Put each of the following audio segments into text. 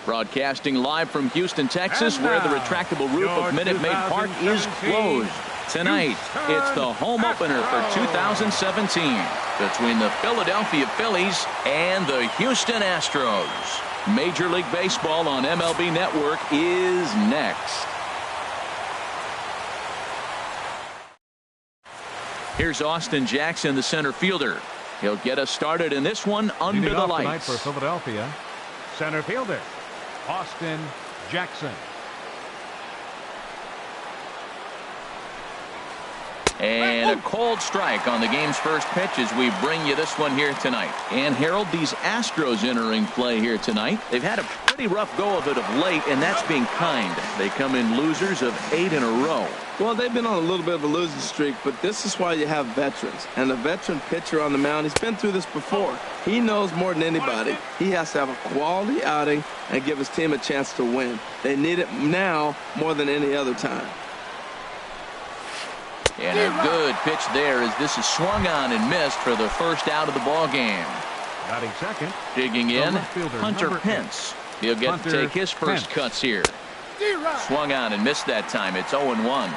Broadcasting live from Houston, Texas, where the retractable roof of Minute Maid Park is closed. Tonight, it's the home opener for 2017 between the Philadelphia Phillies and the Houston Astros. Major League Baseball on MLB Network is next. Here's Austin Jackson, the center fielder. He'll get us started in this one under the lights. Tonight for Philadelphia, center fielder Austin Jackson. And a cold strike on the game's first pitch as we bring you this one here tonight. And Harold, these Astros entering play here tonight. They've had a pretty rough go of it of late, and that's being kind. They come in losers of 8 in a row. Well, they've been on a little bit of a losing streak, but this is why you have veterans. And a veteran pitcher on the mound, he's been through this before. He knows more than anybody. He has to have a quality outing and give his team a chance to win. They need it now more than any other time. And a good pitch there as this is swung on and missed for the first out of the ball game. Batting second. Digging in, Hunter Pence. He'll get to take his first cuts here. Swung on and missed that time. It's 0-1.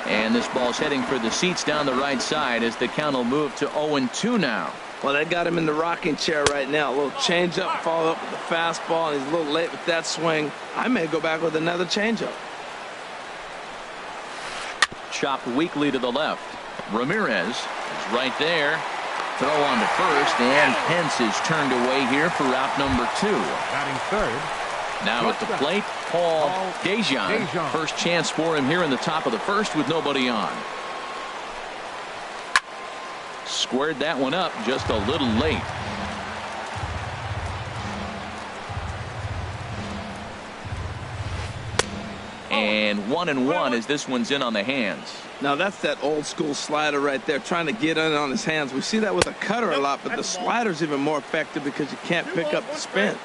And this ball's heading for the seats down the right side as the count will move to 0-2 now. Well, they got him in the rocking chair right now. A little changeup, followed up with the fastball, and he's a little late with that swing. I may go back with another changeup. Chopped weakly to the left. Ramirez is right there. Throw on to first, and Pence is turned away here for route number 2. Batting third. Now at the plate, Paul Dejan. First chance for him here in the top of the first with nobody on. Squared that one up just a little late. And 1-1 as this one's in on the hands. Now that's that old school slider right there, trying to get in on his hands. We see that with a cutter a lot, but the slider's even more effective because you can't pick up the spin.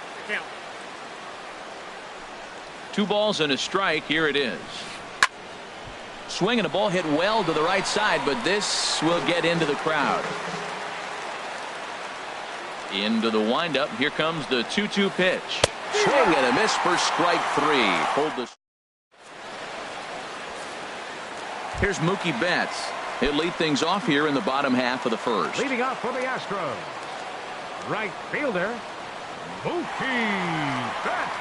2 balls and a strike. Here it is. Swing and a ball hit well to the right side, but this will get into the crowd. Into the windup. Here comes the 2-2 pitch. Swing and a miss for strike 3. Hold this. Here's Mookie Betts. He'll lead things off here in the bottom half of the first. Leading off for the Astros, right fielder Mookie Betts.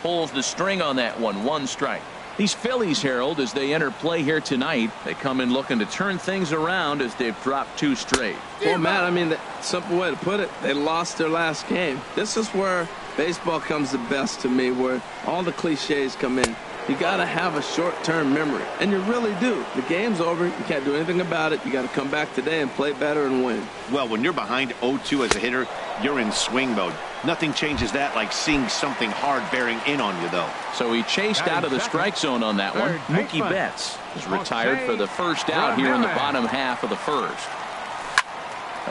Pulls the string on that one. 1 strike. These Phillies, Harold, as they enter play here tonight, they come in looking to turn things around as they've dropped 2 straight. Well, Matt, I mean, the simple way to put it, they lost their last game. This is where baseball comes the best to me, where all the cliches come in. You got to have a short-term memory, and you really do. The game's over. You can't do anything about it. You got to come back today and play better and win. Well, when you're behind 0-2 as a hitter, you're in swing mode. Nothing changes that like seeing something hard bearing in on you, though. So he chased out of the strike zone on that one. Mookie Betts is retired for the first out here in the bottom half of the first.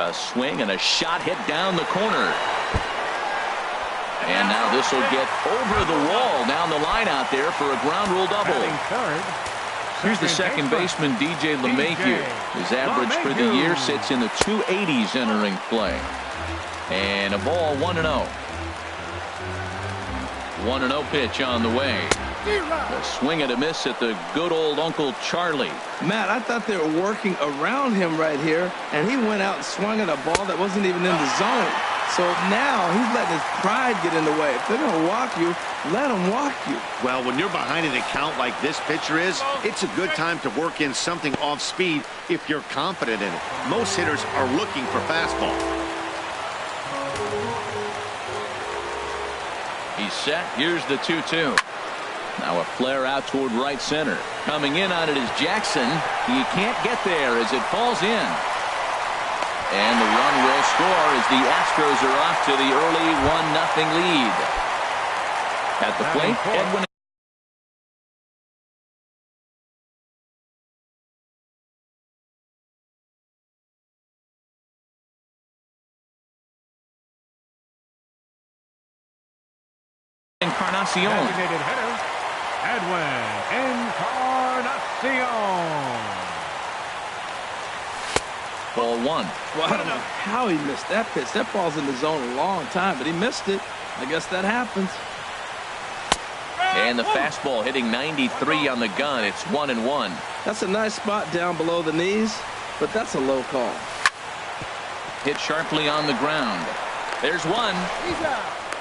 A swing and a shot hit down the corner. And now this will get over the wall down the line out there for a ground rule double. Here's the second baseman, DJ LeMahieu. His average for the year sits in the 280s entering play. And a ball 1-0. 1-0 pitch on the way. A swing and a miss at the good old Uncle Charlie. Matt, I thought they were working around him right here, and he went out and swung at a ball that wasn't even in the zone. So now he's letting his pride get in the way. If they're going to walk you, let them walk you. Well, when you're behind in a count like this pitcher is, it's a good time to work in something off speed if you're confident in it. Most hitters are looking for fastball. He's set. Here's the 2-2. Now a flare out toward right center. Coming in on it is Jackson. He can't get there as it falls in. And the run will score as the Astros are off to the early 1-0 lead. At the plate, Edwin Encarnacion. Designated hitter, Edwin Encarnacion. Encarnacion. Ball one. Well, I don't know how he missed that pitch. That ball's in the zone a long time, but he missed it. I guess that happens. And the fastball hitting 93 on the gun. It's 1-1. That's a nice spot down below the knees, but that's a low call. Hit sharply on the ground. There's one.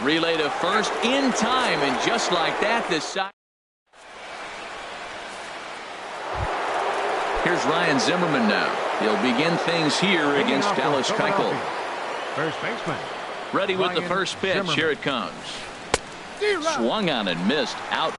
Relay to first in time, and just like that, the side. Here's Ryan Zimmerman now. He'll begin things here against Dallas Keuchel. First baseman. Ready with the Ryan first pitch. Zimmerman. Here it comes. Swung on and missed. Out.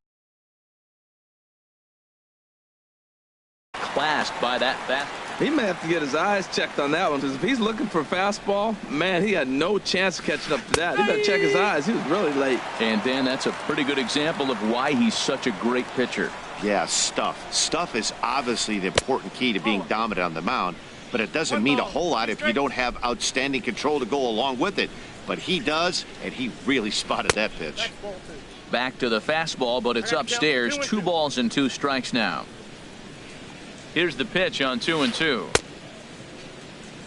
Clasped by that bat. He may have to get his eyes checked on that one, because if he's looking for a fastball, man, he had no chance of catching up to that. He better check his eyes. He was really late. And Dan, that's a pretty good example of why he's such a great pitcher. Yeah, stuff. Stuff is obviously the important key to being dominant on the mound, but it doesn't mean a whole lot if you don't have outstanding control to go along with it. But he does, and he really spotted that pitch. Back to the fastball, but it's upstairs. 2 balls and 2 strikes now. Here's the pitch on 2-2.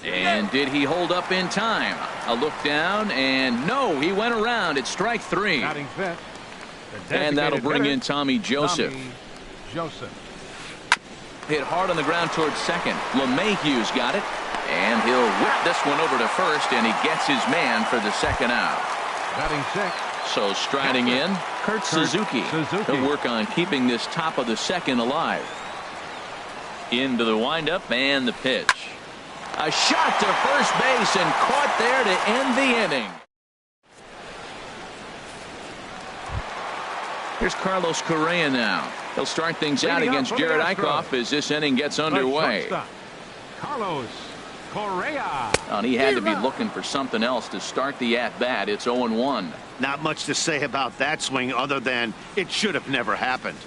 And did he hold up in time? A look down, and no, he went around. It's strike 3. Batting fifth. And that'll bring in Tommy Joseph. Hit hard on the ground towards second. LeMahieu's got it. And he'll whip this one over to first, and he gets his man for the second out. Batting sixth. So striding in, Kurt Suzuki. He'll work on keeping this top of the second alive. Into the windup and the pitch. A shot to first base and caught there to end the inning. Here's Carlos Correa now. He'll start things out against Jared Eichhoff as this inning gets underway. Carlos Correa. And he had to be looking for something else to start the at-bat. It's 0-1. Not much to say about that swing other than it should have never happened.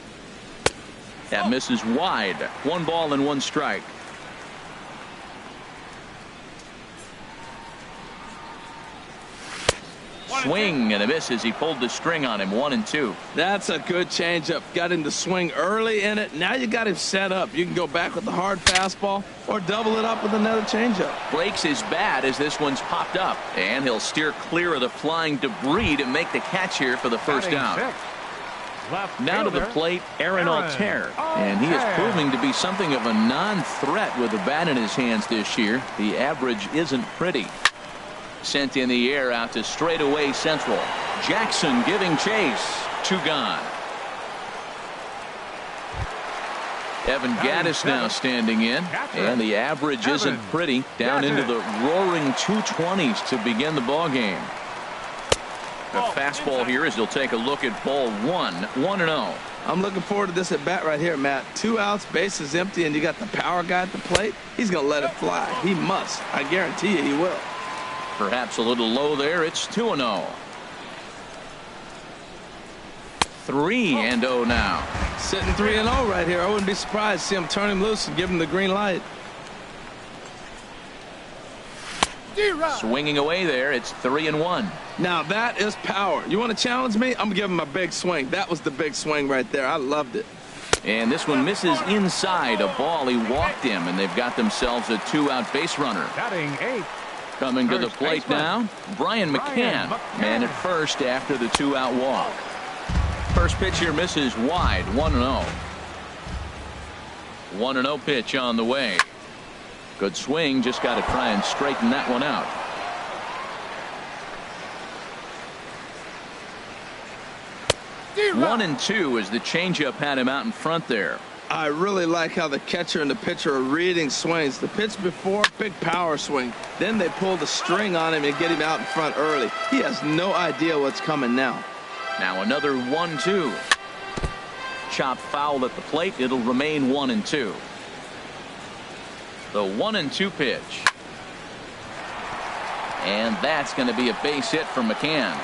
That misses wide. 1 ball and 1 strike. Swing and a miss as he pulled the string on him. 1-2. That's a good changeup. Got him to swing early in it. Now you got him set up. You can go back with the hard fastball or double it up with another changeup. Breaks his bat as this one's popped up, and he'll steer clear of the flying debris to make the catch here for the first out. Now to the plate, Aaron Altair, and he is proving to be something of a non-threat with the bat in his hands this year. The average isn't pretty. Sent in the air out to straightaway central. Jackson giving chase. 2 gone. Evan Gattis now standing in, and the average isn't pretty. Down into the roaring 220s to begin the ball game. A fastball here as he'll take a look at ball 1. 1-0. I'm looking forward to this at bat right here, Matt. 2 outs, base is empty, and you got the power guy at the plate. He's going to let it fly. He must. I guarantee you he will. Perhaps a little low there. It's 2-0. 3-0 now. Sitting 3-0 right here. I wouldn't be surprised to see him turn him loose and give him the green light. Swinging away there. It's 3-1. Now that is power. You want to challenge me? I'm going to give him a big swing. That was the big swing right there. I loved it. And this one misses inside. A ball. He walked him, and they've got themselves a 2-out base runner. Batting 8th. Coming to the plate now, Brian McCann. Man at first after the 2-out walk. First pitch here misses wide. 1-0. 1-0 pitch on the way. Good swing. Just got to try and straighten that one out. One and 2 as the changeup had him out in front there. I really like how the catcher and the pitcher are reading swings. The pitch before, big power swing. Then they pull the string on him and get him out in front early. He has no idea what's coming now. Now another 1-2. Chop foul at the plate. It'll remain 1-2. The 1-2 pitch. And that's going to be a base hit from McCann.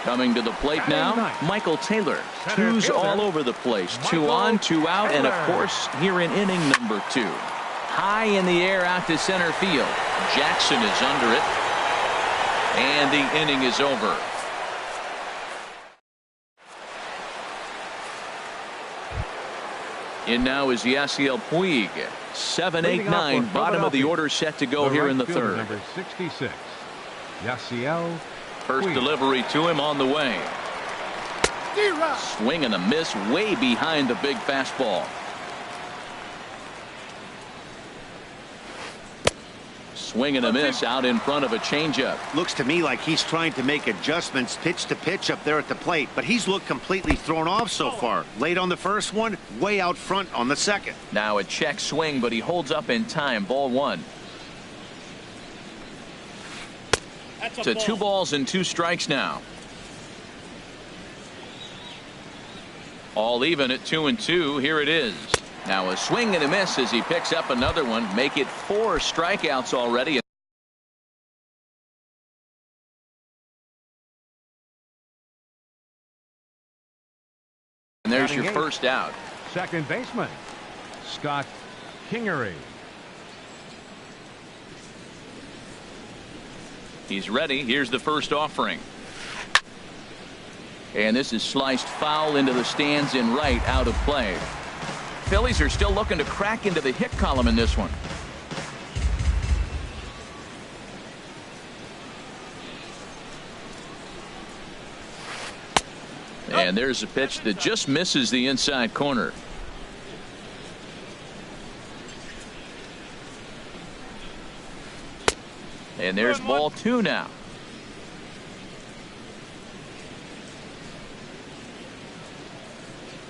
Coming to the plate now, Michael Taylor. 2s all over the place. 2 on, 2 out, and of course here in inning number 2. High in the air out to center field. Jackson is under it. And the inning is over. In now is Yasiel Puig. 7-8-9, bottom of the order set to go here in the third. Number 66, Yasiel First Puig. delivery to him on the way. Swing and a miss way behind the big fastball. Swing and a miss out in front of a changeup. Looks to me like he's trying to make adjustments pitch to pitch up there at the plate, but he's looked completely thrown off so far. Late on the first one, way out front on the second. Now a check swing, but he holds up in time. Ball one. To 2 balls and 2 strikes now. All even at 2-2. Here it is. Now a swing and a miss as he picks up another one. Make it 4 strikeouts already. And there's your first out. Second baseman, Scott Kingery. He's ready. Here's the first offering. And this is sliced foul into the stands in right, out of play. Phillies are still looking to crack into the hit column in this one. And there's a pitch that just misses the inside corner. And there's ball 2 now.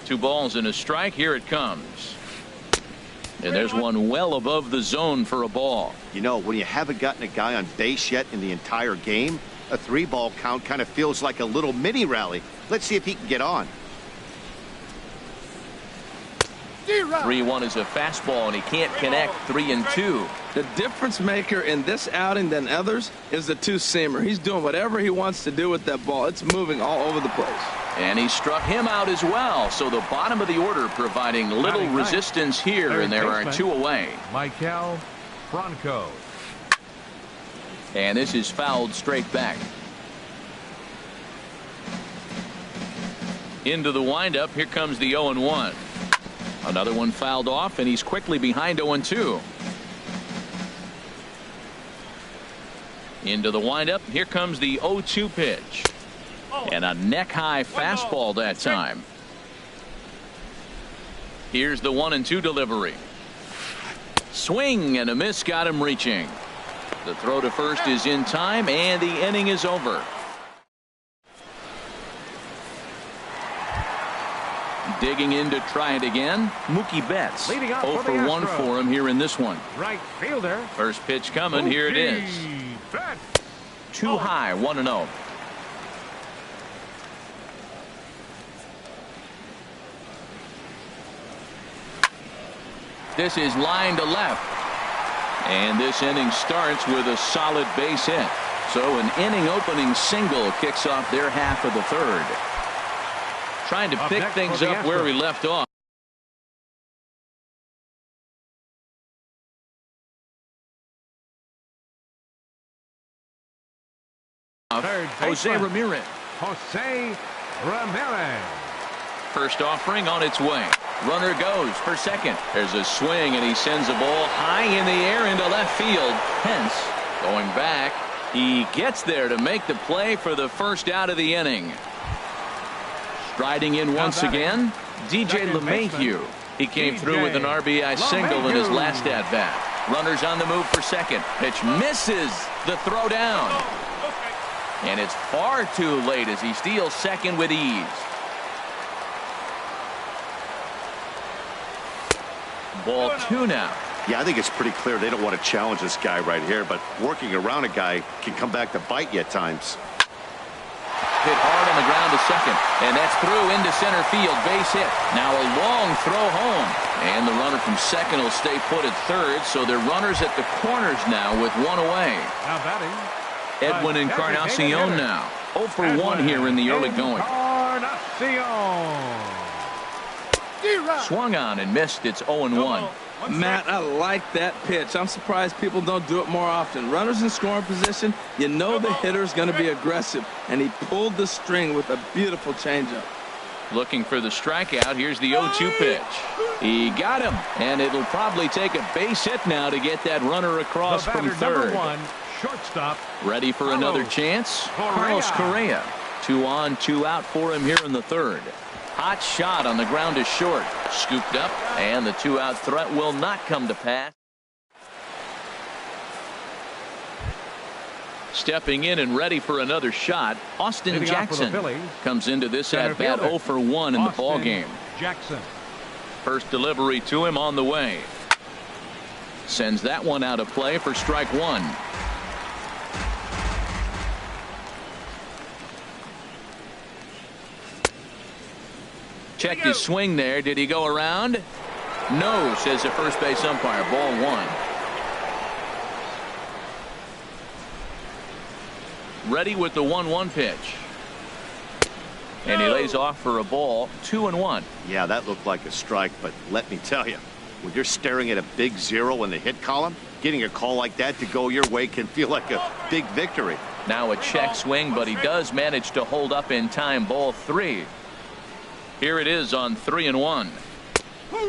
Two balls and a strike. Here it comes. And there's one well above the zone for a ball. You know, when you haven't gotten a guy on base yet in the entire game, a 3-ball count kind of feels like a little mini rally. Let's see if he can get on. 3-1 is a fastball, and he can't connect. 3-2. The difference maker in this outing than others is the two-seamer. He's doing whatever he wants to do with that ball. It's moving all over the place. And he struck him out as well. So the bottom of the order providing little resistance here, and there are 2 away. Maikel Franco. And this is fouled straight back. Into the windup. Here comes the 0-1. Another one fouled off, and he's quickly behind 0-2. Into the windup. Here comes the 0-2 pitch. And a neck-high fastball that time. Here's the 1-2 delivery. Swing and a miss got him reaching. The throw to first is in time, and the inning is over. Digging in to try it again, Mookie Betts. 0 for 1 for him here in this one. Right fielder. First pitch coming. Here it is. Too high. 1-0. This is line to left. And this inning starts with a solid base hit. So an inning opening single kicks off their half of the third. Trying to pick things up where we left off. Jose Ramirez. Jose Ramirez. First offering on its way. Runner goes for second. There's a swing, and he sends a ball high in the air into left field. Hence, going back, he gets there to make the play for the first out of the inning. Striding in once again, DJ LeMahieu. He came through with an RBI single in his last at-bat. Runners on the move for second. Pitch misses the throw down. And it's far too late as he steals second with ease. Ball 2 now. Yeah, I think it's pretty clear they don't want to challenge this guy right here, but working around a guy can come back to bite you at times. Hit hard on the ground to second, and that's through into center field. Base hit. Now a long throw home, and the runner from second will stay put at third, so they're runners at the corners now with 1 away. Now batting, Edwin Encarnacion now 0 for 1 here in the early going. Swung on and missed. It's 0-1. Matt, I like that pitch. I'm surprised people don't do it more often. Runners in scoring position, you know the hitter's going to be aggressive, and he pulled the string with a beautiful changeup. Looking for the strikeout. Here's the 0-2 pitch. He got him, and it'll probably take a base hit now to get that runner across from third. Number 1, shortstop. Ready for another chance? Carlos Correa. 2 on, 2 out for him here in the third. Hot shot on the ground is short. Scooped up, and the 2-out threat will not come to pass. Stepping in and ready for another shot, Austin Jackson comes into this at-bat 0 for 1 in the ball game. Jackson. First delivery to him on the way. Sends that one out of play for strike 1. Checked his swing there. Did he go around? No, says the first base umpire. Ball 1. Ready with the 1-1 pitch. And he lays off for a ball. 2-1. Yeah, that looked like a strike, but let me tell you, when you're staring at a big 0 in the hit column, getting a call like that to go your way can feel like a big victory. Now a check swing, but he does manage to hold up in time. Ball 3. Here it is on 3-1.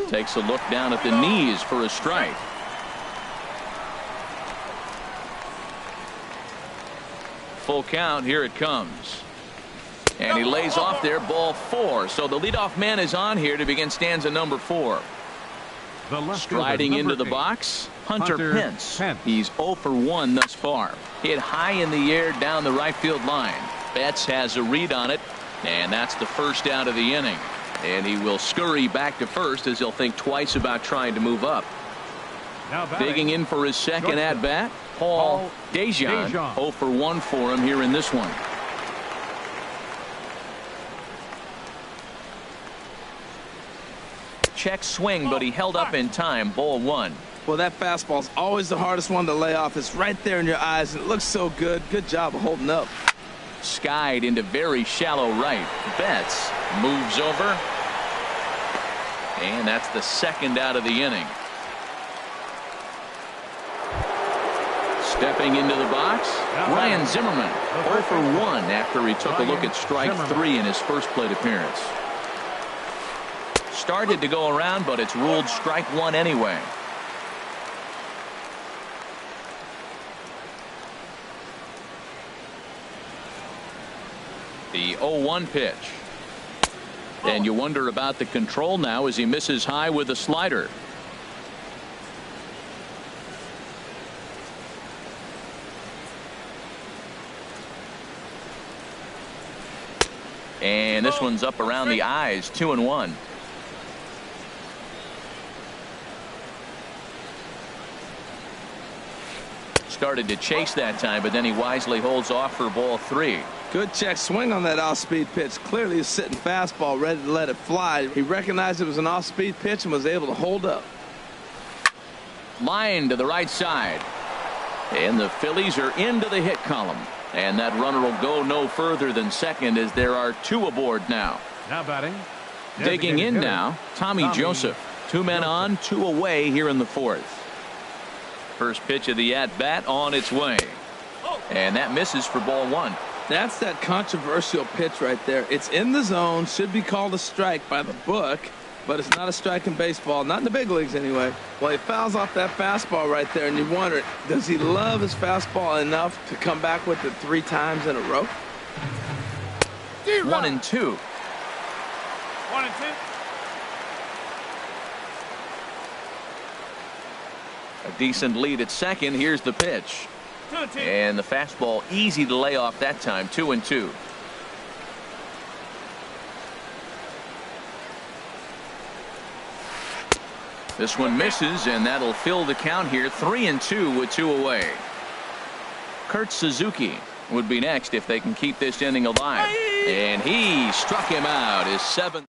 Takes a look down at the knees for a strike. Full count. Here it comes. And he lays off there. Ball 4. So the leadoff man is on here to begin stanza number 4. Striding into the box, Hunter Pence. He's 0 for 1 thus far. Hit high in the air down the right field line. Betts has a read on it, and that's the first out of the inning. And he will scurry back to first as he'll think twice about trying to move up. Digging in for his second at bat, Paul DeJong. 0 for 1 for him here in this one. Check swing, but he held up in time. Ball 1. Well, that fastball's always the hardest one to lay off. It's right there in your eyes, and it looks so good. Good job of holding up. Skied into very shallow right. Betts moves over. And that's the second out of the inning. Stepping into the box, Ryan Zimmerman. 0 for 1 after he took a look at strike 3 in his first plate appearance. Started to go around, but it's ruled strike 1 anyway. The 0-1 pitch. And you wonder about the control now as he misses high with a slider. And this one's up around the eyes. 2-1. Started to chase that time, but then he wisely holds off for ball 3. Good check swing on that off-speed pitch. Clearly a sitting fastball ready to let it fly. He recognized it was an off-speed pitch and was able to hold up. Line to the right side. And the Phillies are into the hit column. And that runner will go no further than second as there are 2 aboard now. Now batting. Digging in now, Tommy Joseph. 2 men on, 2 away here in the 4th. First pitch of the at-bat on its way. And that misses for ball 1. That's that controversial pitch right there. It's in the zone, should be called a strike by the book, but it's not a strike in baseball, not in the big leagues anyway. Well, he fouls off that fastball right there, and you wonder, does he love his fastball enough to come back with it 3 times in a row? 1 and 2. 1 and 2. A decent lead at second. Here's the pitch. 2 and 2. And the fastball easy to lay off that time. 2 and 2. This one misses, and that'll fill the count here. 3 and 2 with 2 away. Kurt Suzuki would be next if they can keep this inning alive. And he struck him out. His 7th.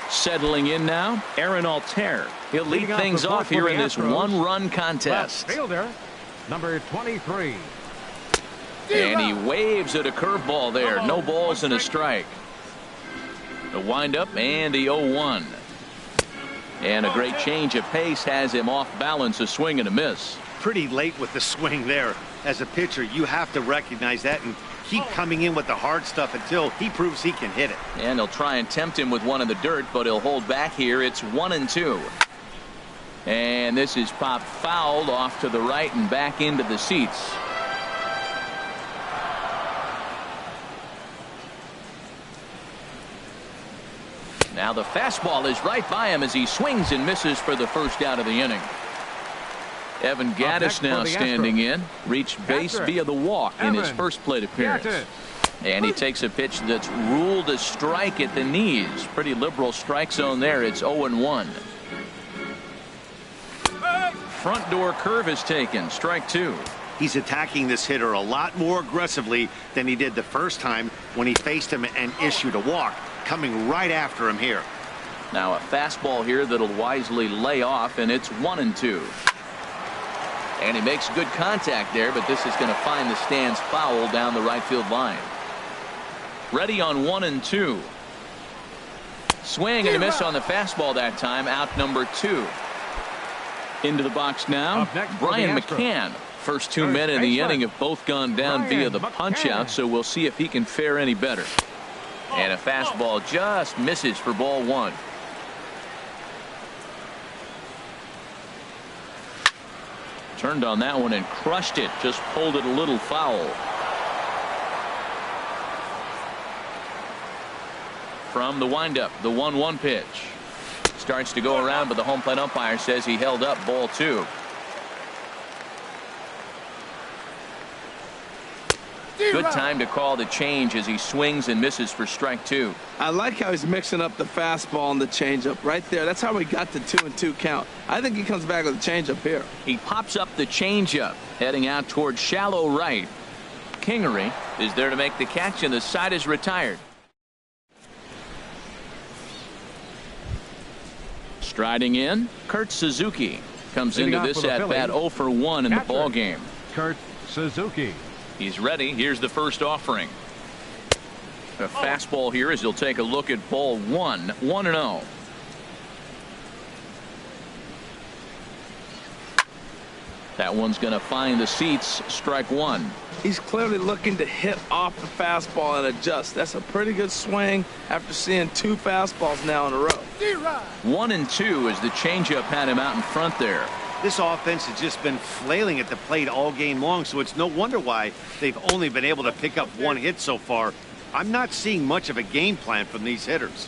Settling in now, Aaron Altair. He'll lead things off here in this 1-run contest. Left fielder, number 23. And he waves at a curveball there. No balls and a strike. The windup and the 0-1. And a great change of pace has him off balance, a swing and a miss. Pretty late with the swing there. As a pitcher, you have to recognize that and keep coming in with the hard stuff until he proves he can hit it. And they'll try and tempt him with one in the dirt, but he'll hold back here. It's 1-2. And this is popped fouled off to the right and back into the seats. Now the fastball is right by him as he swings and misses for the first out of the inning. Evan Gattis now standing in. Reached base via the walk in his first plate appearance. And he takes a pitch that's ruled a strike at the knees. Pretty liberal strike zone there. It's 0-1. Front door curve is taken. Strike 2. He's attacking this hitter a lot more aggressively than he did the first time when he faced him and issued a walk, coming right after him here. Now a fastball here that'll wisely lay off, and it's 1-2. And he makes good contact there, but this is going to find the stands foul down the right field line. Ready on 1-2. Swing and a miss on the fastball that time. Out number 2. Into the box now, Brian McCann. First 2 men in the inning have both gone down via the punch out, so we'll see if he can fare any better. And a fastball just misses for ball 1. Turned on that one and crushed it. Just pulled it a little foul. From the windup, the 1-1 pitch. Starts to go around, but the home plate umpire says he held up ball 2. Good time to call the change as he swings and misses for strike 2. I like how he's mixing up the fastball and the changeup right there. That's how we got the 2-2 count. I think he comes back with a changeup here. He pops up the changeup, heading out towards shallow right. Kingery is there to make the catch, and the side is retired. Striding in, Kurt Suzuki comes into this at bat 0 for 1 in the ball game. Kurt Suzuki. He's ready. Here's the first offering. A fastball here as he'll take a look at ball 1. 1-0. That one's going to find the seats. Strike 1. He's clearly looking to hit off the fastball and adjust. That's a pretty good swing after seeing 2 fastballs now in a row. 1-2 as the changeup had him out in front there. This offense has just been flailing at the plate all game long, so it's no wonder why they've only been able to pick up 1 hit so far. I'm not seeing much of a game plan from these hitters.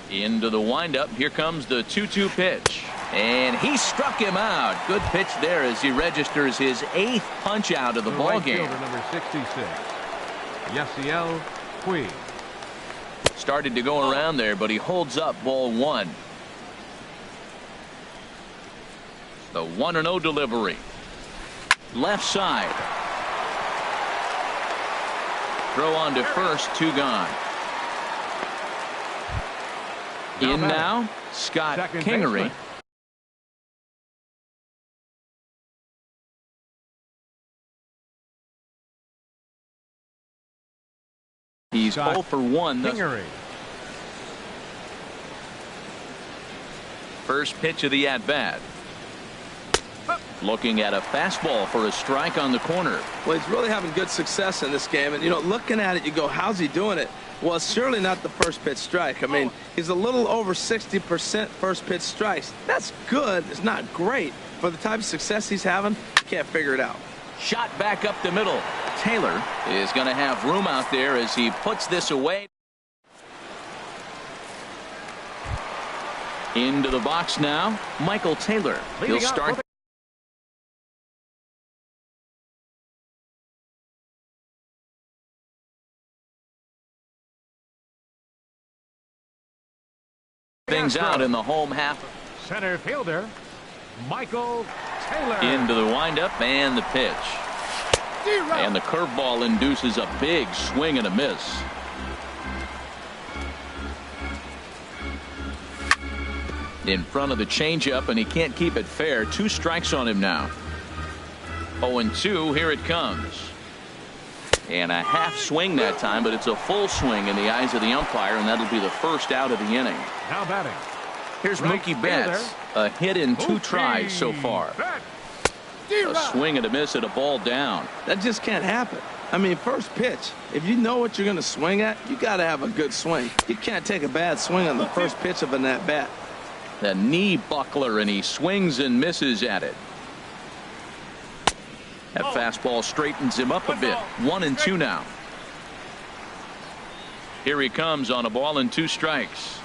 Into the windup. Here comes the 2-2 pitch. And he struck him out. Good pitch there as he registers his 8th punch out of the ball game. Number 66, Yasiel Puig. Started to go around there, but he holds up ball 1. The 1-0 delivery. Left side. Throw on to first. 2 gone. In now, Scott Kingery. He's 0 for 1. First pitch of the at-bat. Looking at a fastball for a strike on the corner. Well, he's really having good success in this game. And, you know, looking at it, you go, how's he doing it? Well, it's surely not the first pitch strike. I mean, he's a little over 60% first pitch strikes. That's good. It's not great. For the type of success he's having, can't figure it out. Shot back up the middle. Taylor is going to have room out there as he puts this away. Into the box now, Michael Taylor. He'll start. Things out in the home half. Center fielder, Michael Taylor. Into the windup and the pitch. And the curveball induces a big swing and a miss. In front of the changeup, and he can't keep it fair. 2 strikes on him now. 0-2. Here it comes. And a half swing that time, but it's a full swing in the eyes of the umpire, and that'll be the first out of the inning. Now batting. Here's Mookie Betts. A hit in 2 tries so far. A swing and a miss at a ball down. That just can't happen. I mean, first pitch, if you know what you're going to swing at, you got to have a good swing. You can't take a bad swing on the first pitch of an at-bat. The knee buckler, and he swings and misses at it. That fastball straightens him up a bit. 1-2 now. Here he comes on a ball and 2 strikes.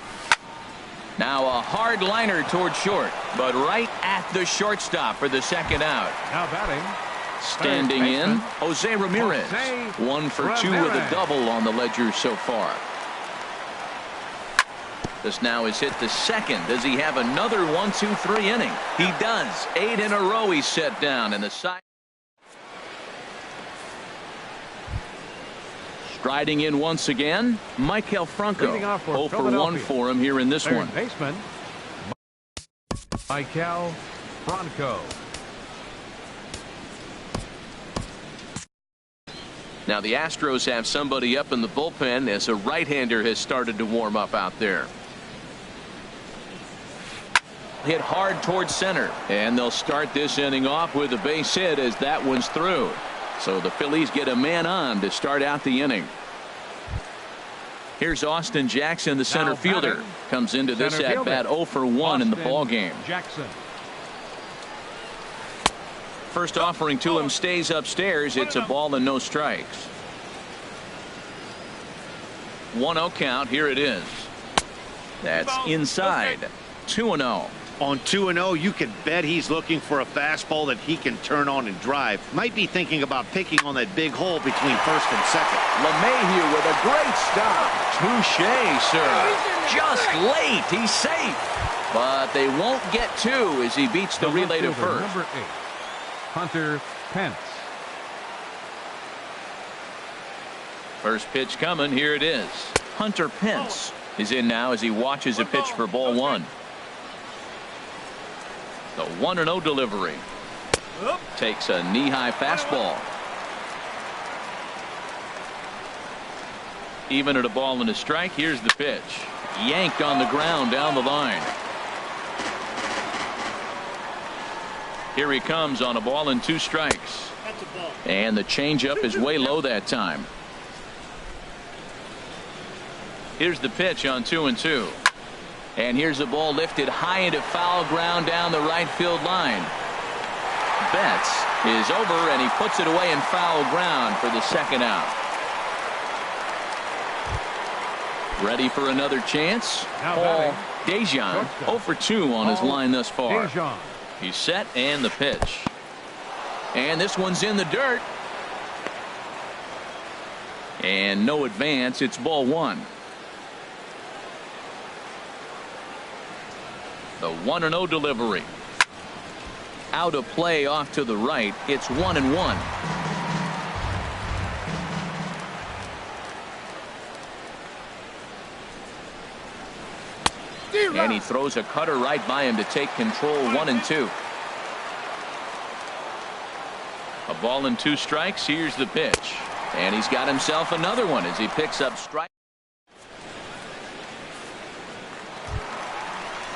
Now a hard liner toward short, but right at the shortstop for the second out. Now batting. Standing in, Jose Ramirez. 1 for 2 with a double on the ledger so far. This now is hit the second. Does he have another 1-2-3 inning? He does. 8 in a row he's set down, and the side. Striding in once again, Maikel Franco. 0 for 1 for him here in this one. Baseman, Maikel Franco. Now the Astros have somebody up in the bullpen as a right-hander has started to warm up out there. Hit hard towards center, and they'll start this inning off with a base hit as that one's through. So the Phillies get a man on to start out the inning. Here's Austin Jackson, the center fielder. Comes into this at bat 0 for 1 in the ball game. Jackson. First offering to him stays upstairs. It's a ball and no strikes. 1-0 count. Here it is. That's inside. 2-0. On 2-0, you can bet he's looking for a fastball that he can turn on and drive. Might be thinking about picking on that big hole between first and second. LeMahieu with a great stop. Touché, sir. Just late. He's safe. But they won't get 2 as he beats the relay to first. Number 8, Hunter Pence. First pitch coming. Here it is. Hunter Pence is in now as he watches a pitch for ball 1. The 1-0 delivery. Takes a knee-high fastball. Even at a ball and a strike. Here's the pitch. Yanked on the ground down the line. Here he comes on a ball and 2 strikes. And the changeup is way low that time. Here's the pitch on 2-2. And here's the ball lifted high into foul ground down the right field line. Betts is over, and he puts it away in foul ground for the second out. Ready for another chance? Paul Dejan 0 for 2 on his line thus far. He's set, and the pitch. And this one's in the dirt. And no advance. It's ball 1. The 1-0 delivery. Out of play off to the right. It's 1-1. And he throws a cutter right by him to take control. 1-2. A ball and 2 strikes. Here's the pitch. And he's got himself another one as he picks up strike.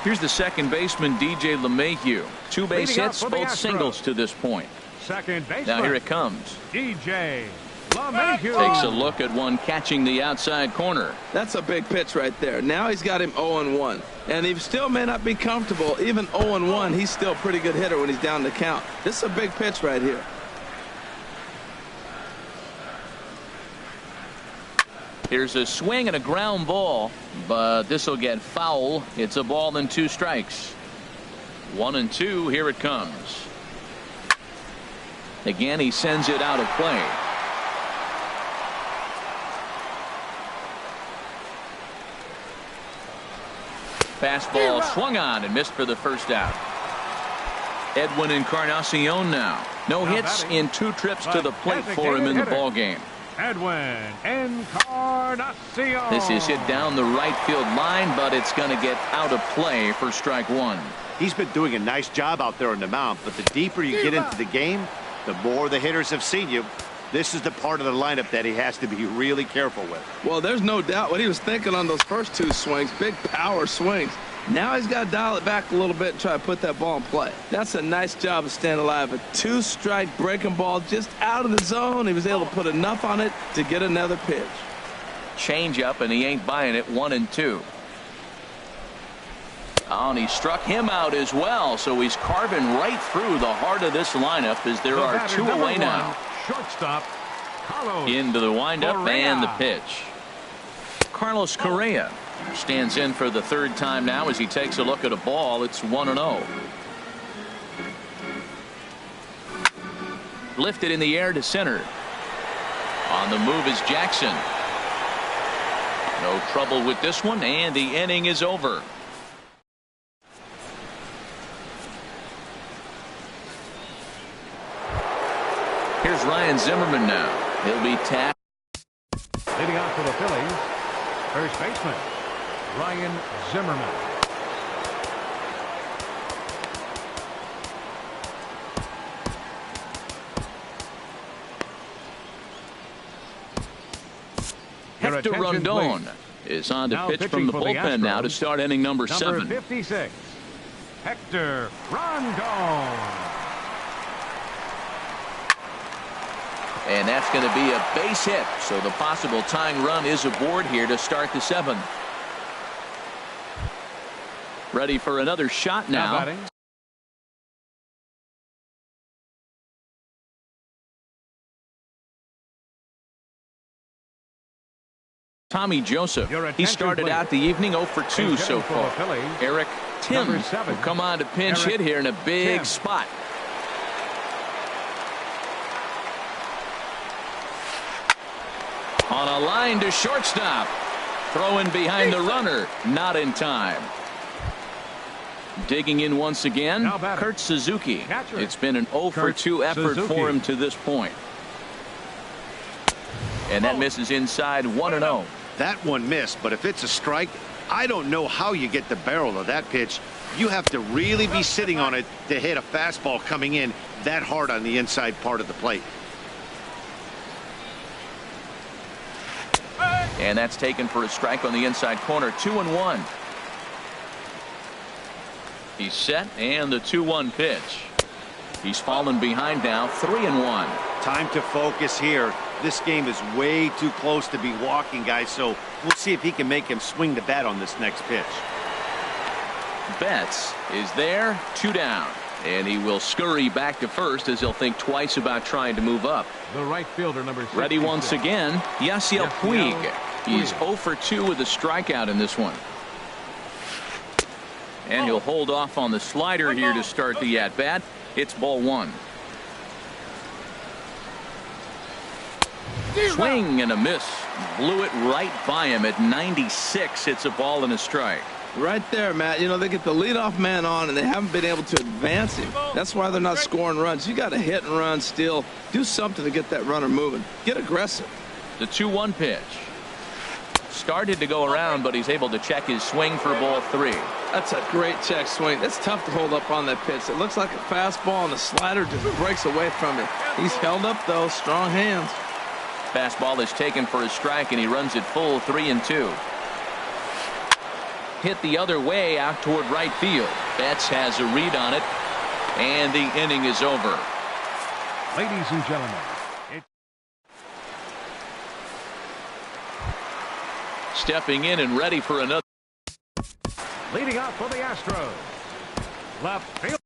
Here's the second baseman, DJ LeMahieu. 2 base hits, both singles to this point. Second baseman. Now here it comes. DJ LeMahieu. Takes a look at one catching the outside corner. That's a big pitch right there. Now he's got him 0-1. And he still may not be comfortable. Even 0-1, he's still a pretty good hitter when he's down the count. This is a big pitch right here. Here's a swing and a ground ball, but this will get foul. It's a ball and 2 strikes. 1-2. Here it comes. Again, he sends it out of play. Fastball swung on and missed for the first out. Edwin Encarnacion now. No hits in 2 trips to the plate for him in the ball game. Edwin Encarnacion. This is hit down the right field line, but it's going to get out of play for strike 1. He's been doing a nice job out there on the mound, but the deeper you get into the game, the more the hitters have seen you. This is the part of the lineup that he has to be really careful with. Well, there's no doubt what he was thinking on those first 2 swings. Big power swings. Now he's got to dial it back a little bit and try to put that ball in play. That's a nice job of staying alive. A two-strike breaking ball just out of the zone. He was able to put enough on it to get another pitch. Change up, and he ain't buying it. 1-2. Oh, and he struck him out as well, so he's carving right through the heart of this lineup as there are two away now. Shortstop, Carlos Into the windup Correa. and the pitch. Carlos Correa stands in for the third time now as he takes a look at a ball. It's 1-0. Lifted in the air to center. On the move is Jackson. No trouble with this one, and the inning is over. Here's Ryan Zimmerman now. He'll be tapped. Leading off for the Phillies, first baseman, Ryan Zimmerman. Hector attention, Rondon please. is on to Now pitch pitching from the for the bullpen now to Astros, start inning number 7. 56, Hector Rondon. And that's going to be a base hit. So the possible tying run is aboard here to start the 7th. Ready for another shot now. batting, Tommy Joseph. Your He attention, started please. out the evening 0 for 2 And so hitting for the far. Phillies, Eric number Tim 7, will come on to pinch Eric hit here in a big Tim. spot. On a line to shortstop. Throwing behind the runner. Not in time. Digging in once again, Now batting, Kurt Suzuki. catcher, It's been an 0 for Kurt 2 effort Suzuki. for him to this point. And that misses inside 1-0. That one missed, but if it's a strike, I don't know how you get the barrel of that pitch. You have to really be sitting on it to hit a fastball coming in that hard on the inside part of the plate. And that's taken for a strike on the inside corner. 2-1. He's set, and the 2-1 pitch. He's fallen behind now. 3-1. Time to focus here. This game is way too close to be walking, guys, so we'll see if he can make him swing the bat on this next pitch. Betts is there, 2 down. And he will scurry back to first as he'll think twice about trying to move up. the right fielder, number 6. Ready once again, Yasiel Puig. He's 0 for 2 with a strikeout in this one. And he'll hold off on the slider here to start the at-bat. It's ball 1. Swing and a miss. Blew it right by him at 96. It's a ball and a strike. Right there, Matt. You know, they get the leadoff man on, and they haven't been able to advance him. That's why they're not scoring runs. You got to hit and run, steal. Do something to get that runner moving. Get aggressive. The 2-1 pitch. Started to go around, but he's able to check his swing for ball 3. That's a great check swing. That's tough to hold up on that pitch. It looks like a fastball, and the slider just breaks away from it. He's held up, though. Strong hands. Fastball is taken for a strike, and he runs it full 3-2. Hit the other way out toward right field. Betts has a read on it, and the inning is over. Ladies and gentlemen, Stepping in and ready for another. leading off for the Astros, left field.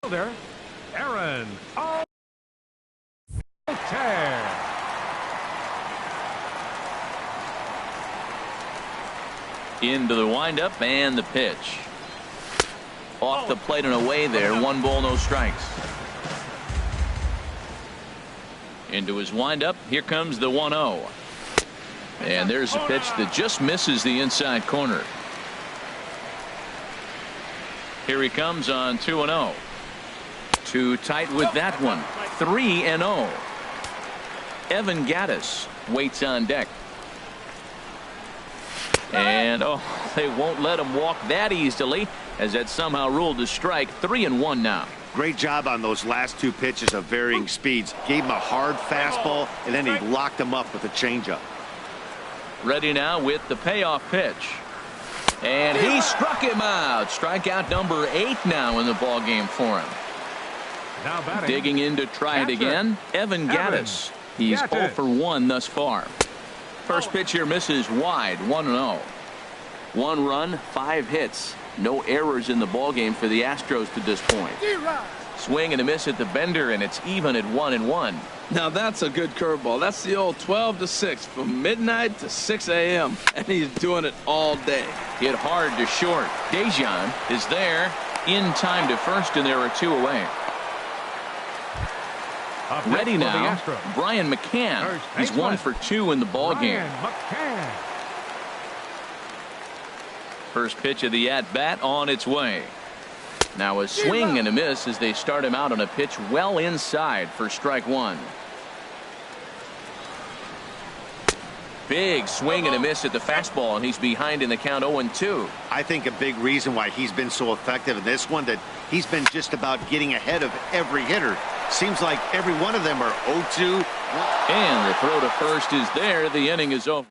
Fielder, Aaron Altherr. Into the windup and the pitch. Off the plate and away there. 1 ball, no strikes. Into his windup. Here comes the 1-0. And there's a pitch that just misses the inside corner. Here he comes on 2-0. Too tight with that one. 3-0. Evan Gattis waits on deck. And they won't let him walk that easily, as that somehow ruled a strike. 3-1 now. Great job on those last 2 pitches of varying speeds. Gave him a hard fastball, and then he locked him up with a changeup. Ready now with the payoff pitch. And he struck him out. Strikeout number 8 now in the ball game for him. Now batting. Digging in to try it again. Evan Gattis. He's 0 for 1 thus far. First pitch here misses wide. 1-0. 1 run, 5 hits. No errors in the ball game for the Astros to this point. Swing and a miss at the bender, and it's even at 1-1. Now that's a good curveball. That's the old 12 to 6 from midnight to 6 a.m. and he's doing it all day. Hit hard to short. Dejan is there in time to first, and there are 2 away. Ready now, Brian McCann. He's 1 for 2 in the ball game. First pitch of the at-bat on its way. Now a swing and a miss as they start him out on a pitch well inside for strike 1. Big swing and a miss at the fastball, and he's behind in the count 0-2. I think a big reason why he's been so effective in this one, that he's been just about getting ahead of every hitter. Seems like every one of them are 0-2. And the throw to first is there. The inning is over.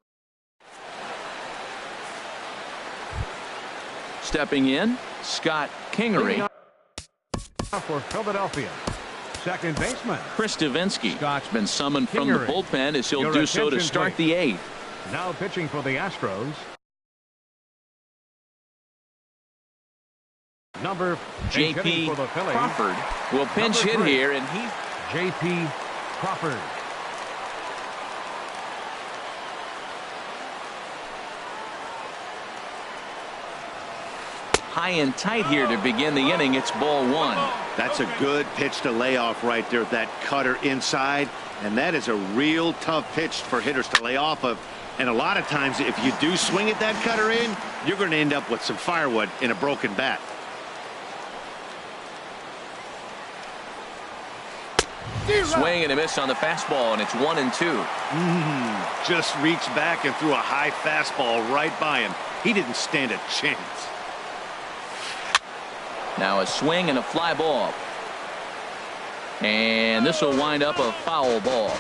Stepping in, Scott Kingery. For Philadelphia, second baseman Chris Davinsky Scott's been summoned from the bullpen, as he'll do so to start the 8th. Now pitching for the Astros, number J.P. Crawford will pinch hit here, and he J.P. Crawford. high and tight here to begin the inning. It's ball 1. That's a good pitch to lay off right there. That cutter inside, and that is a real tough pitch for hitters to lay off of. And a lot of times, if you do swing at that cutter in, you're going to end up with some firewood in a broken bat. Swing and a miss on the fastball, and it's 1-2. Just reached back and threw a high fastball right by him. He didn't stand a chance. Now a swing and a fly ball. And this will wind up a foul ball.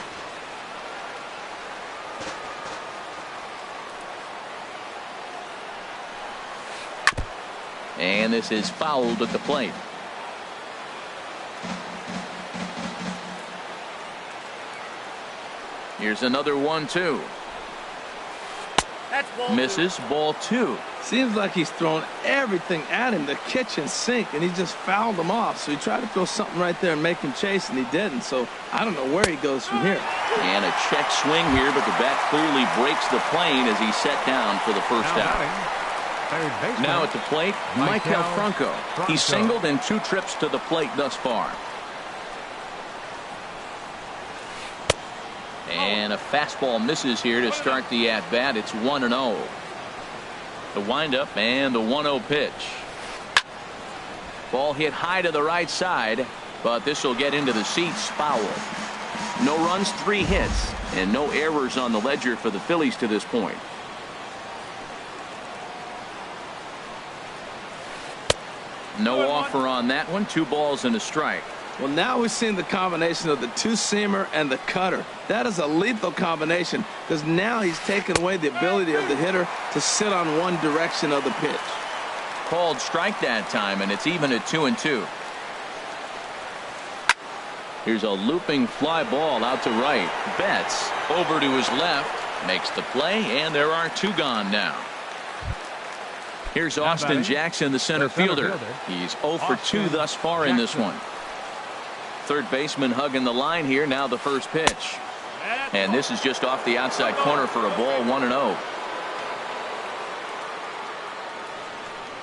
And this is fouled at the plate. Here's another 1-2. Misses, ball 2. Seems like he's thrown everything at him, the kitchen sink, and he just fouled him off. So he tried to throw something right there and make him chase, and he didn't. So I don't know where he goes from here. And a check swing here, but the bat clearly breaks the plane as he's set down for the first out. Now at the plate, Maikel Franco. He's singled in 2 trips to the plate thus far. And a fastball misses here to start the at-bat. It's 1-0. The windup and the 1-0 pitch. Ball hit high to the right side, but this will get into the seats foul. No runs, 3 hits, and no errors on the ledger for the Phillies to this point. No offer on that one. 2 balls and a strike. Well, now we've seen the combination of the 2-seamer and the cutter. That is a lethal combination, because now he's taken away the ability of the hitter to sit on one direction of the pitch. Called strike that time, and it's even at 2-2. Here's a looping fly ball out to right. Betts over to his left, makes the play, and there are 2 gone now. Here's Austin Jackson, the center fielder. He's 0 for 2 thus far in this one. Third baseman hugging the line here. Now the first pitch. And this is just off the outside corner for a ball, 1-0.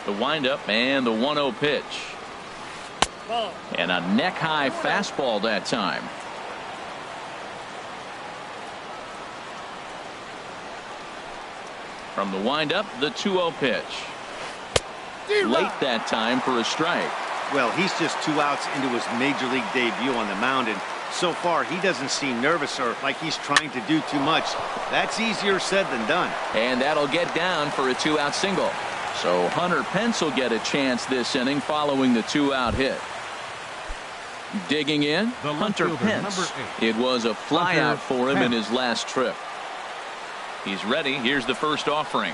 The windup and the 1-0 pitch. And a neck-high fastball that time. From the windup, the 2-0 pitch. Late that time for a strike. Well, he's just 2 outs into his major league debut on the mound, and so far he doesn't seem nervous or like he's trying to do too much. That's easier said than done. And that'll get down for a 2-out single. So Hunter Pence will get a chance this inning following the 2-out hit. Digging in, Hunter Pence. It was a flyout for him in his last trip. He's ready. Here's the first offering.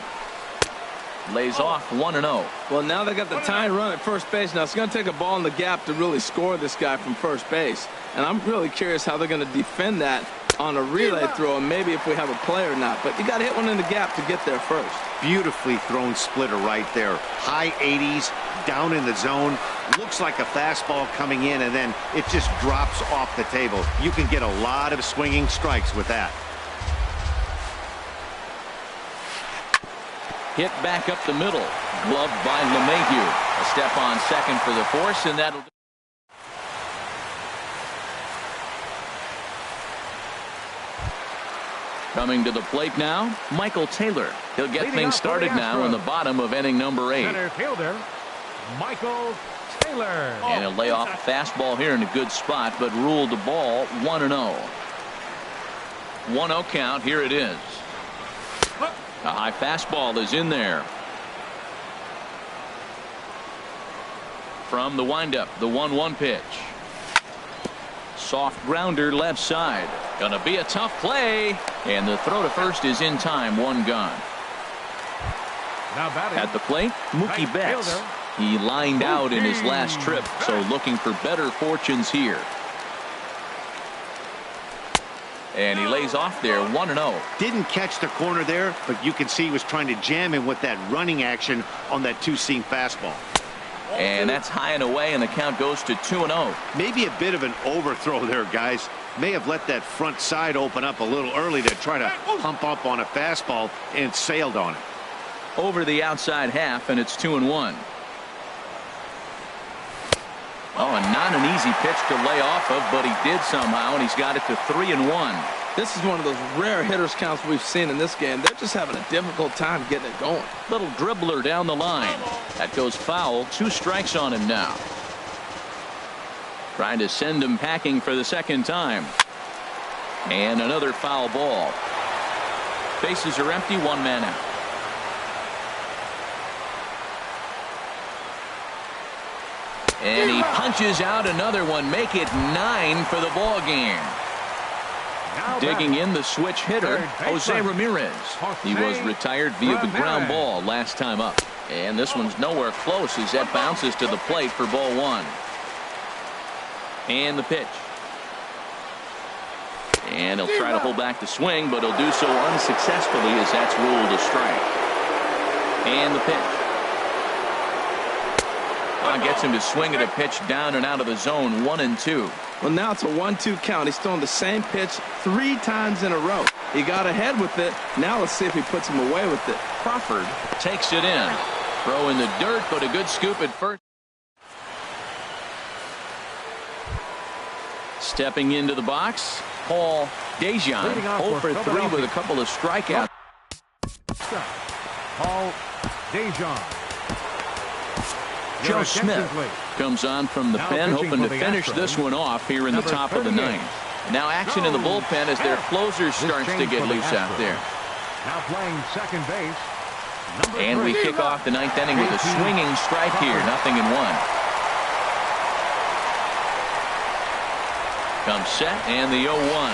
Lays off 1-0. Well, now they got the tying run at first base. Now it's going to take a ball in the gap to really score this guy from first base. And I'm really curious how they're going to defend that on a relay throw, and maybe if we have a play or not. But you got to hit one in the gap to get there first. Beautifully thrown splitter right there. High 80s, down in the zone. Looks like a fastball coming in, and then it just drops off the table. You can get a lot of swinging strikes with that. Hit back up the middle. Gloved by LeMahieu. A step on second for the force, and that'll do. Coming to the plate now, Michael Taylor. He'll get things started now in the bottom of inning number 8. Center fielder, Michael Taylor. And he'll lay off a fastball here in a good spot, but ruled the ball 1-0. 1-0 count. Here it is. A high fastball is in there. From the windup, the 1-1 pitch. Soft grounder left side. Gonna be a tough play. And the throw to first is in time. 1 gone. Now batting at the plate, Mookie Betts. He lined out in his last trip, so looking for better fortunes here. And he lays off there, 1-0. Didn't catch the corner there, but you can see he was trying to jam him with that running action on that 2-seam fastball. And that's high and away, and the count goes to 2-0. Maybe a bit of an overthrow there, guys. May have let that front side open up a little early to try to pump up on a fastball and sailed on it. Over the outside half, and it's 2-1. Oh, and not an easy pitch to lay off of, but he did somehow, and he's got it to 3-1. This is one of those rare hitters counts we've seen in this game. They're just having a difficult time getting it going. Little dribbler down the line. That goes foul. 2 strikes on him now. Trying to send him packing for the second time. And another foul ball. Bases are empty, 1 man out. And he punches out another one. Make it 9 for the ball game. Digging in the switch hitter, Jose Ramirez. He was retired via the ground ball last time up. And this one's nowhere close as that bounces to the plate for ball 1. And the pitch. And he'll try to hold back the swing, but he'll do so unsuccessfully as that's ruled a strike. And the pitch. Gets him to swing at a pitch down and out of the zone, 1-2. Well, now it's a 1-2 count. He's thrown the same pitch 3 times in a row. He got ahead with it. Now let's see if he puts him away with it. Crawford takes it in. Throw in the dirt, but a good scoop at first. Stepping into the box, Paul DeJong, 0 for 3 with a couple of strikeouts. Paul DeJong. Joe Smith comes on from the pen, hoping to finish this one off here in the top of the 9th. Now action in the bullpen as their closer starts to get loose out there. Now playing second base. And we kick off the 9th inning with a swinging strike here, 0-1. Comes set and the 0-1.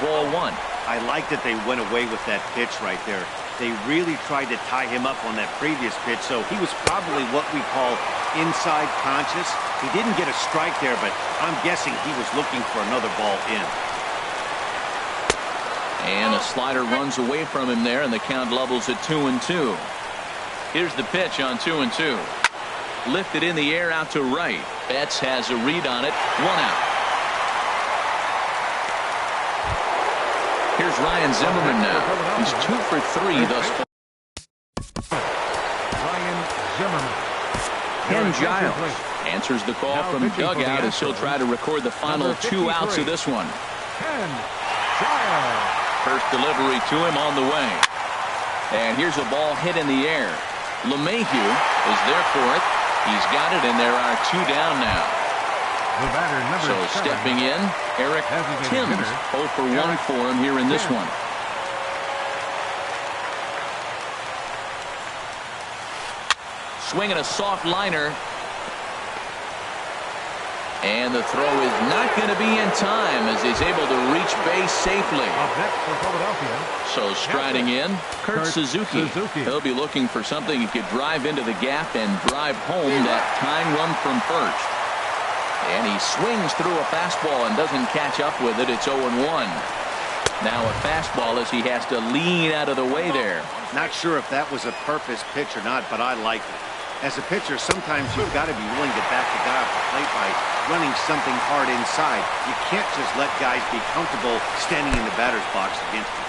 Ball 1. I like that they went away with that pitch right there. They really tried to tie him up on that previous pitch, so he was probably what we call inside conscious. He didn't get a strike there, but I'm guessing he was looking for another ball in. And a slider runs away from him there, and the count levels at 2-2. Here's the pitch on 2-2. Lifted in the air out to right. Betts has a read on it. 1 out. Here's Ryan Zimmerman now. He's 2 for 3 thus far. Ryan Zimmerman. Ken Giles answers the call from dugout as he'll try to record the final 2 outs of this one. Ken Giles. First delivery to him on the way. And here's a ball hit in the air. LeMahieu is there for it. He's got it, and there are 2 down now. The batter, number So stepping in, Eric Thames. 0 for 1 for him here in this one. Swinging a soft liner. And the throw is not going to be in time as he's able to reach base safely. Up next for Philadelphia. So striding in, Kurt Suzuki. He'll be looking for something he could drive into the gap and drive home that tying run from first. And he swings through a fastball and doesn't catch up with it. It's 0-1. Now a fastball as he has to lean out of the way there. Not sure if that was a purpose pitch or not, but I like it. As a pitcher, sometimes you've got to be willing to back the guy off the plate by running something hard inside. You can't just let guys be comfortable standing in the batter's box against you.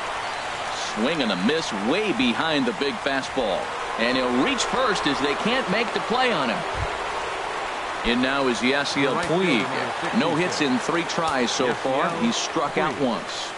Swing and a miss way behind the big fastball. And he'll reach first as they can't make the play on him. In now is Yasiel Puig. No hits in 3 tries so far. He's struck out once.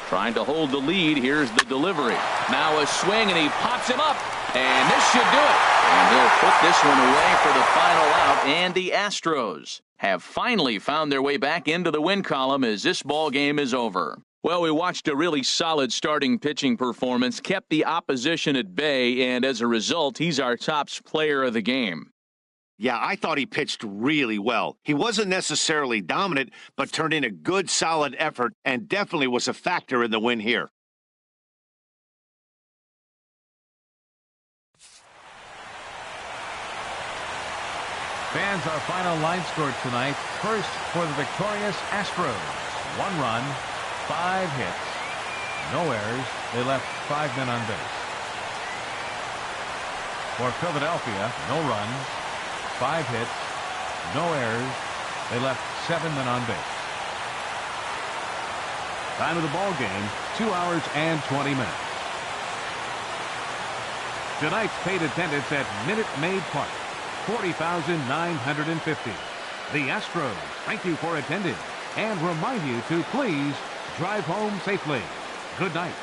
Trying to hold the lead. Here's the delivery. Now a swing and he pops him up. And this should do it. And they'll put this one away for the final out. And the Astros have finally found their way back into the win column as this ball game is over. Well, we watched a really solid starting pitching performance, kept the opposition at bay, and as a result, he's our top player of the game. Yeah, I thought he pitched really well. He wasn't necessarily dominant, but turned in a good, solid effort and definitely was a factor in the win here. Fans, our final line score tonight. First for the victorious Astros. 1 run, 5 hits, no errors. They left 5 men on base. For Philadelphia, no runs, 5 hits, no errors. They left 7 men on base. Time of the ball game, 2 hours and 20 minutes. Tonight's paid attendance at Minute Maid Park, 40,950. The Astros thank you for attending and remind you to please drive home safely. Good night.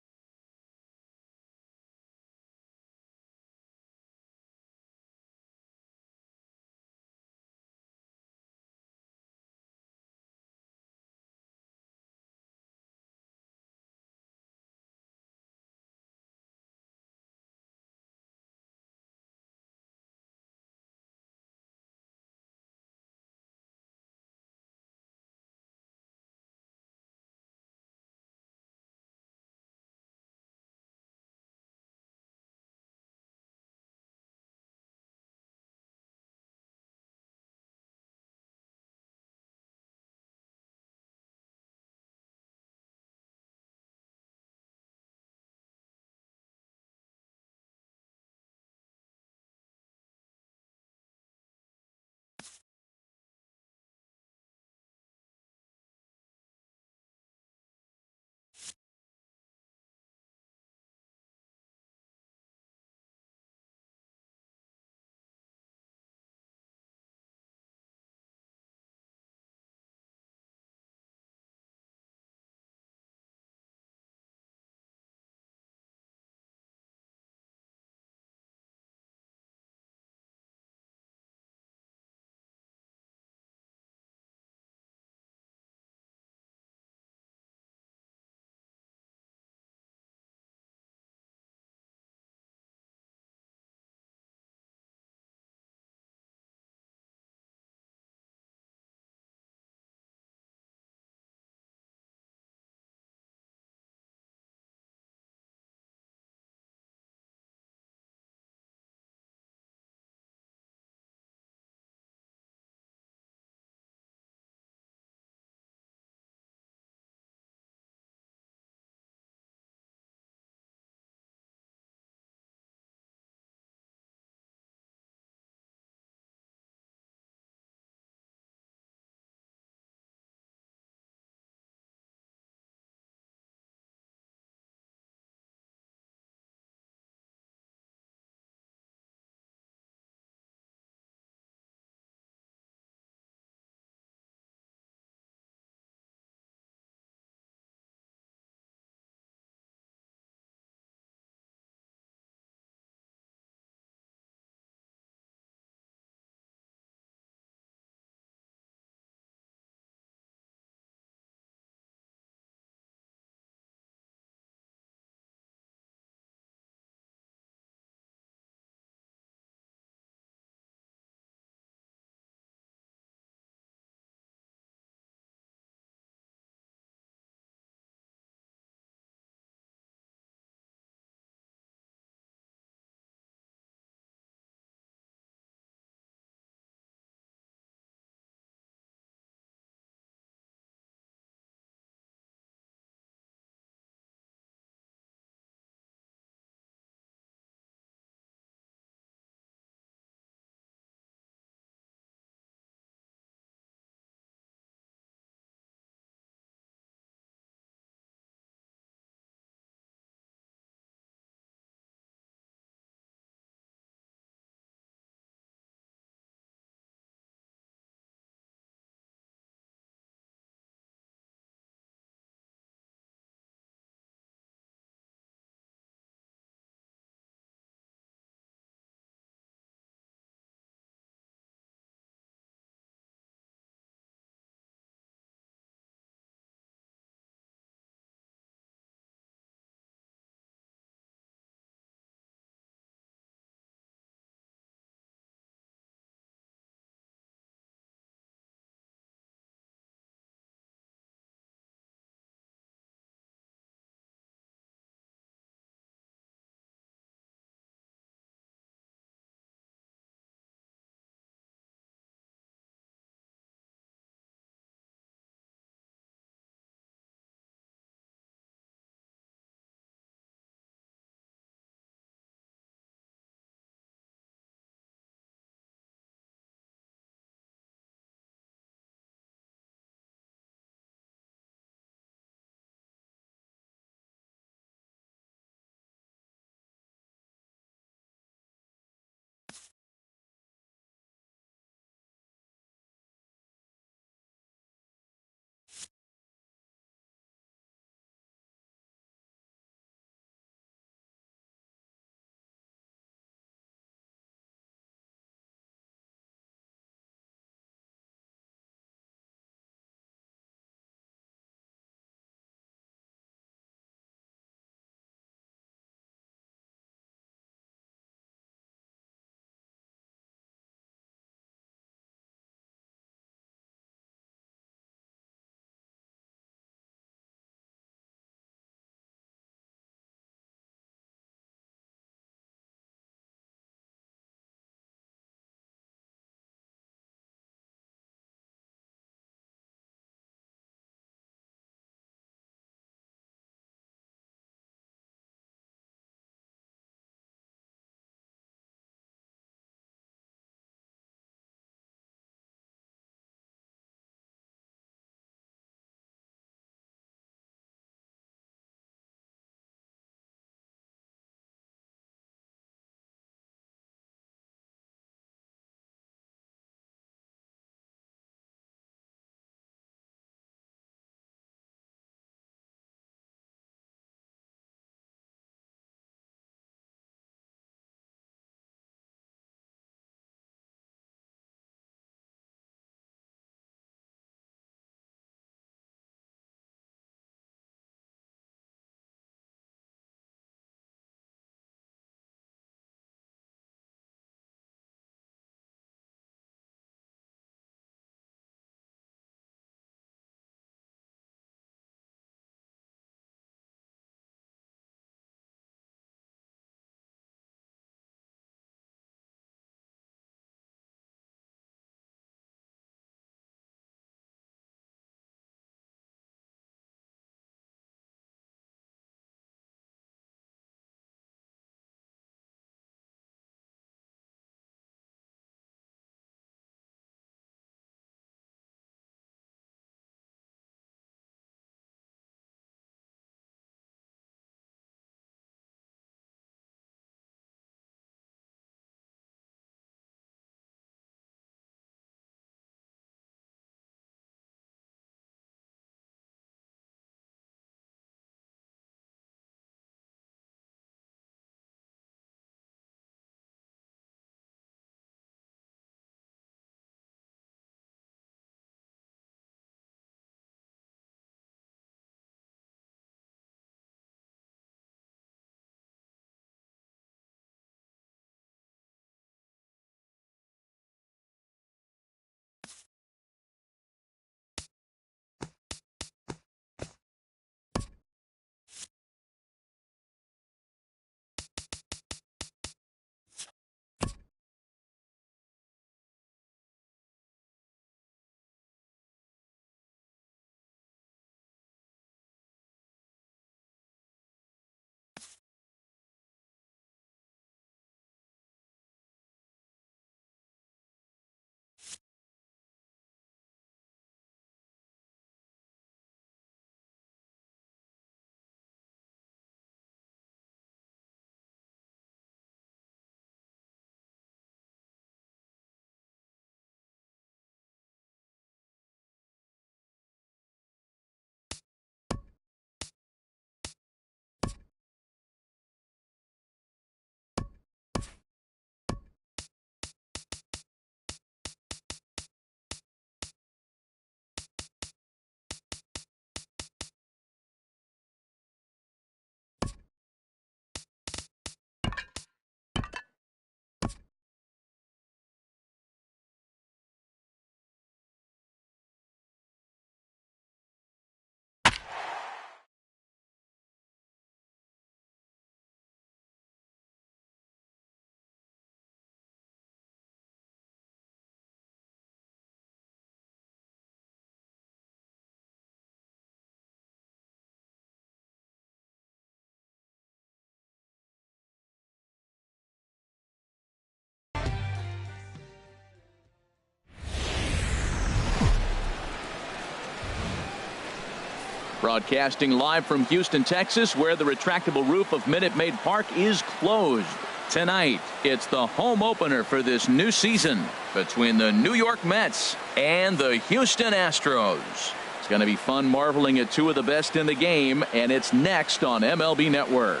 Broadcasting live from Houston, Texas, where the retractable roof of Minute Maid Park is closed. Tonight, it's the home opener for this new season between the New York Mets and the Houston Astros. It's going to be fun marveling at two of the best in the game, and it's next on MLB Network.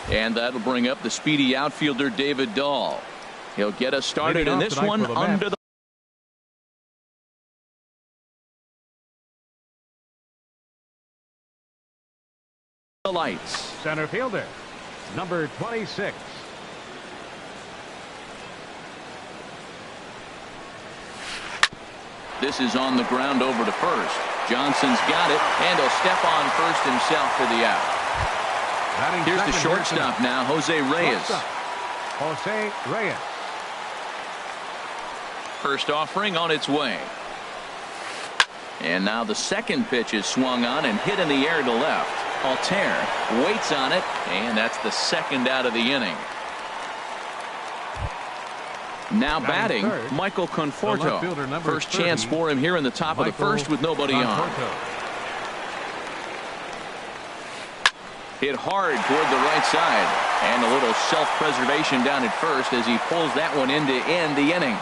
And that'll bring up the speedy outfielder David Dahl. He'll get us started in this one under the lights. Center fielder, number 26. This is on the ground over to first. Johnson's got it, and he'll step on first himself for the out. Here's the shortstop now, Jose Reyes. Jose Reyes. First offering on its way. And now the second pitch is swung on and hit in the air to left. Altair waits on it, and that's the second out of the inning. Now batting, Michael Conforto. First chance for him here in the top of the first with nobody on. Hit hard toward the right side, and a little self-preservation down at first as he pulls that one in to end the inning.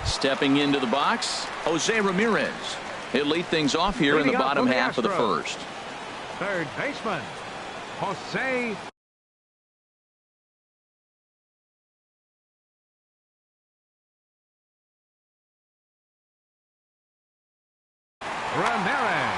Stepping into the box, Jose Ramirez. He'll lead things off here in the bottom half of the first. Third baseman, Jose Ramirez.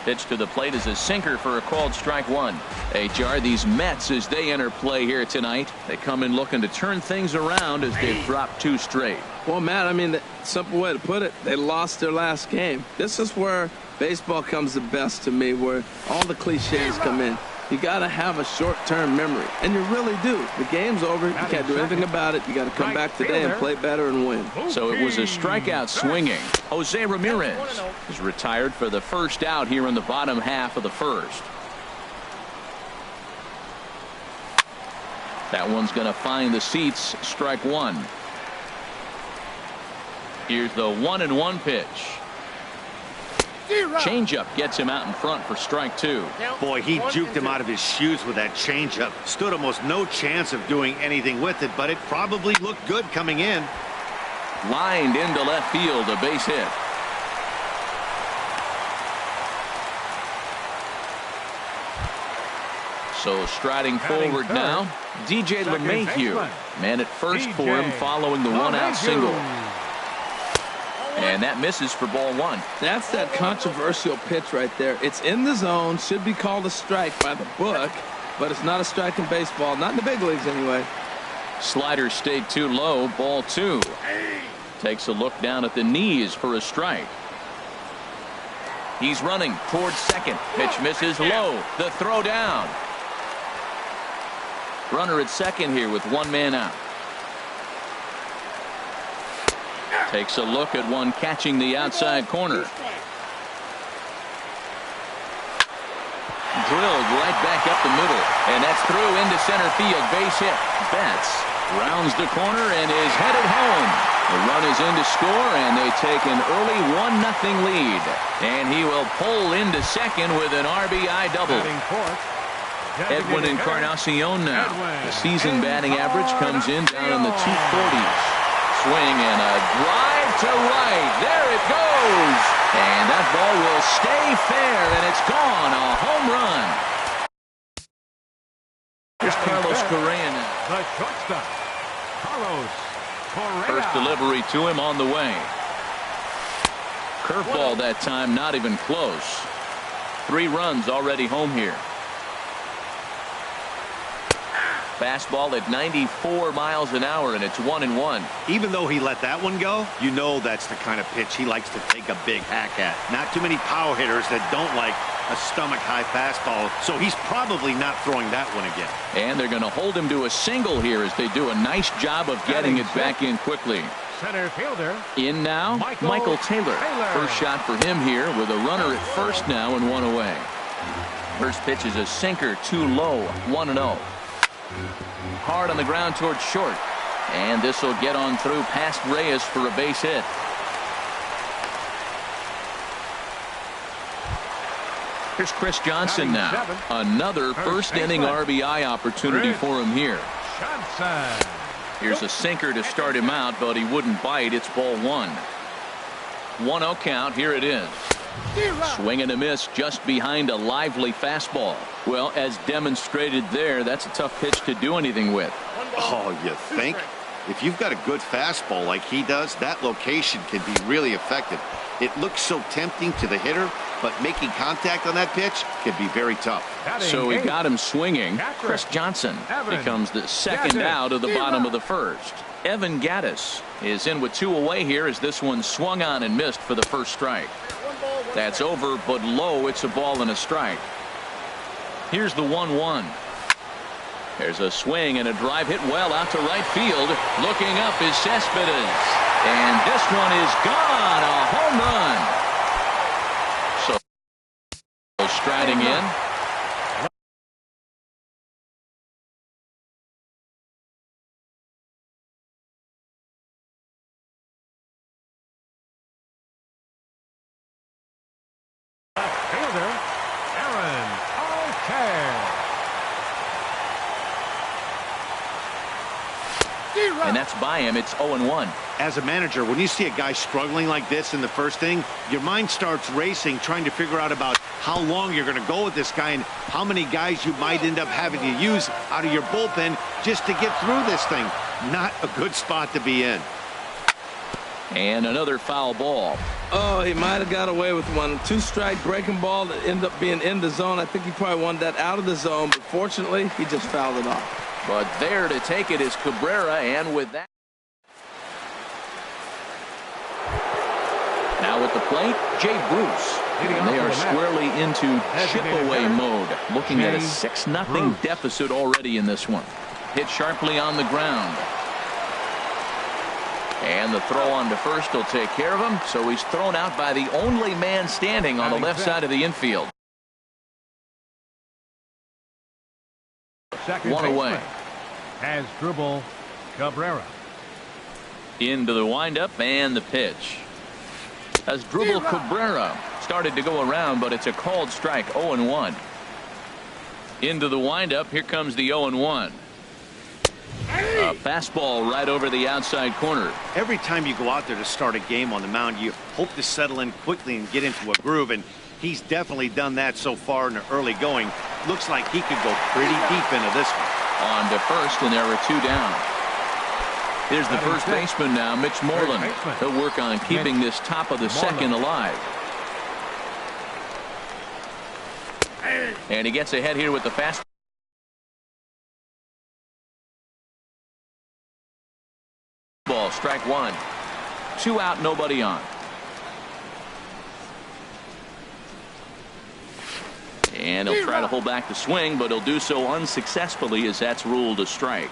Pitch to the plate is a sinker for a called strike one. HR, these Mets, as they enter play here tonight, they come in looking to turn things around as they've dropped two straight. Well, Matt, I mean, the simple way to put it, they lost their last game. This is where baseball comes the best to me, where all the cliches come in. You got to have a short-term memory, and you really do. The game's over. You can't do anything about it. You got to come back today and play better and win. So it was a strikeout swinging. Jose Ramirez is retired for the first out here in the bottom half of the first. That one's going to find the seats. Strike one. Here's the 1-1 pitch. Changeup gets him out in front for strike two. Boy, he juked him out of his shoes with that changeup. Stood almost no chance of doing anything with it, but it probably looked good coming in. Lined into left field, a base hit. So striding forward now, DJ LeMahieu. Man at first for him following the one-out single. And that misses for ball one. That's that controversial pitch right there. It's in the zone, should be called a strike by the book, but it's not a strike in baseball, not in the big leagues anyway. Slider stayed too low, ball two. Takes a look down at the knees for a strike. He's running towards second. Pitch misses low. The throw down. Runner at second here with one man out. Takes a look at one catching the outside corner. Drilled right back up the middle, and that's through into center field. Base hit. Betts rounds the corner and is headed home. The run is in to score, and they take an early 1-0 lead. And he will pull into second with an RBI double. Edwin Encarnacion now. The season batting average comes in down in the 240s. Swing and a drive to right. There it goes. And that ball will stay fair, and it's gone. A home run. Here's Carlos Correa now. The shortstop, Carlos Correa. First delivery to him on the way. Curveball that time, not even close. 3 runs already home here. Fastball at 94 miles an hour, and it's 1-1. Even though he let that one go, you know that's the kind of pitch he likes to take a big hack at. Not too many power hitters that don't like a stomach-high fastball, so he's probably not throwing that one again. And they're going to hold him to a single here as they do a nice job of getting it back in quickly. Center fielder. In now, Michael Taylor. First shot for him here with a runner at first now and one away. First pitch is a sinker, too low, 1-0. Hard on the ground towards short. And this will get on through past Reyes for a base hit. Here's Chris Johnson now. Another first inning RBI opportunity for him here. Here's a sinker to start him out, but he wouldn't bite. It's ball one. 1-0 count. Here it is. Swing and a miss just behind a lively fastball. Well, as demonstrated there, that's a tough pitch to do anything with. Oh, you think? If you've got a good fastball like he does, that location can be really effective. It looks so tempting to the hitter, but making contact on that pitch can be very tough. So he got him swinging. Chris Johnson becomes the second out of the bottom of the first. Evan Gattis is in with 2 away here as this one swung on and missed for the first strike. That's over, but low. It's a ball and a strike. Here's the 1-1. There's a swing and a drive hit well out to right field. Looking up is Cespedes. And this one is gone. A home run. So striding in. Fielder, Aaron Altherr. And that's by him. It's 0-1. As a manager, when you see a guy struggling like this in the first inning, your mind starts racing, trying to figure out about how long you're going to go with this guy and how many guys you might end up having to use out of your bullpen just to get through this thing. Not a good spot to be in. And another foul ball. Oh, he might have got away with one. 2-strike breaking ball that ended up being in the zone. I think he probably wanted that out of the zone, but fortunately, he just fouled it off. But there to take it is Cabrera, and with that. Now at the plate, Jay Bruce. And they are squarely into chip-away mode, looking at a 6-0 deficit already in this one. Hit sharply on the ground. And the throw on to first will take care of him, so he's thrown out by the only man standing on the left side of the infield. One away. Has Dribble Cabrera. Into the windup and the pitch. As Dribble Cabrera started to go around, but it's a called strike. 0-1. Into the windup. Here comes the 0-1. A fastball right over the outside corner. Every time you go out there to start a game on the mound, you hope to settle in quickly and get into a groove, and he's definitely done that so far in the early going. Looks like he could go pretty deep into this one. On to first, and there are 2 down. Here's the first baseman now, Mitch Moreland. He'll work on keeping this top of the second alive. And he gets ahead here with the fastball. Strike 1. 2 out, nobody on. And he'll try to hold back the swing, but he'll do so unsuccessfully as that's ruled a strike.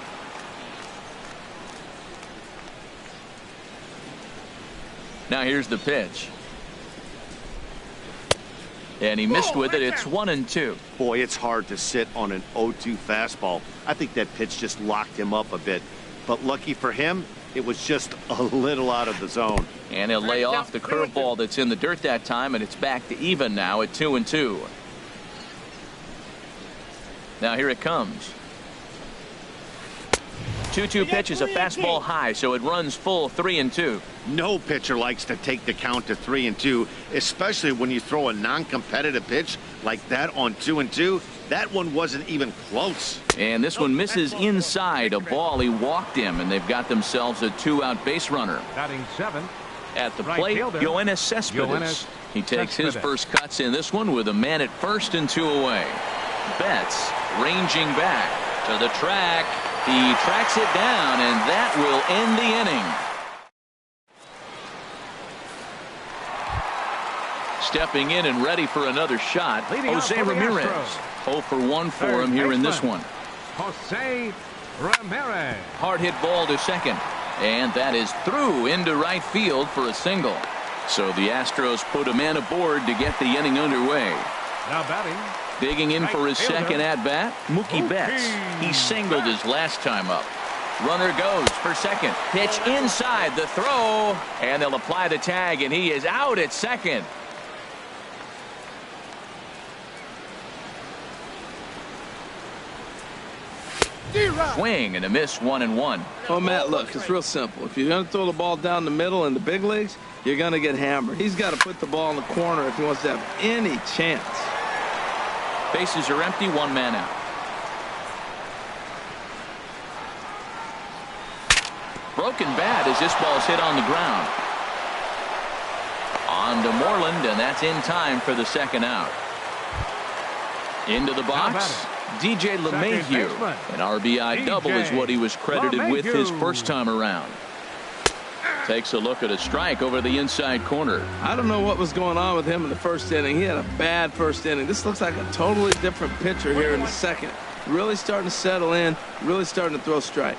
Now here's the pitch. And he missed with it. It's 1-2. Boy, it's hard to sit on an 0-2 fastball. I think that pitch just locked him up a bit. But lucky for him, it was just a little out of the zone. And he'll lay off the curveball that's in the dirt that time, and it's back to even now at 2-2. Now here it comes. 2-2 pitch is a fastball high, so it runs full 3-2. No pitcher likes to take the count to 3-2, especially when you throw a non-competitive pitch like that on 2-2. That one wasn't even close. And this one misses inside a ball. He walked him, and they've got themselves a 2-out base runner. Batting 7. At the plate, Yoenis Cespedes. He takes his first cuts in this one with a man at first and 2 away. Betts ranging back to the track. He tracks it down, and that will end the inning. Stepping in and ready for another shot, Jose Ramirez. 0 for 1 for him here in this one. Jose Ramirez. Hard hit ball to second. And that is through into right field for a single. So the Astros put a man aboard to get the inning underway. Now batting, Digging in for his second at-bat, Mookie Betts. He singled his last time up. Runner goes for second. Pitch inside the throw, and they'll apply the tag, and he is out at second. Swing and a miss, 1-1. Oh, Matt, look, it's real simple. If you're going to throw the ball down the middle in the big leagues, you're going to get hammered. He's got to put the ball in the corner if he wants to have any chance. Bases are empty, one man out. Broken bat as this ball is hit on the ground. On to Moreland, and that's in time for the second out. Into the box, DJ LeMahieu. An RBI double is what he was credited with his first time around. Takes a look at a strike over the inside corner. I don't know what was going on with him in the first inning. He had a bad first inning. This looks like a totally different pitcher here in the second. Really starting to settle in, really starting to throw strikes.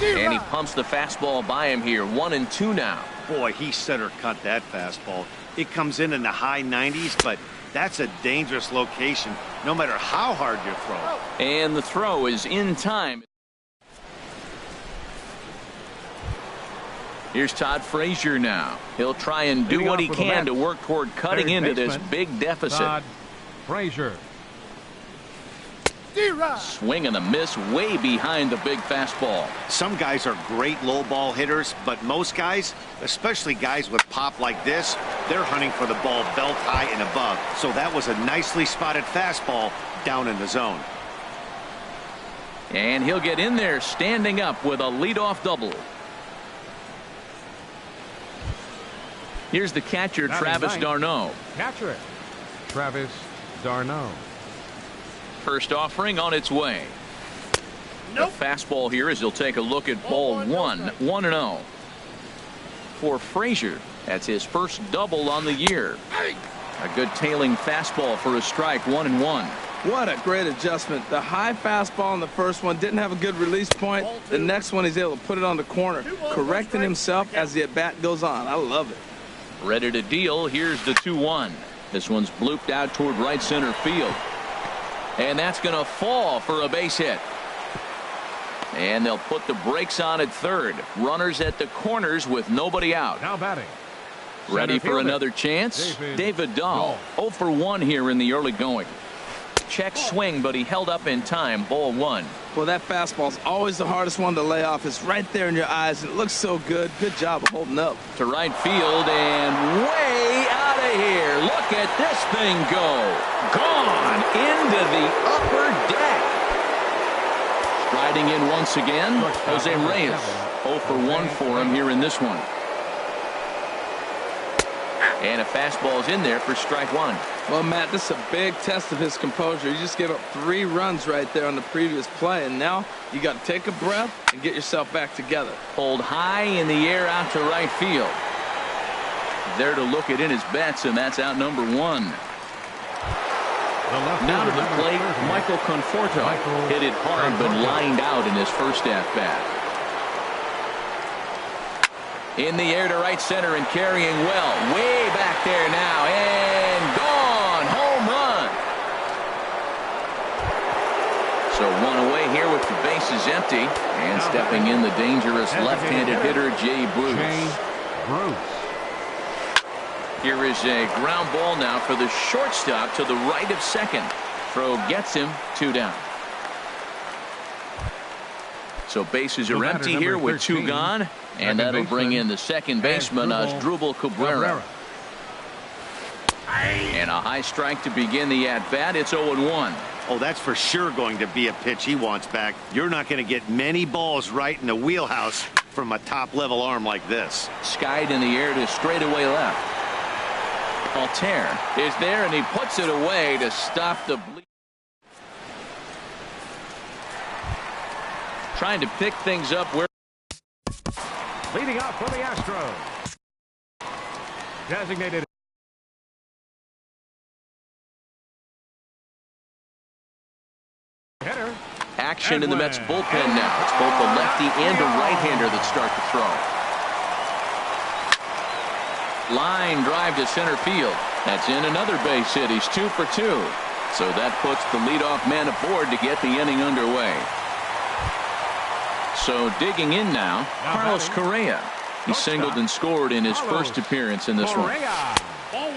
And he pumps the fastball by him here. 1-2 now. Boy, he center cut that fastball. It comes in the high 90s, but that's a dangerous location no matter how hard you throw. And the throw is in time. Here's Todd Frazier now. He'll try and do what he can to work toward cutting into this big deficit. Todd Frazier. Swing and a miss way behind the big fastball. Some guys are great low ball hitters, but most guys, especially guys with pop like this, they're hunting for the ball belt high and above. So that was a nicely spotted fastball down in the zone. And he'll get in there standing up with a leadoff double. Here's the catcher, Travis d'Arnaud. Catcher, Travis d'Arnaud. First offering on its way. The fastball here as he'll take a look at ball one. 1-0. For Frazier, that's his first double on the year. A good tailing fastball for a strike. 1-1. What a great adjustment. The high fastball in the first one didn't have a good release point. The next one he's able to put it on the corner, correcting himself as the at-bat goes on. I love it. Ready to deal. Here's the 2-1. This one's blooped out toward right center field. And that's going to fall for a base hit. And they'll put the brakes on at third. Runners at the corners with nobody out. Now batting. Ready for another chance? David Dahl. 0 for 1 here in the early going. Check swing, but he held up in time. Ball 1. Well, that fastball's always the hardest one to lay off. It's right there in your eyes. It looks so good. Good job of holding up. To right field and way out of here. Look at this thing go. Gone into the upper deck. Striding in once again, Jose Reyes. 0 for 1 for him here in this one. And a fastball is in there for strike 1. Well, Matt, this is a big test of his composure. You just gave up 3 runs right there on the previous play, and now you got to take a breath and get yourself back together. Pulled high in the air out to right field. There to look it in his bets, and that's out number 1. Now to the plate, Michael Conforto. Hit it hard but lined out in his first at-bat. In the air to right center and carrying well. Way back there now and gone. Home run. So 1 away here with the bases empty. And stepping in the dangerous left-handed hitter, Jay Bruce. Here is a ground ball now for the shortstop to the right of second. Throw gets him 2 down. So bases are empty here with 2 gone. And that'll bring in the second baseman, Asdrubal Cabrera. And a high strike to begin the at-bat. It's 0-1. Oh, that's for sure going to be a pitch he wants back. You're not going to get many balls right in the wheelhouse from a top-level arm like this. Skied in the air to straightaway left. Altair is there, and he puts it away to stop the bleed. Trying to pick things up where. Leading off for the Astros. Designated hitter. Action in the Mets bullpen now. It's both the lefty and the right-hander that start the throw. Line drive to center field. That's in another base hit. He's 2 for 2. So that puts the leadoff man aboard to get the inning underway. So digging in now, Carlos Correa. He singled and scored in his first appearance in this one.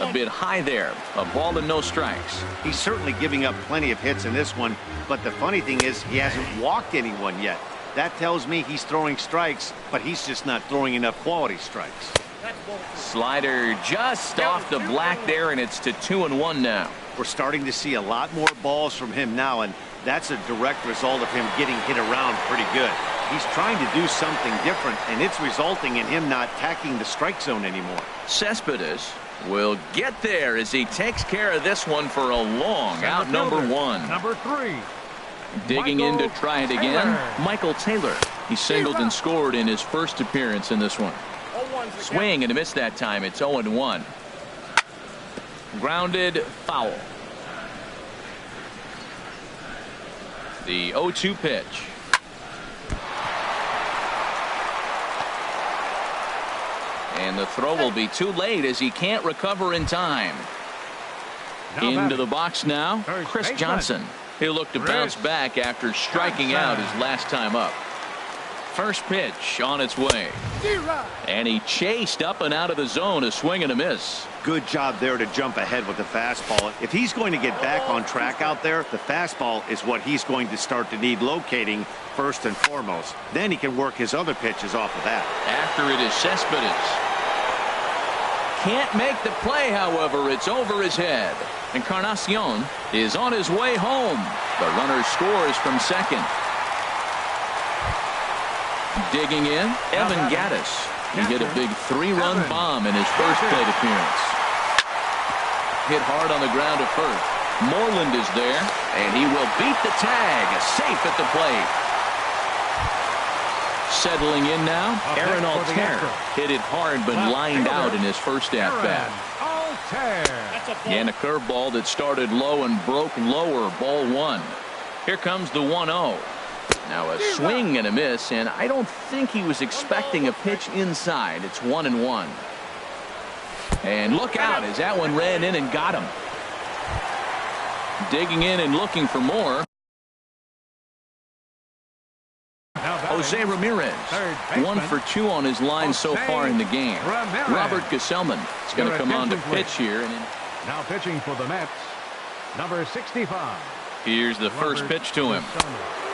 A bit high there. A ball and no strikes. He's certainly giving up plenty of hits in this one, but the funny thing is he hasn't walked anyone yet. That tells me he's throwing strikes, but he's just not throwing enough quality strikes. Slider just off the black there, and it's to 2-1 now. We're starting to see a lot more balls from him now, and that's a direct result of him getting hit around pretty good. He's trying to do something different, and it's resulting in him not attacking the strike zone anymore. Cespedes will get there as he takes care of this one for a long out. Number 1. Number 3. Digging in to try it again, Michael Taylor. He singled and scored in his first appearance in this one. Swing and a miss that time. It's 0-1. Grounded foul. The 0-2 pitch. And the throw will be too late as he can't recover in time. Into the box now, Chris Johnson. He'll look to bounce back after striking out his last time up. First pitch on its way. And he chased up and out of the zone, a swing and a miss. Good job there to jump ahead with the fastball. If he's going to get back on track out there, the fastball is what he's going to start to need locating first and foremost. Then he can work his other pitches off of that. After it is Cespedes. Can't make the play, however. It's over his head. Encarnacion is on his way home. The runner scores from second. Digging in, Evan Gattis. He hit a big 3-run bomb in his first plate appearance. Hit hard on the ground at first. Moreland is there, and he will beat the tag. Safe at the plate. Settling in now, Aaron Altair. Hit it hard but lined out in his first at-bat. And a curveball that started low and broke lower. Ball 1. Here comes the 1-0. Now a swing and a miss, and I don't think he was expecting a pitch inside. It's 1-1. And look out as that one ran in and got him. Digging in and looking for more. Jose Ramirez, 1 for 2 on his line so far in the game. Robert Gesellman is going to come on to pitch here. Now pitching for the Mets, number 65. Here's the first pitch to him.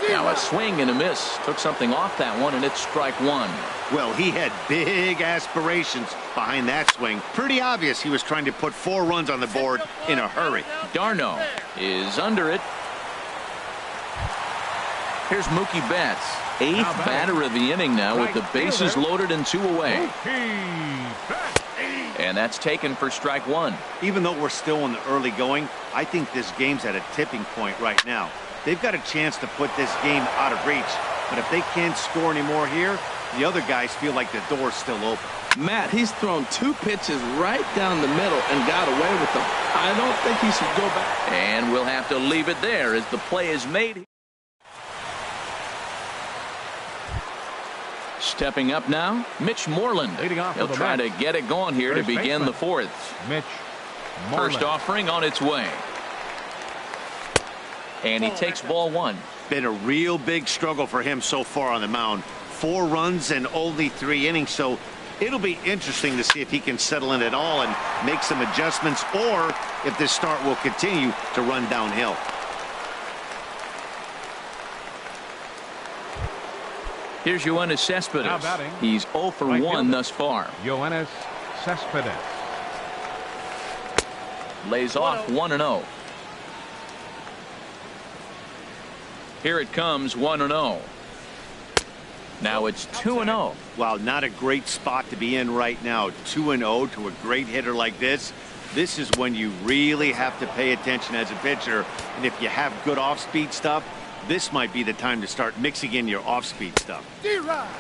Now a swing and a miss. Took something off that one, and it's strike 1. Well, he had big aspirations behind that swing. Pretty obvious he was trying to put 4 runs on the board in a hurry. D'Arnaud is under it. Here's Mookie Betts, 8th batter of the inning now with the bases loaded and 2 away. And that's taken for strike 1. Even though we're still in the early going, I think this game's at a tipping point right now. They've got a chance to put this game out of reach, but if they can't score anymore here, the other guys feel like the door's still open. Matt, he's thrown 2 pitches right down the middle and got away with them. I don't think he should go back. And we'll have to leave it there as the play is made. Stepping up now, Mitch Moreland. He'll try to get it going here to begin the 4th. Mitch Moreland. First offering on its way. And he takes ball 1. Been a real big struggle for him so far on the mound. 4 runs and only 3 innings, so it'll be interesting to see if he can settle in at all and make some adjustments, or if this start will continue to run downhill. Here's Yoenis Cespedes. He's 0 for 1 thus far. Yoenis Cespedes lays off 1-0. Here it comes, 1-0. Now it's 2-0. Wow, not a great spot to be in right now. 2-0 to a great hitter like this. This is when you really have to pay attention as a pitcher. And if you have good off-speed stuff, this might be the time to start mixing in your off-speed stuff.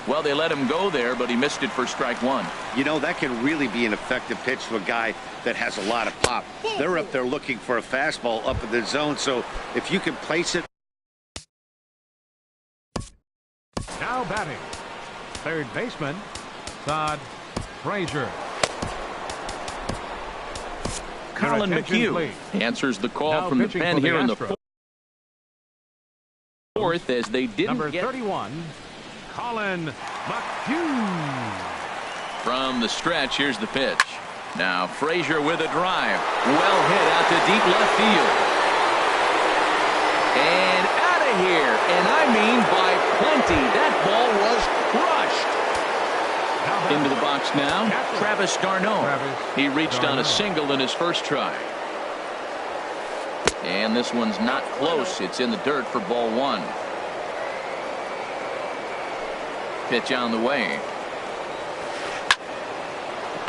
Well, they let him go there, but he missed it for strike 1. You know, that can really be an effective pitch to a guy that has a lot of pop. They're up there looking for a fastball up in the zone, so if you can place it. Now batting, third baseman, Todd Frazier. Colin attention, McHugh please. answers the call Now from the pitching pen for the here in the Astros. fourth as they didn't Number get 31, Colin McHugh. from the stretch. Here's the pitch. Now Frazier with a drive. Well hit out to deep left field. And out of here. And I mean by plenty. That ball was crushed. Into the box now, Travis d'Arnaud. He reached on a single in his first try. And this one's not close. It's in the dirt for ball one. Pitch on the way.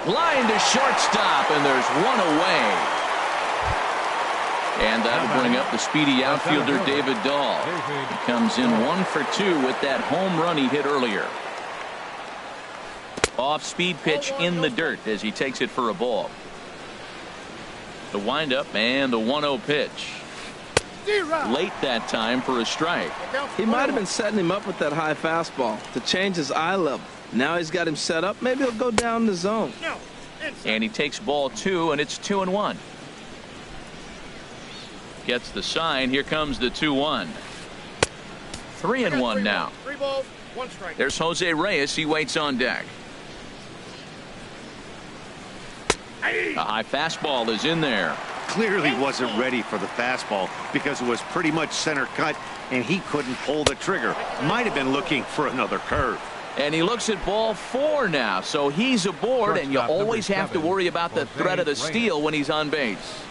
Line to shortstop, and there's one away. And that'll bring up the speedy outfielder David Dahl. He comes in 1 for 2 with that home run he hit earlier. Off-speed pitch in the dirt as he takes it for a ball. The windup and the 1-0 pitch. Late that time for a strike. He might have been setting him up with that high fastball to change his eye level. Now he's got him set up. Maybe he'll go down the zone. And he takes ball 2, and it's 2-1. Gets the sign. Here comes the 2-1. 3-1 now. 3 balls, 1 strike. There's Jose Reyes. He waits on deck. A high fastball is in there. Clearly wasn't ready for the fastball because it was pretty much center cut and he couldn't pull the trigger. Might have been looking for another curve. And he looks at ball 4 now, so he's aboard, and you always have to worry about the threat of the steal when he's on base.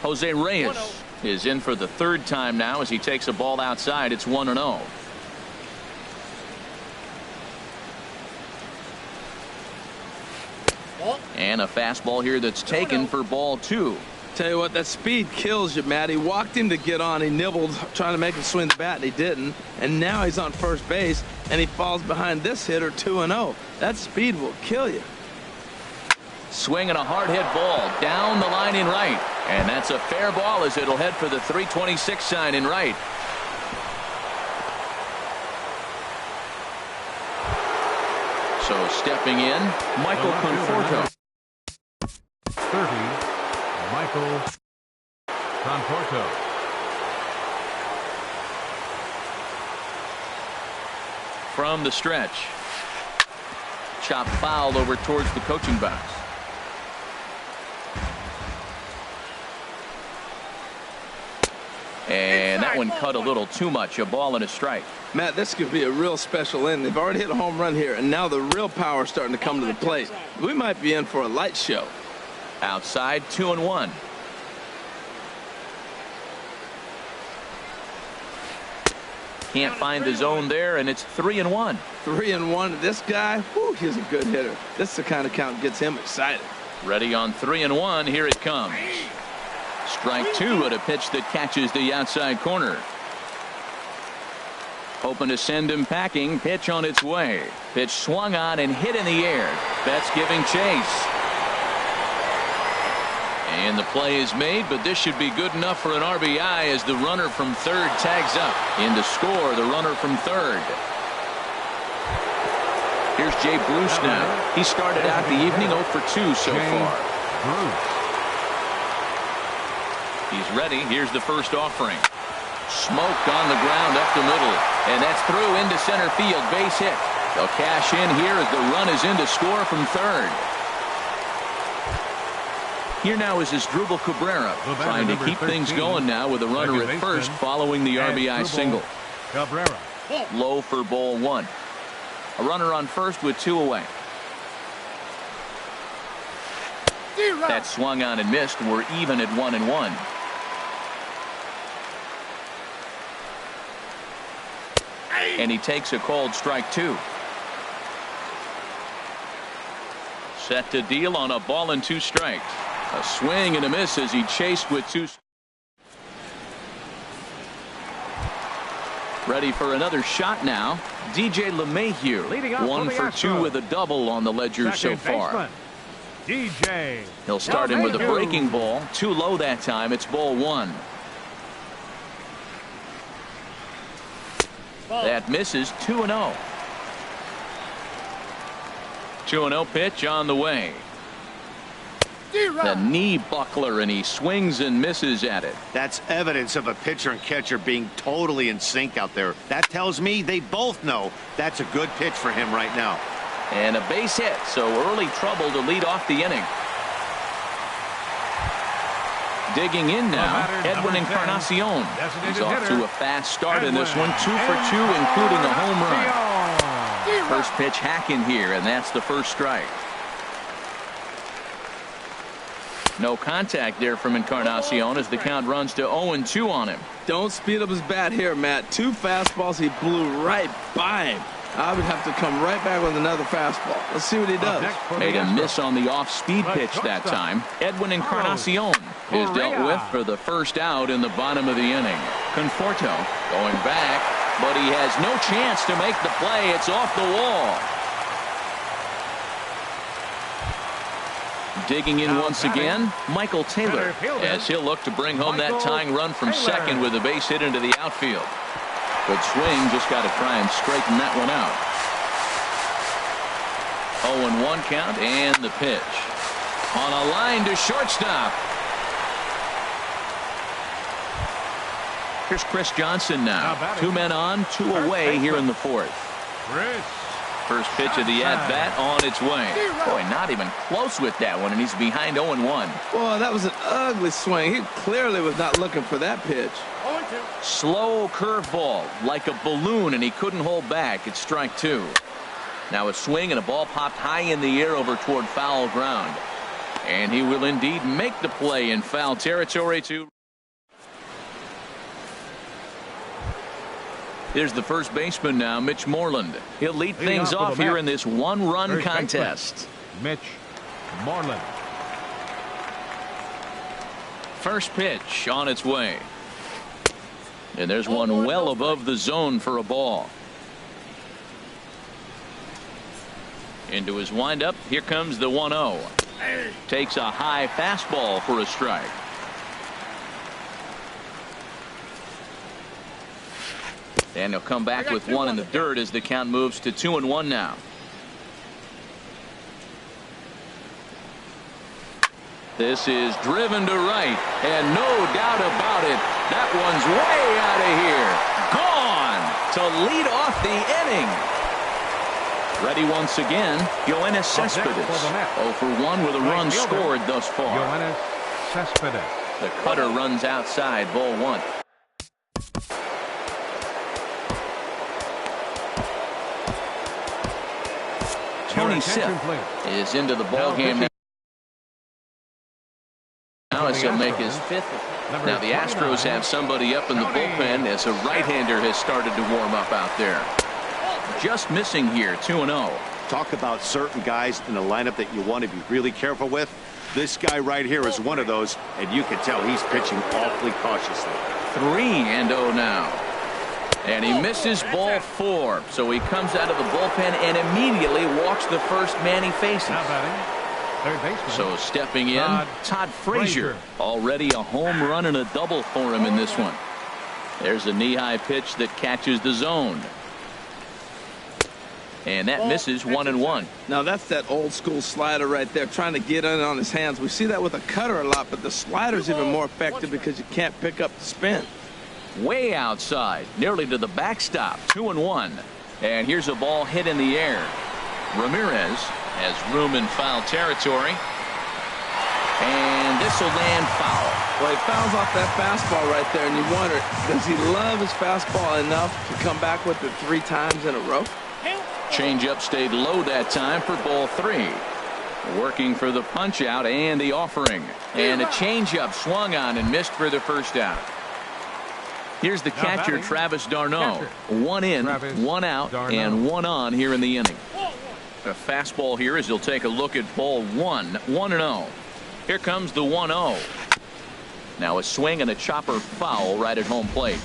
Jose Reyes is in for the 3rd time now as he takes a ball outside. It's 1-0. And a fastball here that's taken for ball 2. Tell you what, that speed kills you, Matt. He walked him to get on. He nibbled, trying to make him swing the bat, and he didn't. And now he's on first base, and he falls behind this hitter 2-0. That speed will kill you. Swinging a hard hit ball down the line in right. And that's a fair ball as it'll head for the 326 sign in right. So stepping in, Michael Conforto. 30, Michael Conforto. From the stretch. Chop foul over towards the coaching box. And that one cut a little too much. A ball and a strike. Matt, this could be a real special inning. They've already hit a home run here, and now the real power is starting to come to the plate. We might be in for a light show. Outside, 2-1. Can't find the zone there, and it's 3-1. 3-1. This guy, whew, he's a good hitter. This is the kind of count gets him excited. Ready on 3-1. Here it comes. Strike 2 at a pitch that catches the outside corner. Hoping to send him packing. Pitch on its way. Pitch swung on and hit in the air. Betts giving chase. And the play is made, but this should be good enough for an RBI as the runner from third tags up. In to score, the runner from third. Here's Jay Bruce now. He started out the evening 0 for 2 so far. He's ready. Here's the first offering. Smoke on the ground up the middle. And that's through into center field. Base hit. They'll cash in here as the run is in to score from third. Here now is Asdrubal Cabrera trying to keep things going now with a runner at first following the RBI single. Cabrera. Low for ball 1. A runner on first with 2 away. That swung on and missed. We're even at 1-1. And he takes a called strike 2. Set to deal on a ball and 2 strikes. A swing and a miss as he chased with 2. Ready for another shot now. DJ LeMahieu 1 for 2 with a double on the ledger so far. DJ. He'll start him with a breaking ball. Too low that time. It's ball 1. That misses. 2-0. 2-0 pitch on the way. The knee buckler, and he swings and misses at it. That's evidence of a pitcher and catcher being totally in sync out there. That tells me they both know that's a good pitch for him right now. And a base hit, so early trouble to lead off the inning. Digging in now, Edwin Encarnacion. He's off to a fast start in this one, 2 for 2, including a home run. First pitch hacking here, and that's the first strike. No contact there from Encarnacion as the count runs to 0-2 on him. Don't speed up his bat here, Matt. 2 fastballs, he blew right by him. I would have to come right back with another fastball. Let's see what he does. Made a miss on the off-speed pitch that time. Edwin Encarnacion is dealt with for the first out in the bottom of the inning. Conforto going back, but he has no chance to make the play. It's off the wall. Digging in once again, Michael Taylor, as he'll look to bring home that tying run from second with a base hit into the outfield. Good swing, just got to try and straighten that one out. 0-1 count, and the pitch. On a line to shortstop. Here's Chris Johnson now. 2 men on, 2 away here in the fourth. First pitch of the at-bat on its way. Boy, not even close with that one, and he's behind 0-1. Boy, that was an ugly swing. He clearly was not looking for that pitch. Slow curveball, like a balloon, and he couldn't hold back. It's strike 2. Now a swing, and a ball popped high in the air over toward foul ground. And he will indeed make the play in foul territory too. Here's the first baseman now, Mitch Moreland. He'll lead things off here in this 1-run contest. Mitch Moreland. First pitch on its way. And there's one well above the zone for a ball. Into his windup. Here comes the 1-0. Takes a high fastball for a strike. And he'll come back with one in the dirt as the count moves to 2-1 now. This is driven to right, and no doubt about it, that one's way out of here. Gone to lead off the inning. Ready once again, Yoenis Cespedes. 0 for 1 with a run scored thus far. Yoenis Cespedes. The cutter runs outside, ball 1. Tony Sipp is into the ball game now. Now as he'll make his 5th. Now the Astros have somebody up in the bullpen as a right-hander has started to warm up out there. Just missing here, 2-0. Talk about certain guys in the lineup that you want to be really careful with. This guy right here is one of those, and you can tell he's pitching awfully cautiously. 3-0 now. And he misses ball 4, so he comes out of the bullpen and immediately walks the first man he faces. So stepping in, Todd Frazier. Already a home run and a double for him in this one. There's a knee-high pitch that catches the zone. And that misses 1-1. Now that's that old school slider right there, trying to get in on his hands. We see that with a cutter a lot, but the slider's even more effective because you can't pick up the spin. Way outside, nearly to the backstop. 2-1. And here's a ball hit in the air. Ramirez has room in foul territory. And this will land foul. Well, he fouls off that fastball right there, and you wonder, does he love his fastball enough to come back with it 3 times in a row? Changeup stayed low that time for ball 3. Working for the punch out and the offering. And a changeup swung on and missed for the first out. Here's the catcher, Travis d'Arnaud. 1 in, 1 out, and 1 on here in the inning. A fastball here as he'll take a look at ball 1. 1-0. Here comes the 1-0. Now a swing and a chopper foul right at home plate.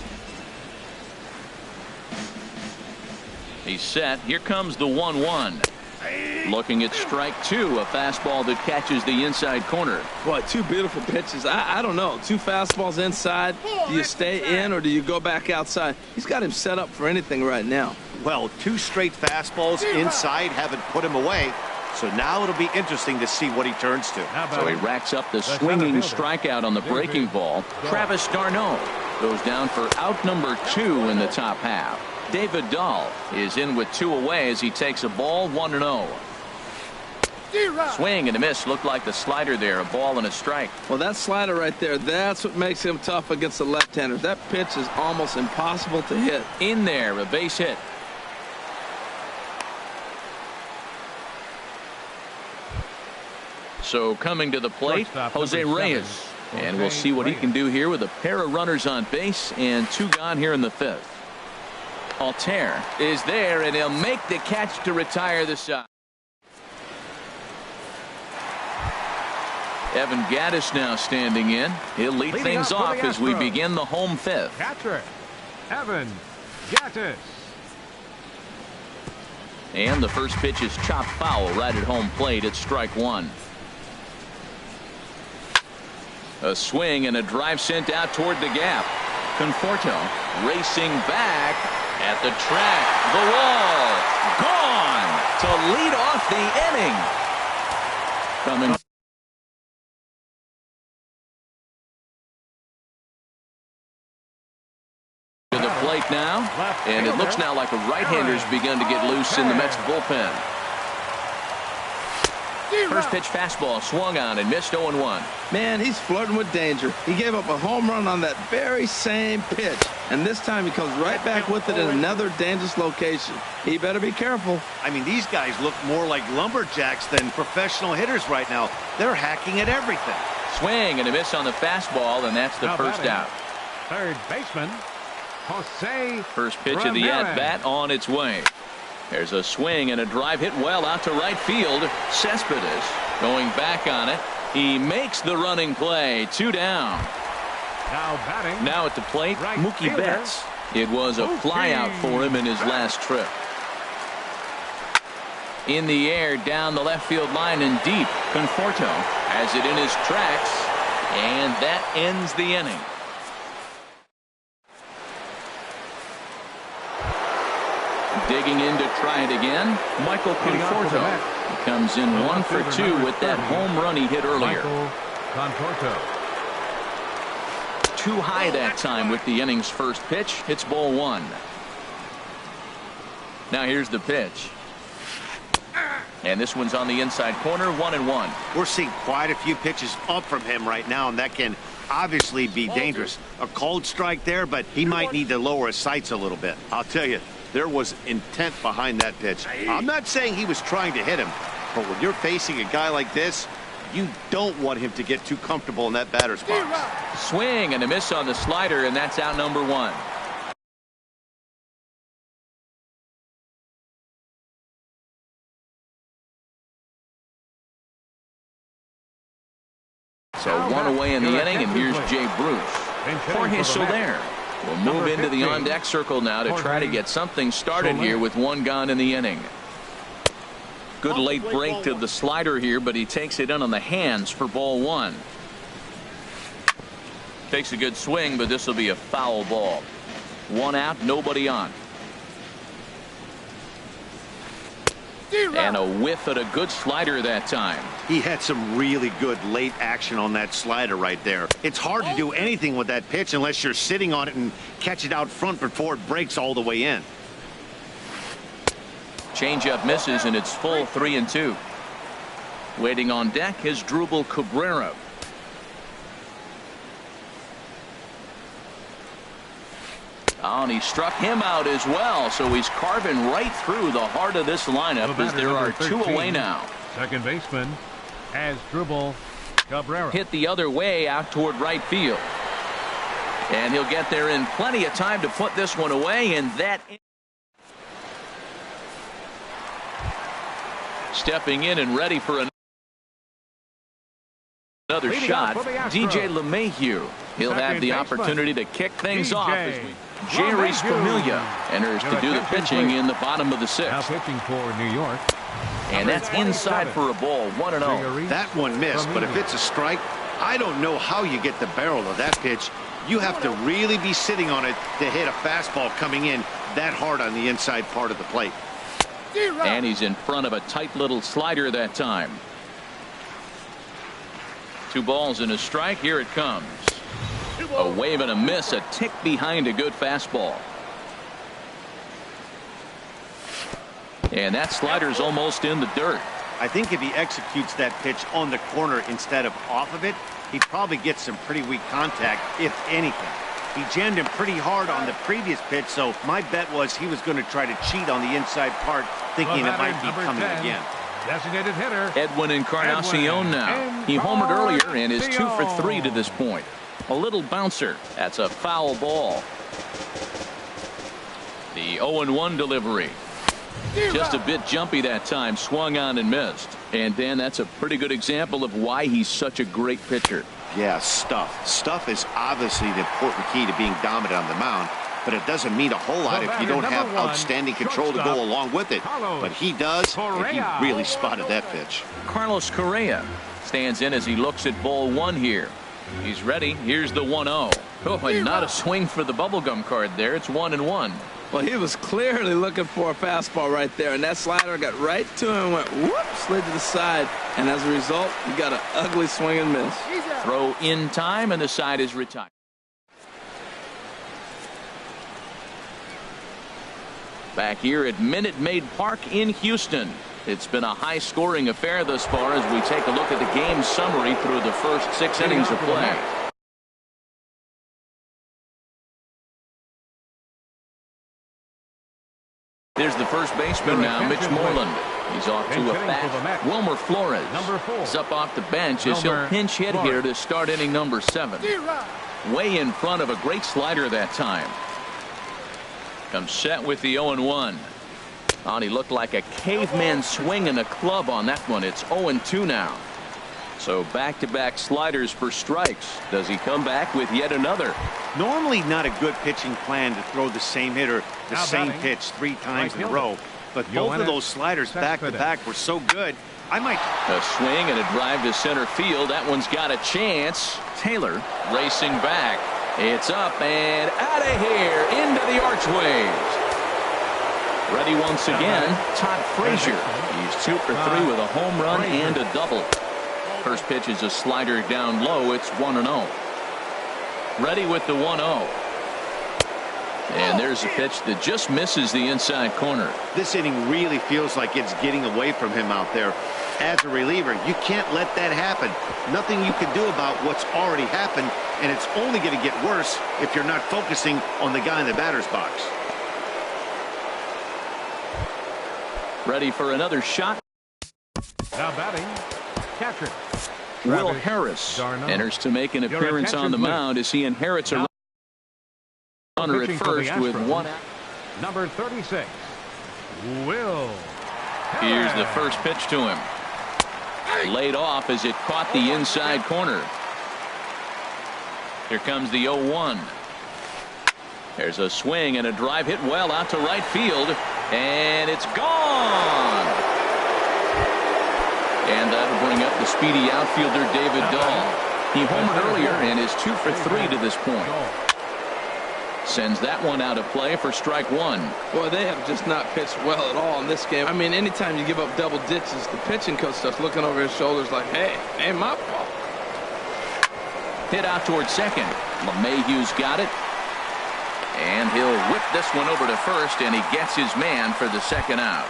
He's set. Here comes the 1-1. Looking at strike 2, a fastball that catches the inside corner. Boy, 2 beautiful pitches. I don't know. 2 fastballs inside. Do you stay in or do you go back outside? He's got him set up for anything right now. Well, 2 straight fastballs inside haven't put him away. So now it'll be interesting to see what he turns to. So he racks up the swinging strikeout on the breaking ball. Travis d'Arnaud goes down for out number 2 in the top half. David Dahl is in with 2 away as he takes a ball 1-0. Swing and a miss. Looked like the slider there. A ball and a strike. Well, that slider right there, that's what makes him tough against the left-handers. That pitch is almost impossible to hit. In there, a base hit. So coming to the plate, Jose Reyes. And we'll see what he can do here with a pair of runners on base and 2 gone here in the 5th. Altair is there, and he'll make the catch to retire the side. Evan Gattis now standing in. He'll lead things off as we begin the home 5th. Catcher, Evan Gattis. And the first pitch is chopped foul right at home plate. It's strike 1. A swing and a drive sent out toward the gap. Conforto racing back at the track. The wall gone to lead off the inning. Coming to the plate now, and it looks now like a right-hander's begun to get loose in the Mets bullpen. First pitch fastball swung on and missed 0-1. Man, he's flirting with danger. He gave up a home run on that very same pitch, and this time he comes right back with it in another dangerous location. He better be careful. I mean, these guys look more like lumberjacks than professional hitters right now. They're hacking at everything. Swing and a miss on the fastball, and that's the first out. Third baseman, Jose. First pitch of the at-bat on its way. There's a swing and a drive hit well out to right field. Cespedes going back on it. He makes the running play. 2 down. Now batting. Now at the plate, Right Mookie fielder. Betts. It was a flyout for him in his last trip. In the air, down the left field line and deep. Conforto has it in his tracks, and that ends the inning. Digging in to try it again, Michael Conforto. He comes in 1 for 2 with that home run he hit earlier. Michael Conforto. Too high that time with the inning's first pitch. It's ball 1. Now here's the pitch. And this one's on the inside corner, 1-1. We're seeing quite a few pitches up from him right now, and that can obviously be dangerous. A cold strike there, but he might need to lower his sights a little bit. I'll tell you, there was intent behind that pitch. I'm not saying he was trying to hit him, but when you're facing a guy like this, you don't want him to get too comfortable in that batter's box. Swing and a miss on the slider, and that's out number 1. So 1 away in the inning, and here's Jay Bruce. Jorge Soler will move into the on-deck circle now to try to get something started here with 1 gone in the inning. Good late break to the slider here, but he takes it in on the hands for ball 1. Takes a good swing, but this will be a foul ball. 1 out, nobody on. And a whiff at a good slider that time. He had some really good late action on that slider right there. It's hard to do anything with that pitch unless you're sitting on it and catch it out front before it breaks all the way in. Changeup misses, and it's full 3-2. Waiting on deck is Drupal Cabrera. Oh, and he struck him out as well, so he's carving right through the heart of this lineup as there are 2 away now. Second baseman as Drupal Cabrera. Hit the other way out toward right field. And he'll get there in plenty of time to put this one away, and that... Stepping in and ready for another shot, DJ LeMahieu. He'll have the opportunity to kick things off as Jeurys Familia enters to do the pitching in the bottom of the 6th. Now pitching for New York. And that's inside for a ball, 1-0. That one missed, but if it's a strike, I don't know how you get the barrel of that pitch. You have to really be sitting on it to hit a fastball coming in that hard on the inside part of the plate. And he's in front of a tight little slider that time. 2 balls and a strike. Here it comes. A wave and a miss, a tick behind a good fastball. And that slider's almost in the dirt. I think if he executes that pitch on the corner instead of off of it, he'd probably get some pretty weak contact, if anything. He jammed him pretty hard on the previous pitch, so my bet was he was going to try to cheat on the inside part, thinking it might be coming again. Designated hitter Edwin Encarnacion now. He homered earlier and is 2 for 3 to this point. A little bouncer. That's a foul ball. The 0-1 delivery. Just a bit jumpy that time. Swung on and missed. And Dan, that's a pretty good example of why he's such a great pitcher. Yeah, stuff. Stuff is obviously the important key to being dominant on the mound, but it doesn't mean a whole lot if you don't have outstanding control to go along with it. But he does, and he really spotted that pitch. Carlos Correa stands in as he looks at ball 1 here. He's ready. Here's the 1-0. Oh, and not a swing for the bubblegum card there. It's 1-1. Well, he was clearly looking for a fastball right there, and that slider got right to him and went whoop, slid to the side, and as a result, he got an ugly swing and miss. Throw in time, and the side is retired. Back here at Minute Maid Park in Houston. It's been a high-scoring affair thus far as we take a look at the game summary through the first 6 innings of play. There's the first baseman now, Mitch Moreland. He's off to a fast. Wilmer Flores is up off the bench as he'll pinch hit here to start inning number 7. Way in front of a great slider that time. Comes set with the 0-1. Oh, he looked like a caveman swinging a club on that one. It's 0-2 now. So back-to-back sliders for strikes. Does he come back with yet another? Normally not a good pitching plan to throw the same hitter the same pitch 3 times in a row. But both of those sliders back-to-back were so good, I might... A swing and a drive to center field. That one's got a chance. Taylor racing back. It's up and out of here into the archways. Ready once again, Todd Frazier. He's 2 for 3 with a home run and a double. First pitch is a slider down low. It's 1-0. Ready with the 1-0. And there's a pitch that just misses the inside corner. This inning really feels like it's getting away from him out there. As a reliever, you can't let that happen. Nothing you can do about what's already happened, and it's only going to get worse if you're not focusing on the guy in the batter's box. Ready for another shot. Now batting, catcher. Will Harris enters to make an appearance on the mound as he inherits a runner at first with 1 out. Number 36, Will Harris. Here's the first pitch to him. Laid off as it caught the inside corner. Here comes the 0-1. There's a swing and a drive hit well out to right field, and it's gone. And that'll bring up the speedy outfielder David Dahl. He homered earlier and is 2 for 3 to this point. Sends that one out of play for strike 1. Boy, they have just not pitched well at all in this game. I mean, anytime you give up double ditches, the pitching coach starts looking over his shoulders like, hey, ain't my fault. Hit out towards second. LeMahieu's got it. And he'll whip this one over to first, and he gets his man for the second out.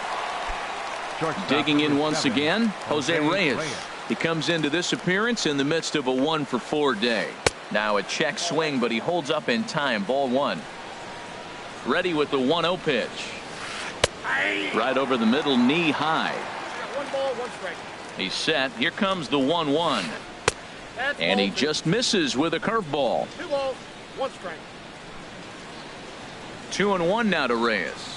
Digging in once again, Jose Reyes. He comes into this appearance in the midst of a 1 for 4 day. Now a check swing, but he holds up in time. Ball 1. Ready with the 1-0 pitch. Right over the middle, knee high. 1 ball, 1 strike. He's set. Here comes the 1-1. And he just misses with a curveball. 2 balls, 1 strike. 2-1 now to Reyes.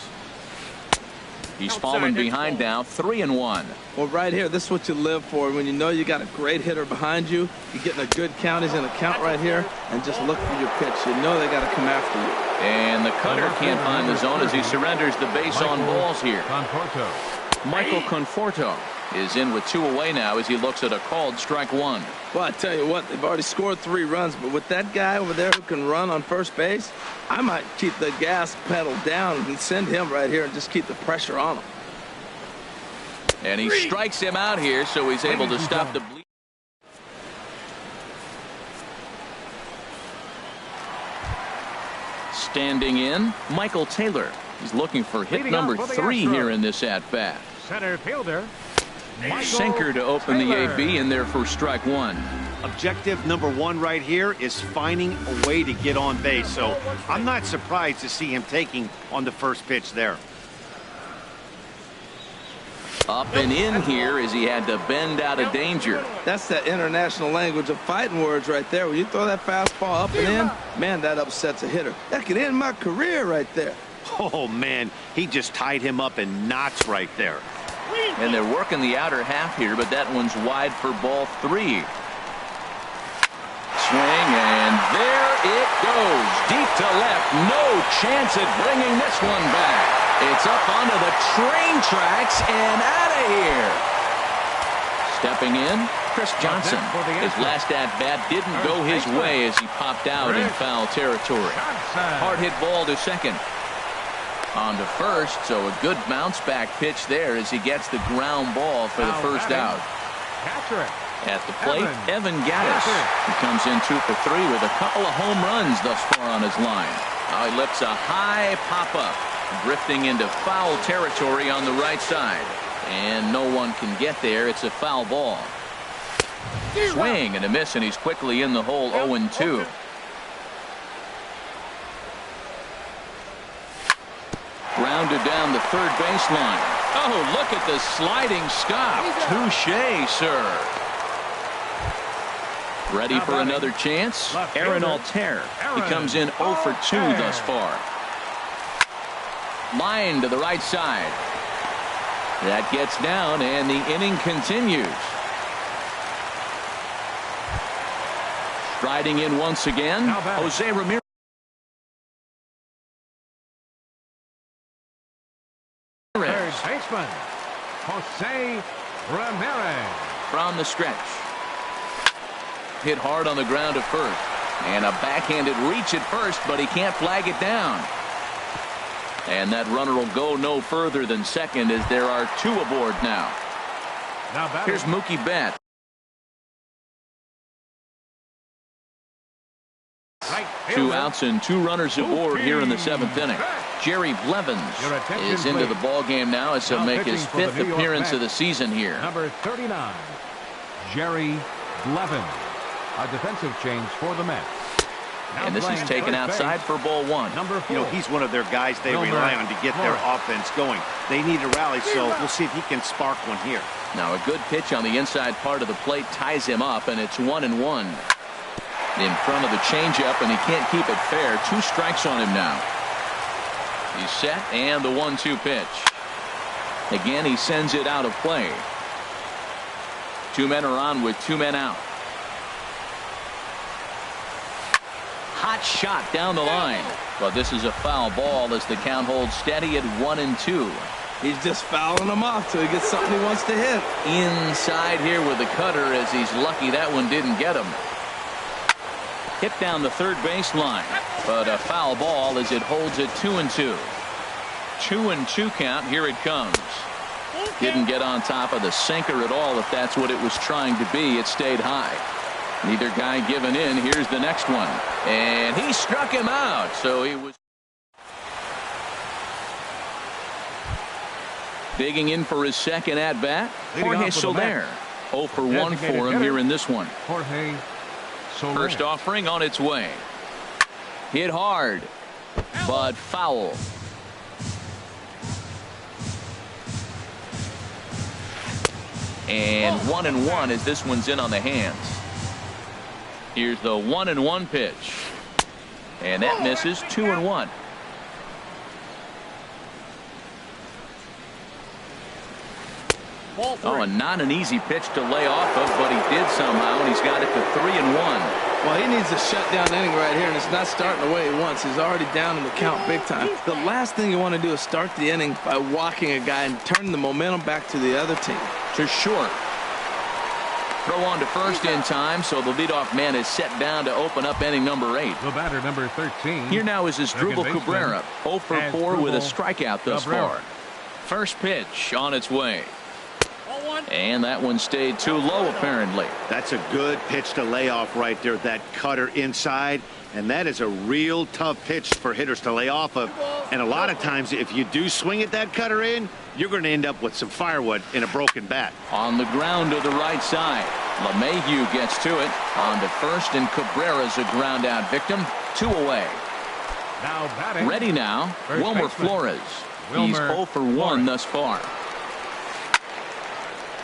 He's fallen behind now, 3-1. Well, right here, this is what you live for. When you know you got a great hitter behind you, you're getting a good count. He's in a count right here, and just look for your pitch. You know they got to come after you. And the cutter can't find the zone as he surrenders the base on balls here. Michael Conforto is in with 2 away now as he looks at a called strike 1. Well, I tell you what, they've already scored 3 runs, but with that guy over there who can run on first base, I might keep the gas pedal down and send him right here and just keep the pressure on him. And he strikes him out here, so he's able to stop the bleed. Standing in, Michael Taylor. He's looking for hit number 3 here in this at-bat. Center fielder. Sinker to open the AB in there for strike 1. Objective number 1 right here is finding a way to get on base. So I'm not surprised to see him taking on the first pitch there. Up and in here as he had to bend out of danger. That's that international language of fighting words right there. When you throw that fastball up and in, man, that upsets a hitter. That could end my career right there. Oh, man, he just tied him up in knots right there. And they're working the outer half here, but that one's wide for ball 3. Swing, and there it goes. Deep to left. No chance at bringing this one back. It's up onto the train tracks and out of here. Stepping in, Chris Johnson. His last at-bat didn't go his way as he popped out in foul territory. Hard hit ball to second. On to first, so a good bounce-back pitch there as he gets the ground ball for the first out. At the plate, Evan Gattis. He comes in 2 for 3 with a couple of home runs thus far on his line. Now he lifts a high pop-up, drifting into foul territory on the right side. And no one can get there. It's a foul ball. Swing and a miss, and he's quickly in the hole 0-2. Grounded down the third baseline. Oh, look at the sliding stop. Touche, sir. Ready for another chance? Aaron Altair. He comes in 0 for 2 thus far. Line to the right side. That gets down, and the inning continues. Striding in once again, Jose Ramirez. Third baseman, Jose Ramirez. From the stretch. Hit hard on the ground at first. And a backhanded reach at first, but he can't flag it down. And that runner will go no further than second as there are 2 aboard now. Here's Mookie Betts. Right 2 outs and 2 runners aboard here in the 7th inning. Jerry Blevins is into the ball game now as he'll make his 5th appearance of the season here. Number 39, Jerry Blevins. A defensive change for the Mets. And this is taken outside for ball 1. Number 4. You know, he's one of their guys they rely on to get their offense going. They need a rally, so we'll see if he can spark one here. Now a good pitch on the inside part of the plate ties him up, and it's 1-1. In front of the changeup, and he can't keep it fair. 2 strikes on him now. He's set, and the 1-2 pitch. Again, he sends it out of play. 2 men are on with 2 men out. Hot shot down the line, but this is a foul ball as the count holds steady at 1-2. He's just fouling them off till he gets something he wants to hit. Inside here with the cutter as he's lucky that one didn't get him. Hit down the third baseline, but a foul ball as it holds at 2-2. 2-2 count. Here it comes. Didn't get on top of the sinker at all. If that's what it was trying to be, it stayed high. Neither guy giving in. Here's the next one, and he struck him out. So he was digging in for his second at bat. Jorge Soler. 0 for 1 for him here in this one. Jorge Soler. First offering on its way. Hit hard, but foul. And 1-1 as this one's in on the hands. Here's the 1-1 pitch. And that misses. 2-1. Oh, and not an easy pitch to lay off of, but he did somehow, and he's got it to 3-1. Well, he needs a shutdown inning right here, and it's not starting the way he wants. He's already down in the count big time. The last thing you want to do is start the inning by walking a guy and turning the momentum back to the other team. To short. Throw on to first in time, so the leadoff man is set down to open up inning number 8. The batter, number 13. Here now is Asdrubal Cabrera, 0 for 4 with a strikeout thus far. First pitch on its way. And that one stayed too low, apparently. That's a good pitch to lay off right there. That cutter inside. And that is a real tough pitch for hitters to lay off of. And a lot of times, if you do swing at that cutter in, you're going to end up with some firewood in a broken bat. On the ground to the right side. LeMahieu gets to it. On to first, and Cabrera's a ground out victim. 2 away. Now batting. Ready now, First Wilmer baseman. Flores. He's Wilmer 0 for 1 thus far.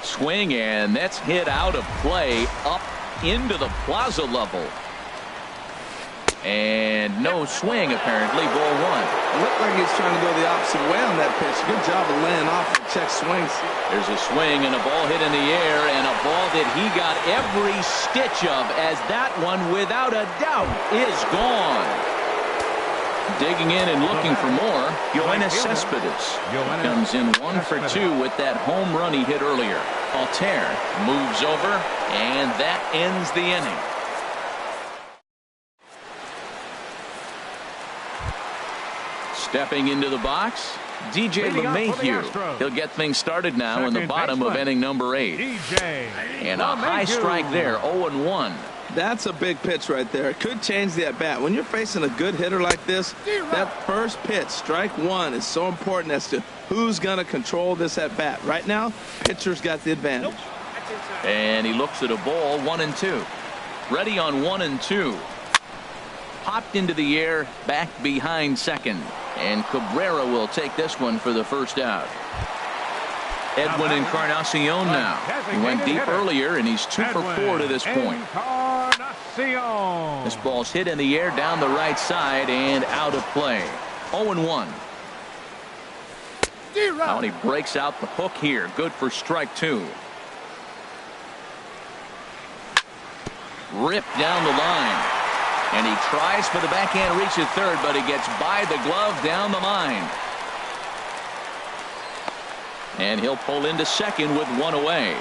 Swing, and that's hit out of play up into the plaza level. And no swing, apparently. Ball 1. It looked like he's trying to go the opposite way on that pitch. Good job of laying off the check swings. There's a swing and a ball hit in the air, and a ball that he got every stitch of, as that one, without a doubt, is gone. Digging in and looking for more, Yoenis Cespedes comes in 1 for 2 with that home run he hit earlier. Altair moves over, and that ends the inning. Stepping into the box, DJ LeMahieu. He'll get things started now in the bottom of inning number 8. And a high strike there, 0-1. That's a big pitch right there. It could change the at-bat. When you're facing a good hitter like this, that first pitch, strike 1, is so important as to who's going to control this at-bat. Right now, pitcher's got the advantage. And he looks at a ball, 1-2. Ready on 1-2. Popped into the air, back behind second. And Cabrera will take this one for the first out. Edwin Encarnacion now. He went deep earlier, and he's 2 for 4 to this point. This ball's hit in the air down the right side and out of play. 0-1. Now he breaks out the hook here. Good for strike 2. Ripped down the line. And he tries for the backhand reach at third, but he gets by the glove down the line. And he'll pull into second with 1 away.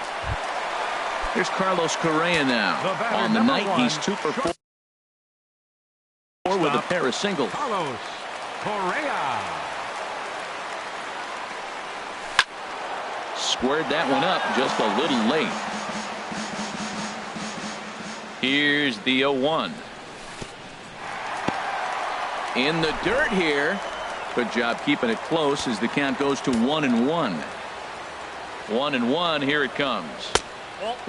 Here's Carlos Correa now. On the night, he's 2 for 4 with a pair of singles. Carlos Correa. Squared that one up just a little late. Here's the 0-1. In the dirt here. Good job keeping it close as the count goes to 1-1. 1-1. Here it comes.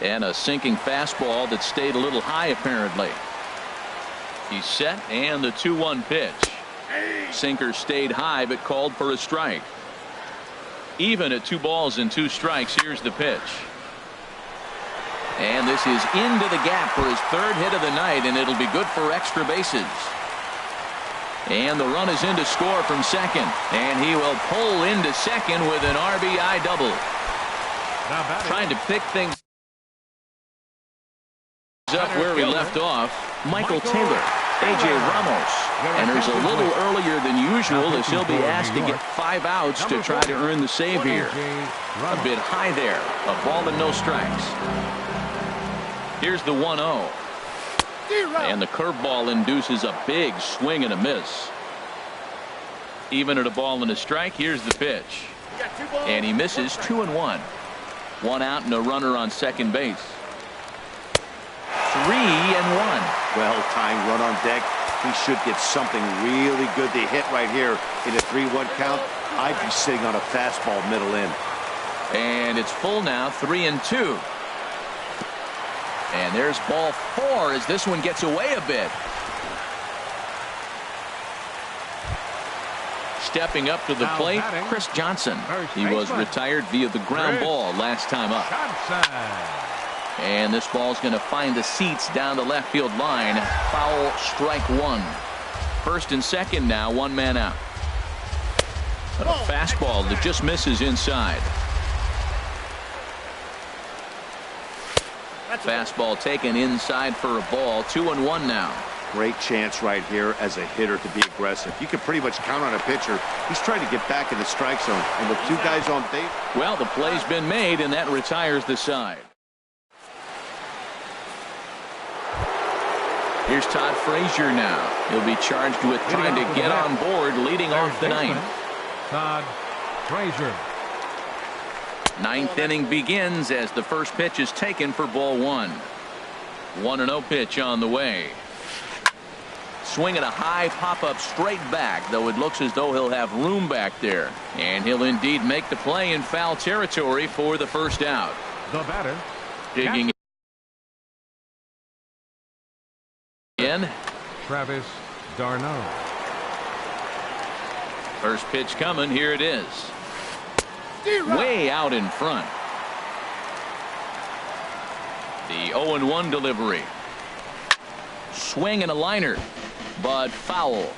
And a sinking fastball that stayed a little high, apparently. He's set, and the 2-1 pitch. Sinker stayed high, but called for a strike. Even at 2 balls and 2 strikes. Here's the pitch. And this is into the gap for his 3rd hit of the night, and it'll be good for extra bases. And the run is in to score from second. And he will pull into second with an RBI double. Trying to pick things up where we left off. Michael Taylor, A.J. Ramos. Enters a little earlier than usual as he'll be asked to get 5 outs to try to earn the save here. A bit high there. A ball and no strikes. Here's the 1-0. And the curveball induces a big swing and a miss. Even at a ball and a strike, here's the pitch. And he misses. 2-1. 1 out and a runner on second base. 3-1. Well-timed run on deck. He should get something really good to hit right here in a 3-1 count. I'd be sitting on a fastball middle in. And it's full now. 3-2. And there's ball 4 as this one gets away a bit. Stepping up to the plate, Chris Johnson. He was retired via the ground ball last time up. And this ball's going to find the seats down the left field line. Foul, strike 1. First and second now, 1 man out. A fastball that just misses inside. Fastball taken inside for a ball. 2-1 now. Great chance right here as a hitter to be aggressive. You can pretty much count on a pitcher. He's trying to get back in the strike zone. And with 2 guys on base. Well, the play's been made, and that retires the side. Here's Todd Frazier now. He'll be charged with trying to get on board, leading off the ninth. Todd Frazier. Ninth inning begins as the first pitch is taken for ball one. 1-0 pitch on the way. Swinging a high pop-up straight back, though it looks as though he'll have room back there. And he'll indeed make the play in foul territory for the first out. The batter. Digging in. Travis d'Arnaud. First pitch coming. Here it is. Way out in front. The 0-1 delivery. Swing and a liner, but foul.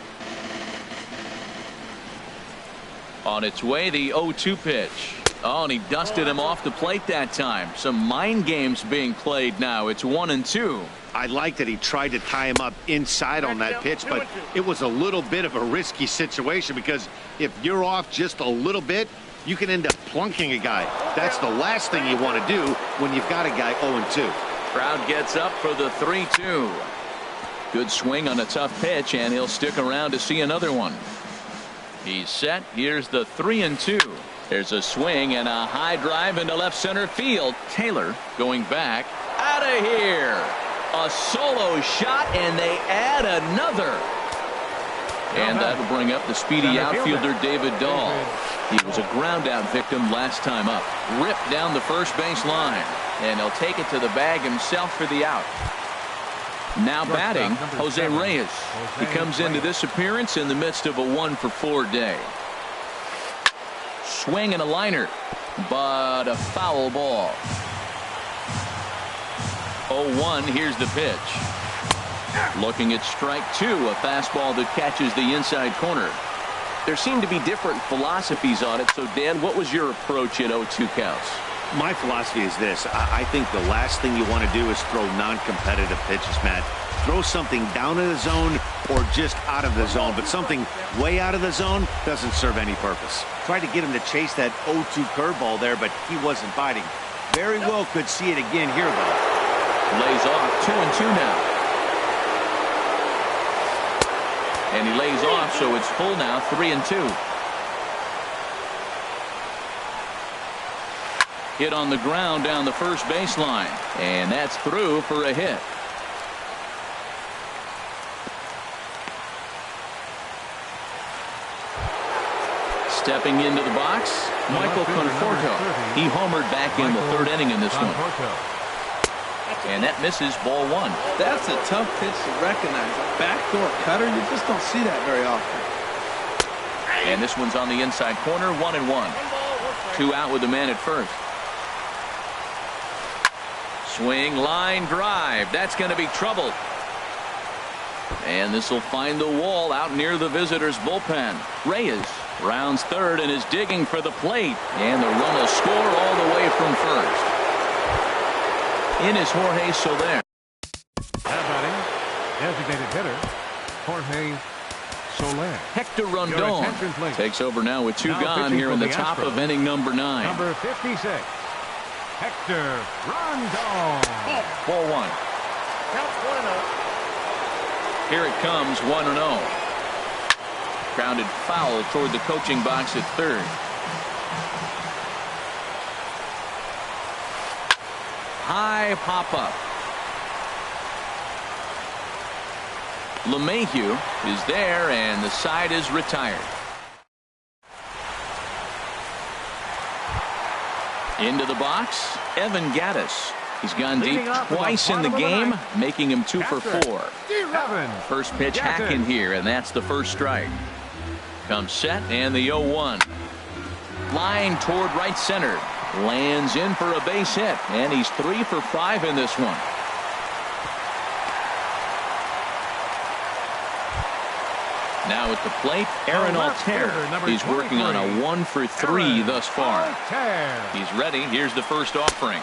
On its way, the 0-2 pitch. Oh, and he dusted him off the plate that time. Some mind games being played now. It's 1-2. I like that he tried to tie him up inside on that pitch, but it was a little bit of a risky situation because if you're off just a little bit, you can end up plunking a guy. That's the last thing you want to do when you've got a guy 0-2. Crowd gets up for the 3-2. Good swing on a tough pitch, and he'll stick around to see another one. He's set. Here's the 3-2. There's a swing and a high drive into left center field. Taylor going back. Out of here. A solo shot, and they add another. And that will bring up the speedy outfielder David Dahl. He was a ground out victim last time up. Ripped down the first base line. And he'll take it to the bag himself for the out. Now batting, Jose Reyes. He comes into this appearance in the midst of a 1-for-4 day. Swing and a liner, but a foul ball. 0-1, here's the pitch. Looking at strike two, a fastball that catches the inside corner. There seem to be different philosophies on it. So, Dan, what was your approach at 0-2 counts? My philosophy is this. I think the last thing you want to do is throw non-competitive pitches, Matt. Throw something down in the zone or just out of the zone, but something way out of the zone doesn't serve any purpose. Tried to get him to chase that 0-2 curveball there, but he wasn't biting. Very well could see it again here, though. Lays off 2-2 now. And he lays off, so it's full now, 3-2. Hit on the ground down the first baseline, and that's through for a hit. Stepping into the box, Michael Conforto. He homered back in the third inning in this one. And that misses, ball one. That's a tough pitch to recognize. A backdoor cutter, you just don't see that very often. And this one's on the inside corner, 1-1. 2 out with the man at first. Swing, line drive. That's going to be trouble. And this will find the wall out near the visitors' bullpen. Reyes rounds third and is digging for the plate. And the run will score all the way from first. In is Jorge Soler. Batting, designated hitter, Jorge Soler. Hector Rondon takes over now with 2 gone here in the top of inning number 9. Number 56, Hector Rondon. Ball 1. Counts 1-0. Here it comes, 1-0. Grounded foul toward the coaching box at third. High pop-up. LeMahieu is there, and the side is retired. Into the box, Evan Gattis. He's gone deep twice in the game, making him 2 for 4. First pitch hacking here, and that's the first strike. Comes set, and the 0-1. Line toward right center. Lands in for a base hit, and he's 3 for 5 in this one. Now at the plate, Aaron Altair. He's working on a 1 for 3 thus far. He's ready. Here's the first offering.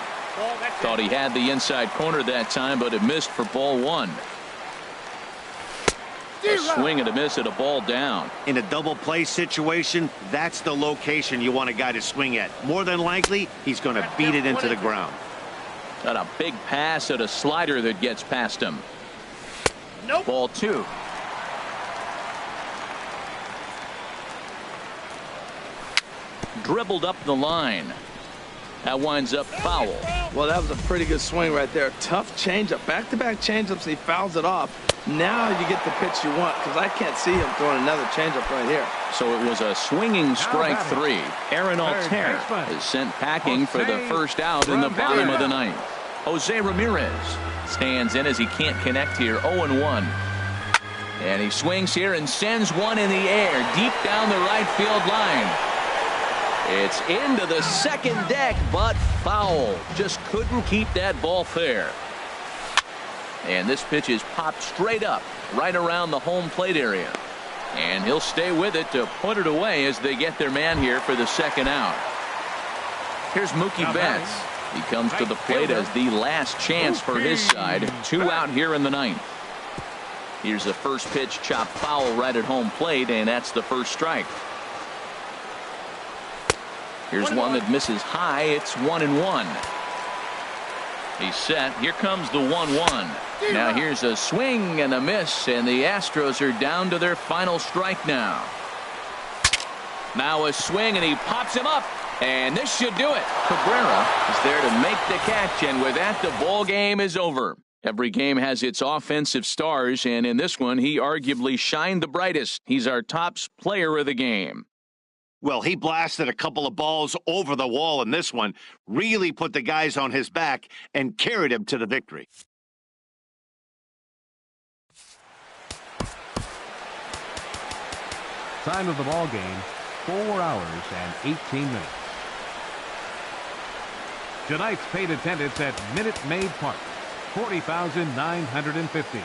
Thought he had the inside corner that time, but it missed for ball 1. A swing and a miss at a ball down. In a double play situation, that's the location you want a guy to swing at. More than likely, he's going to beat it into the ground. Got a big pass at a slider that gets past him. Nope. Ball 2. Dribbled up the line. That winds up foul. Well, that was a pretty good swing right there. Tough changeup. Back-to-back changeups, he fouls it off. Now you get the pitch you want, because I can't see him throwing another changeup right here. So it was a swinging strike three. Aaron Altair is sent packing for the first out in the bottom of the ninth. Jose Ramirez stands in as he can't connect here. 0-1. And he swings here and sends one in the air deep down the right field line. It's into the second deck, but foul. Just couldn't keep that ball fair. And this pitch is popped straight up right around the home plate area. And he'll stay with it to put it away as they get their man here for the second out. Here's Mookie Betts. He comes to the plate as the last chance for his side. 2 out here in the ninth. Here's the first pitch, chopped foul right at home plate, and that's the first strike. Here's one that misses high. It's 1-1. He's set. Here comes the 1-1. Now here's a swing and a miss, and the Astros are down to their final strike now. Now a swing, and he pops him up, and this should do it. Cabrera is there to make the catch, and with that, the ball game is over. Every game has its offensive stars, and in this one, he arguably shined the brightest. He's our top player of the game. Well, he blasted a couple of balls over the wall in this one, really put the guys on his back and carried him to the victory. Time of the ball game, 4 hours and 18 minutes. Tonight's paid attendance at Minute Maid Park, 40,950.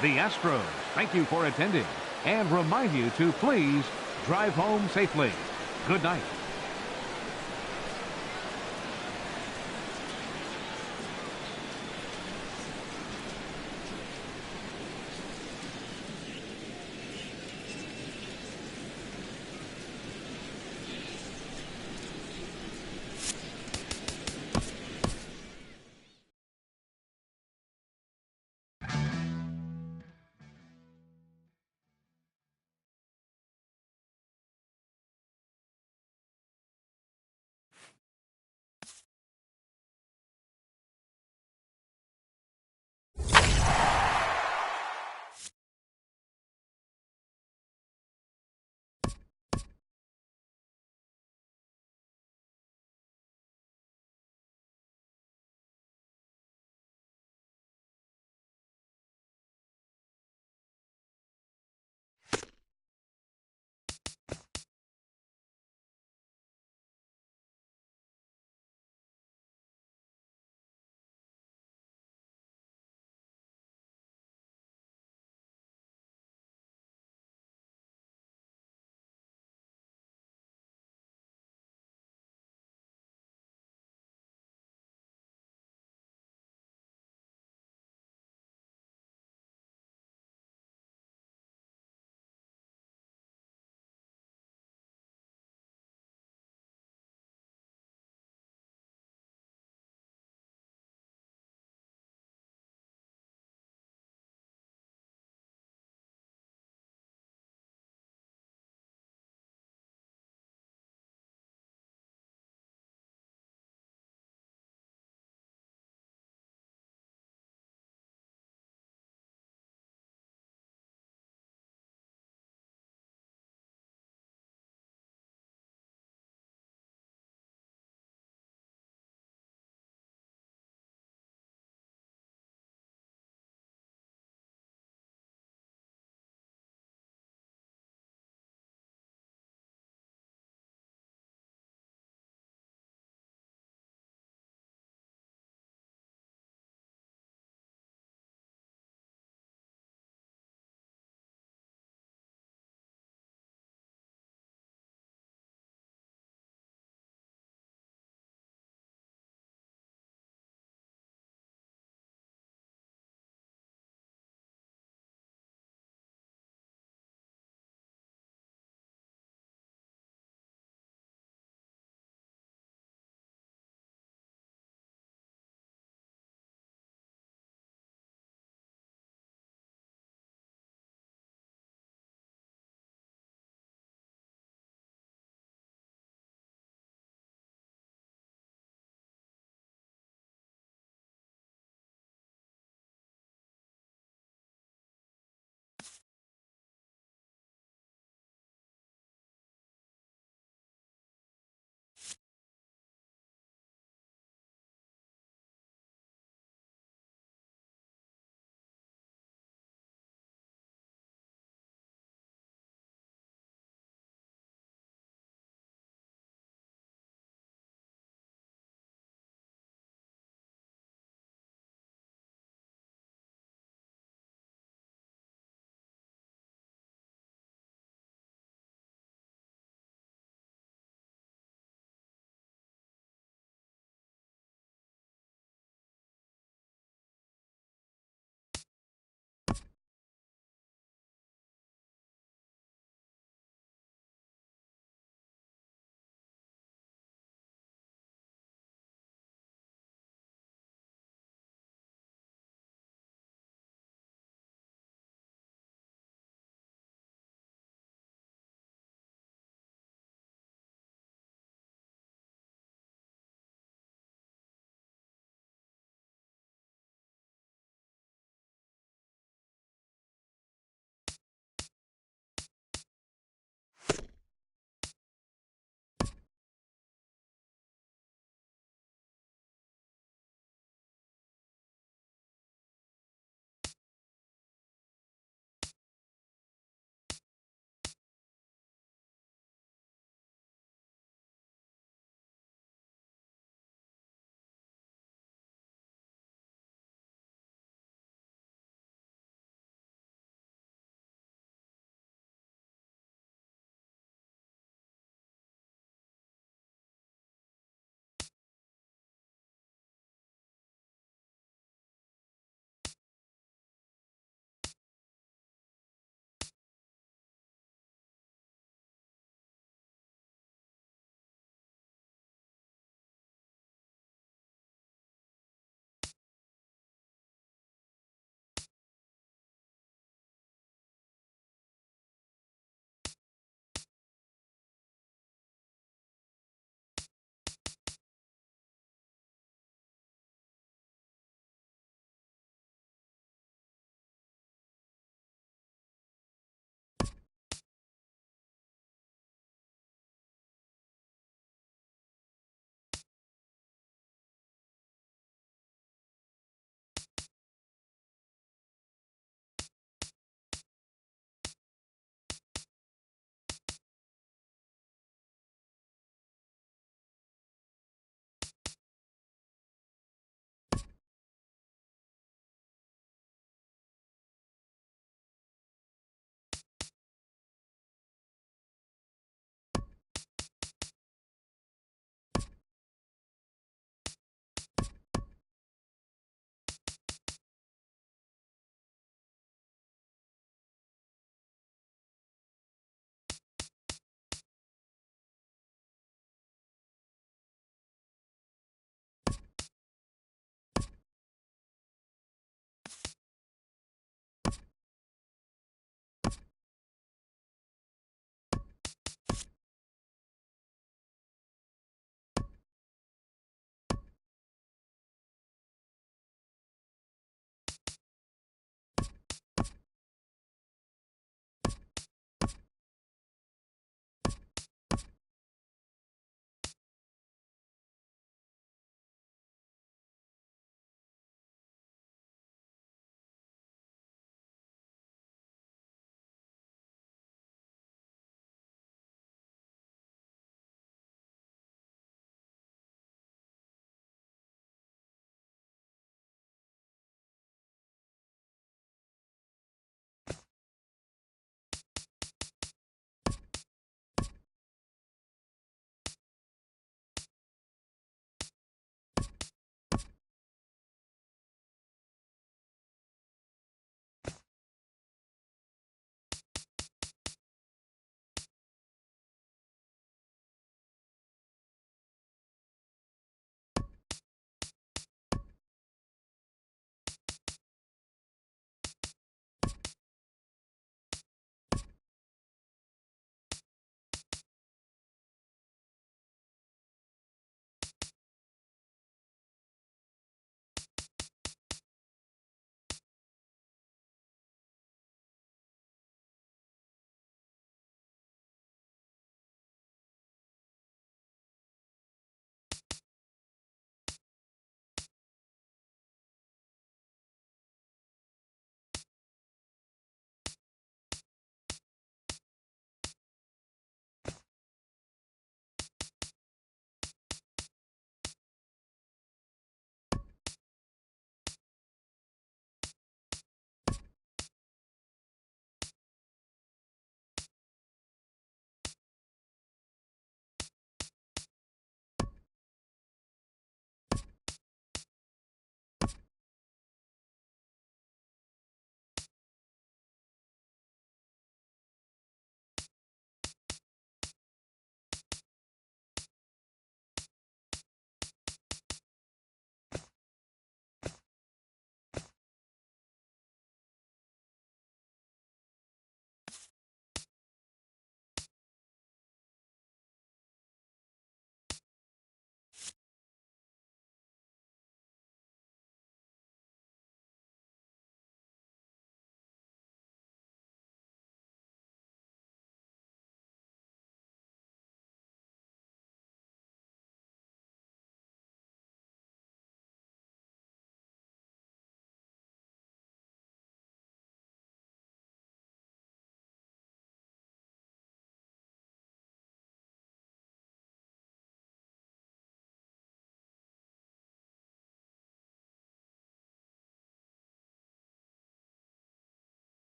The Astros thank you for attending and remind you to please drive home safely. Good night.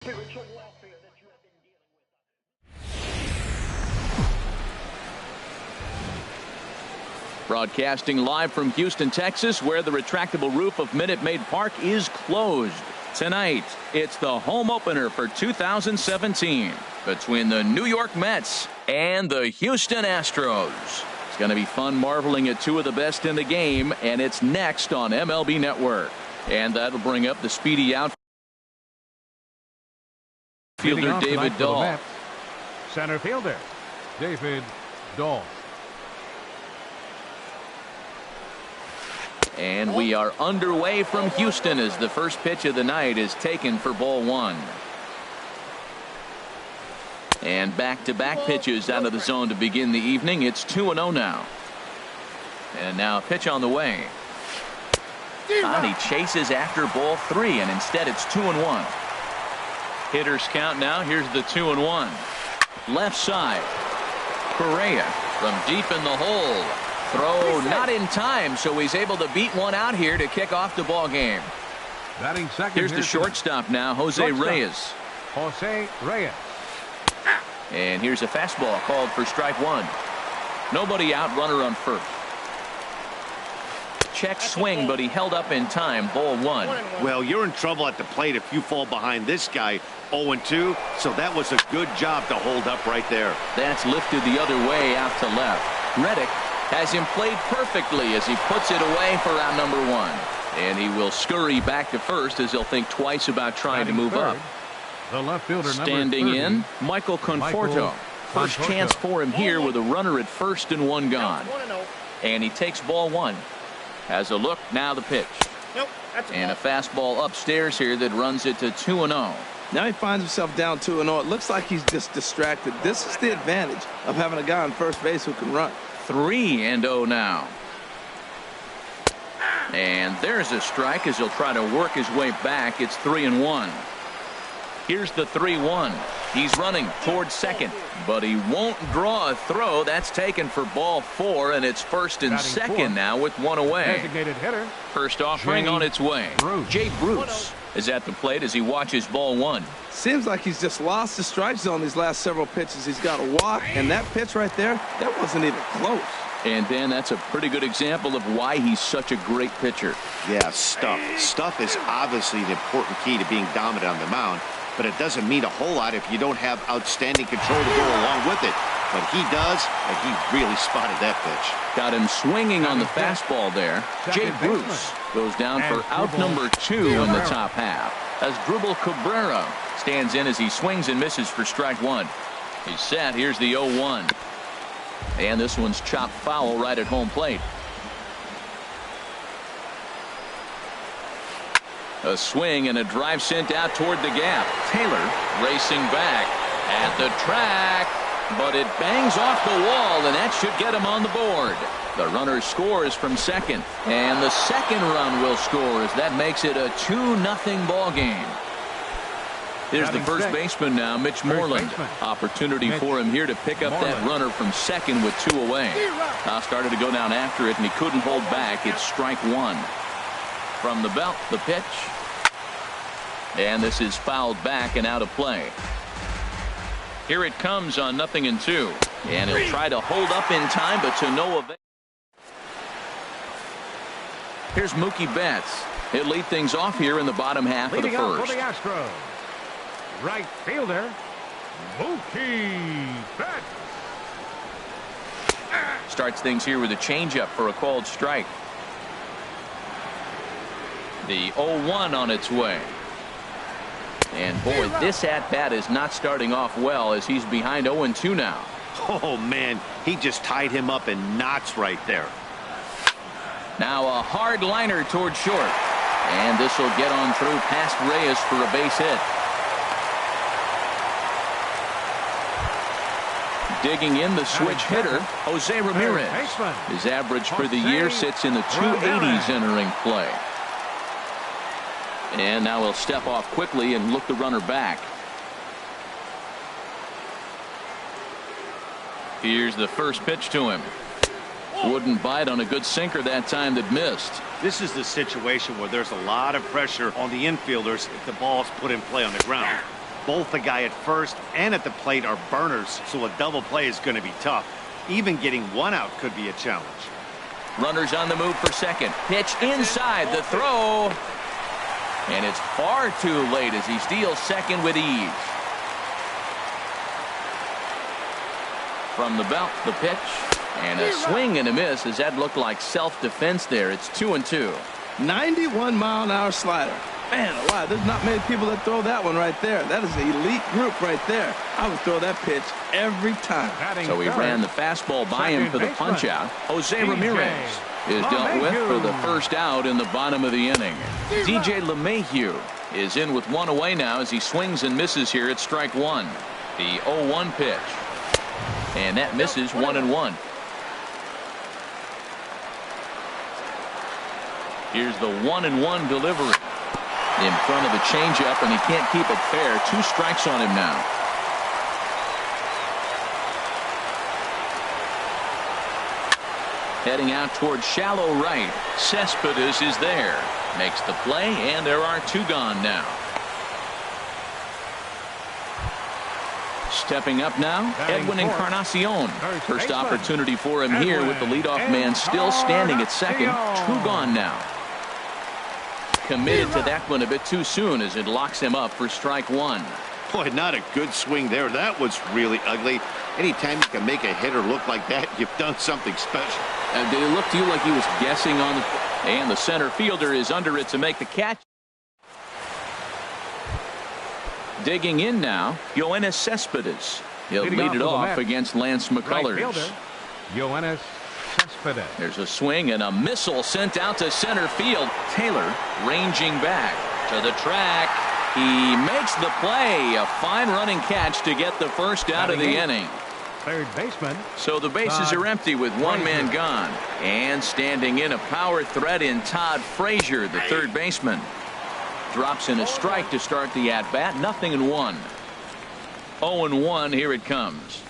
spiritual warfare that you have been dealing with. Broadcasting live from Houston, Texas, where the retractable roof of Minute Maid Park is closed. Tonight, it's the home opener for 2017 between the New York Mets and the Houston Astros. It's going to be fun marveling at two of the best in the game, and it's next on MLB Network. And that'll bring up the speedy outfielder David Dahl. Center fielder David Dahl. And we are underway from Houston as the first pitch of the night is taken for ball one. And back-to-back pitches out of the zone to begin the evening. It's 2-0 now. And now a pitch on the way. And he chases after ball three, and instead it's 2-1. Hitters count now. Here's the 2-1. Left side. Correa from deep in the hole. Throw not in time, so he's able to beat one out here to kick off the ball game. Batting second. Here's the shortstop now, Jose Reyes. Jose Reyes. And here's a fastball called for strike one. Nobody out, runner on first. Check swing, but he held up in time. Ball one. Well, you're in trouble at the plate if you fall behind this guy 0-2, so that was a good job to hold up right there. That's lifted the other way out to left. Reddick has him played perfectly as he puts it away for out number one. And he will scurry back to first as he'll think twice about trying to move up. The left fielder standing in, Michael Conforto. First chance for him here with a runner at first and one gone. And he takes ball one. Has a look, now the pitch. And a fastball upstairs here that runs it to 2-0. Now he finds himself down 2-0. It looks like he's just distracted. This is the advantage of having a guy on first base who can run. 3-0 now. And there's a strike as he'll try to work his way back. It's 3-1. Here's the 3-1. He's running towards second, but he won't draw a throw. That's taken for ball four, and it's first and second now with one away. Designated hitter. First offering on its way. Jay Bruce is at the plate as he watches ball one. Seems like he's just lost the strike zone these last several pitches. He's got a walk, and that pitch right there, that wasn't even close. And Dan, that's a pretty good example of why he's such a great pitcher. Yeah, stuff. Stuff is obviously the important key to being dominant on the mound, but it doesn't mean a whole lot if you don't have outstanding control to go along with it. But he does, and he really spotted that pitch. Got him swinging on the fastball there. Jay Bruce goes down for out number two in the top half as Drupal Cabrera stands in as he swings and misses for strike one. He's set. Here's the 0-1. And this one's chopped foul right at home plate. A swing and a drive sent out toward the gap. Taylor racing back at the track, but it bangs off the wall, and that should get him on the board. The runner scores from second, and the second run will score as that makes it a 2-0 ball game. Here's the first baseman now, Mitch Moreland. Opportunity for him here to pick up that runner from second with two away. Now started to go down after it, and he couldn't hold back. It's strike one. From the belt, the pitch. And this is fouled back and out of play. Here it comes on 0-2. And he'll try to hold up in time, but to no avail. Here's Mookie Betts. He'll lead things off here in the bottom half of the first. For the Astros, right fielder Mookie Betts. Starts things here with a changeup for a called strike. The 0-1 on its way. And boy, this at-bat is not starting off well as he's behind 0-2 now. Oh, man, he just tied him up in knots right there. Now a hard liner toward short. And this will get on through past Reyes for a base hit. Digging in the switch hitter, Jose Ramirez. His average for the year sits in the 280s entering play. And now he'll step off quickly and look the runner back. Here's the first pitch to him. Wouldn't bite on a good sinker that time that missed. This is the situation where there's a lot of pressure on the infielders if the ball's put in play on the ground. Both the guy at first and at the plate are burners, so a double play is going to be tough. Even getting one out could be a challenge. Runners on the move for second. Pitch inside the throw. And it's far too late as he steals second with ease. From the belt, the pitch. And a swing and a miss as that looked like self-defense there. It's 2-2. 91-mile-an-hour slider. Man, alive, there's not many people that throw that one right there. That is an elite group right there. I would throw that pitch every time. So he ran the fastball by him for the punch-out. Jose Ramirez is dealt with for the first out in the bottom of the inning. DJ LeMahieu is in with one away now as he swings and misses here at strike one. The 0-1 pitch. And that misses 1-1. Here's the 1-1 delivery. In front of the changeup, and he can't keep it fair. 2 strikes on him now. Heading out towards shallow right. Cespedes is there. Makes the play, and there are 2 gone now. Stepping up now, Edwin Encarnacion. First opportunity for him here with the leadoff man still standing at second. 2 gone now. Committed to that one a bit too soon as it locks him up for strike one. Boy, not a good swing there. That was really ugly. Anytime you can make a hitter look like that, you've done something special. And did it look to you like he was guessing on the... And the center fielder is under it to make the catch. Digging in now, Yoenis Cespedes. He'll lead it off against Lance McCullers. Yoenis Cespedes. There's a swing and a missile sent out to center field. Taylor ranging back to the track. He makes the play. A fine running catch to get the first out of the inning. Third baseman. So the bases are empty with one man gone. And standing in a power threat in Todd Frazier, the third baseman. Drops in a strike to start the at-bat. 0-1. 0-1. Here it comes.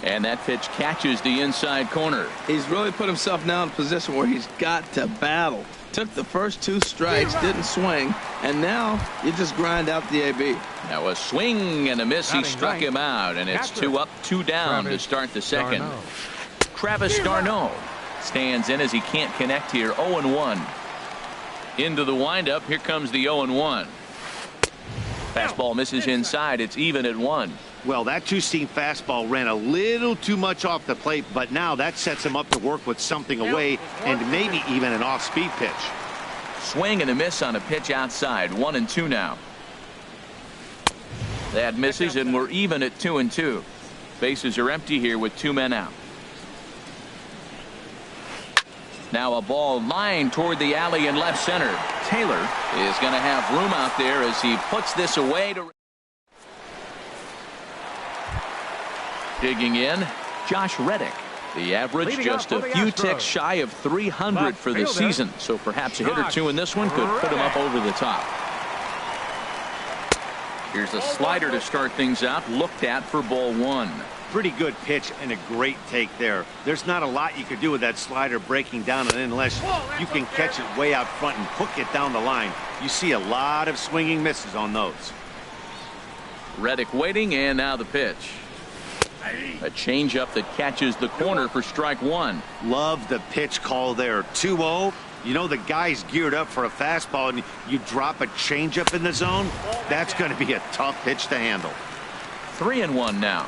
And that pitch catches the inside corner. He's really put himself now in a position where he's got to battle. Took the first 2 strikes, didn't swing, and now you just grind out the AB. Now a swing and a miss. He struck him out, and it's 2 up, 2 down to start the second. Travis d'Arnaud stands in as he can't connect here. 0-1. Into the windup. Here comes the 0-1. Fastball misses inside. It's even at 1. Well, that two-seam fastball ran a little too much off the plate, but now that sets him up to work with something away and maybe even an off-speed pitch. Swing and a miss on a pitch outside. 1-2 now. That misses, and we're even at 2-2. Bases are empty here with 2 men out. Now a ball lined toward the alley in left center. Taylor is going to have room out there as he puts this away. Digging in, Josh Reddick. The average just a few ticks shy of 300 for the season. So perhaps a hit or 2 in this one could put him up over the top. Here's a slider to start things out. Looked at for ball 1. Pretty good pitch and a great take there. There's not a lot you could do with that slider breaking down and unless you can catch it way out front and hook it down the line. You see a lot of swinging misses on those. Reddick waiting, and now the pitch. A changeup that catches the corner for strike 1. Love the pitch call there. 2-0. You know the guy's geared up for a fastball and you drop a changeup in the zone. That's going to be a tough pitch to handle. 3-1 now.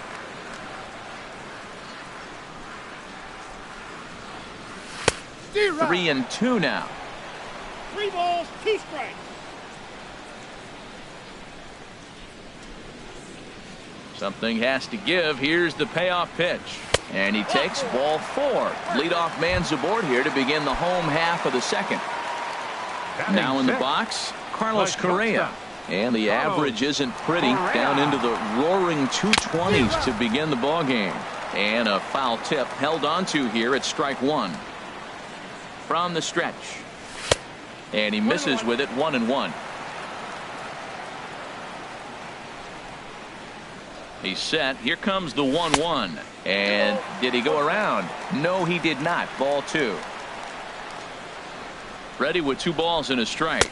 3-2 now. 3 balls, 2 strikes. Something has to give. Here's the payoff pitch. And he takes ball 4. Leadoff man's aboard here to begin the home half of the second. Now in the box, Carlos Correa. And the average isn't pretty. Down into the roaring 220s to begin the ball game. And a foul tip held onto here at strike 1. From the stretch. And he misses with it. 1-1. He's set. Here comes the 1-1. And did he go around? No, he did not. Ball 2. Ready with 2 balls and a strike.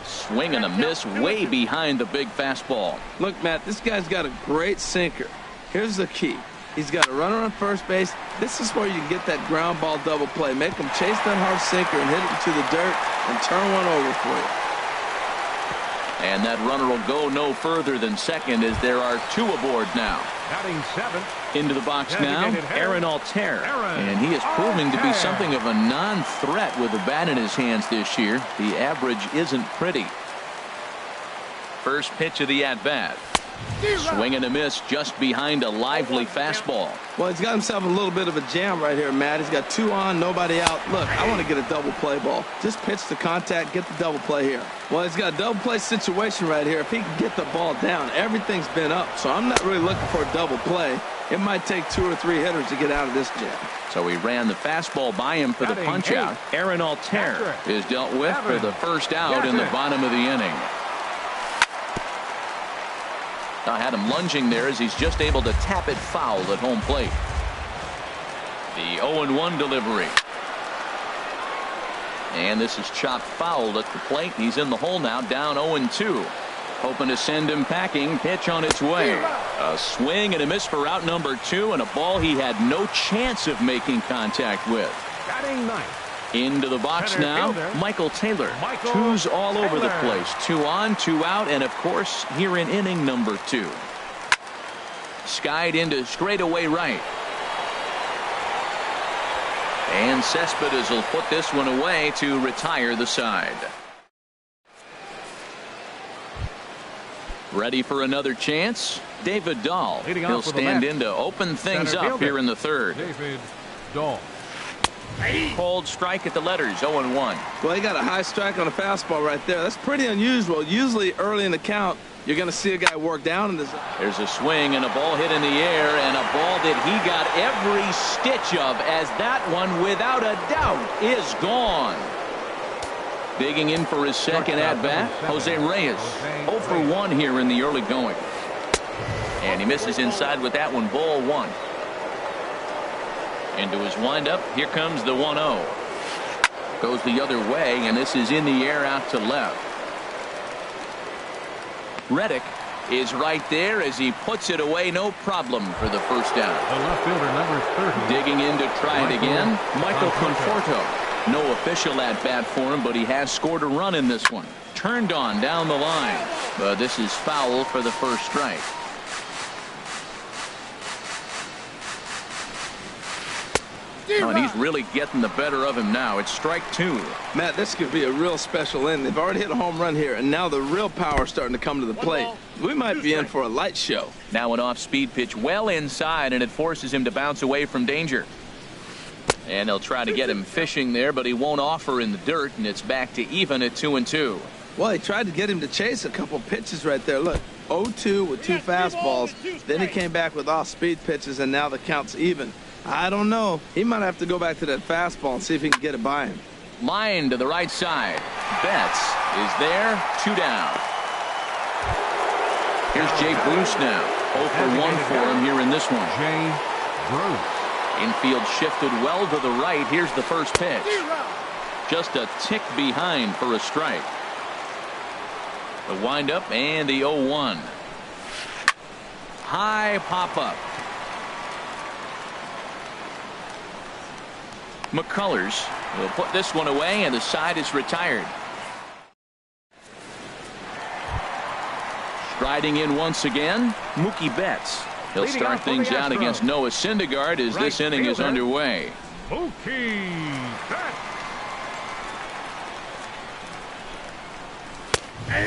Swing and a miss way behind the big fastball. Look, Matt, this guy's got a great sinker. Here's the key. He's got a runner on first base. This is where you get that ground ball double play. Make him chase that hard sinker and hit it into the dirt and turn one over for you. And that runner will go no further than second as there are 2 aboard now. Batting 7th. Into the box now, Aaron Altair. And he is proving to be something of a non-threat with the bat in his hands this year. The average isn't pretty. First pitch of the at-bat. Swing and a miss just behind a lively fastball. Well, he's got himself a little bit of a jam right here, Matt. He's got 2 on, nobody out. Look, I want to get a double play ball. Just pitch the contact, get the double play here. Well, he's got a double play situation right here. If he can get the ball down, everything's been up. So I'm not really looking for a double play. It might take 2 or 3 hitters to get out of this jam. So he ran the fastball by him for the punch out. Aaron Altair is dealt with for the first out in the bottom of the inning. I had him lunging there as he's just able to tap it foul at home plate. The 0-1 delivery. And this is chopped foul at the plate. He's in the hole now, down 0-2. Hoping to send him packing. Pitch on its way. A swing and a miss for out number 2, and a ball he had no chance of making contact with. Batting 9th. Into the box now, Michael Taylor. 2's all over the place. 2 on, 2 out, and of course here in inning number 2. Skied into straightaway right. And Cespedes will put this one away to retire the side. Ready for another chance? David Dahl. He'll stand in to open things up here in the 3rd. David Dahl. Cold strike at the letters, 0-1. Well, he got a high strike on a fastball right there. That's pretty unusual. Usually early in the count, you're going to see a guy work down in this. There's a swing and a ball hit in the air, and a ball that he got every stitch of, as that one, without a doubt, is gone. Digging in for his second at-bat, Jose Reyes. 0 for 1 here in the early going. And he misses inside with that one, ball 1. Into his windup, here comes the 1-0. Goes the other way, and this is in the air out to left. Reddick is right there as he puts it away, no problem for the first down. The left fielder, number 30. Digging in to try it again, Michael Conforto. No official at-bat for him, but he has scored a run in this one. Turned on down the line. But this is foul for the first strike. Oh, and he's really getting the better of him now. It's strike 2. Matt, this could be a real special inning. They've already hit a home run here, and now the real power is starting to come to the plate. We might be in for a light show. Now an off-speed pitch well inside, and it forces him to bounce away from danger. And they'll try to get him fishing there, but he won't offer in the dirt, and it's back to even at 2-2. Well, he tried to get him to chase a couple pitches right there. Look, 0-2 with 2 fastballs. Then he came back with off-speed pitches, and now the count's even. I don't know. He might have to go back to that fastball and see if he can get it by him. Line to the right side. Betts is there. 2 down. Here's Jay Bruce now. 0 for 1 for him here in this one. Jay Bruce. Infield shifted well to the right. Here's the first pitch. Just a tick behind for a strike. The windup and the 0-1. High pop-up. McCullers will put this one away, and the side is retired. Striding in once again, Mookie Betts. He'll start things out against Noah Syndergaard as this inning is underway. Mookie Betts.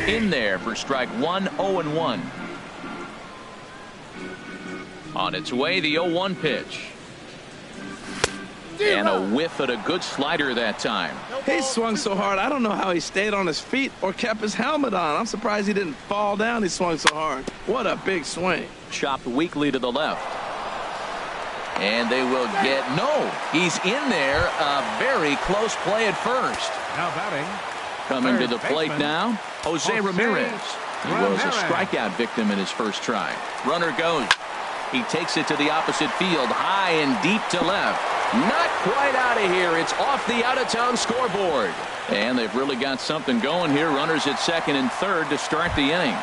In there for strike 1, 0-1. On its way, the 0-1 pitch. And a whiff at a good slider that time. He swung so hard, I don't know how he stayed on his feet or kept his helmet on. I'm surprised he didn't fall down. He swung so hard. What a big swing. Chopped weakly to the left. And they will get, no, he's in there. A very close play at first. Now batting. Coming to the plate now, Jose Ramirez. He was a strikeout victim in his first try. Runner goes. He takes it to the opposite field, high and deep to left. Not quite out of here. It's off the out-of-town scoreboard. And they've really got something going here. Runners at second and third to start the inning.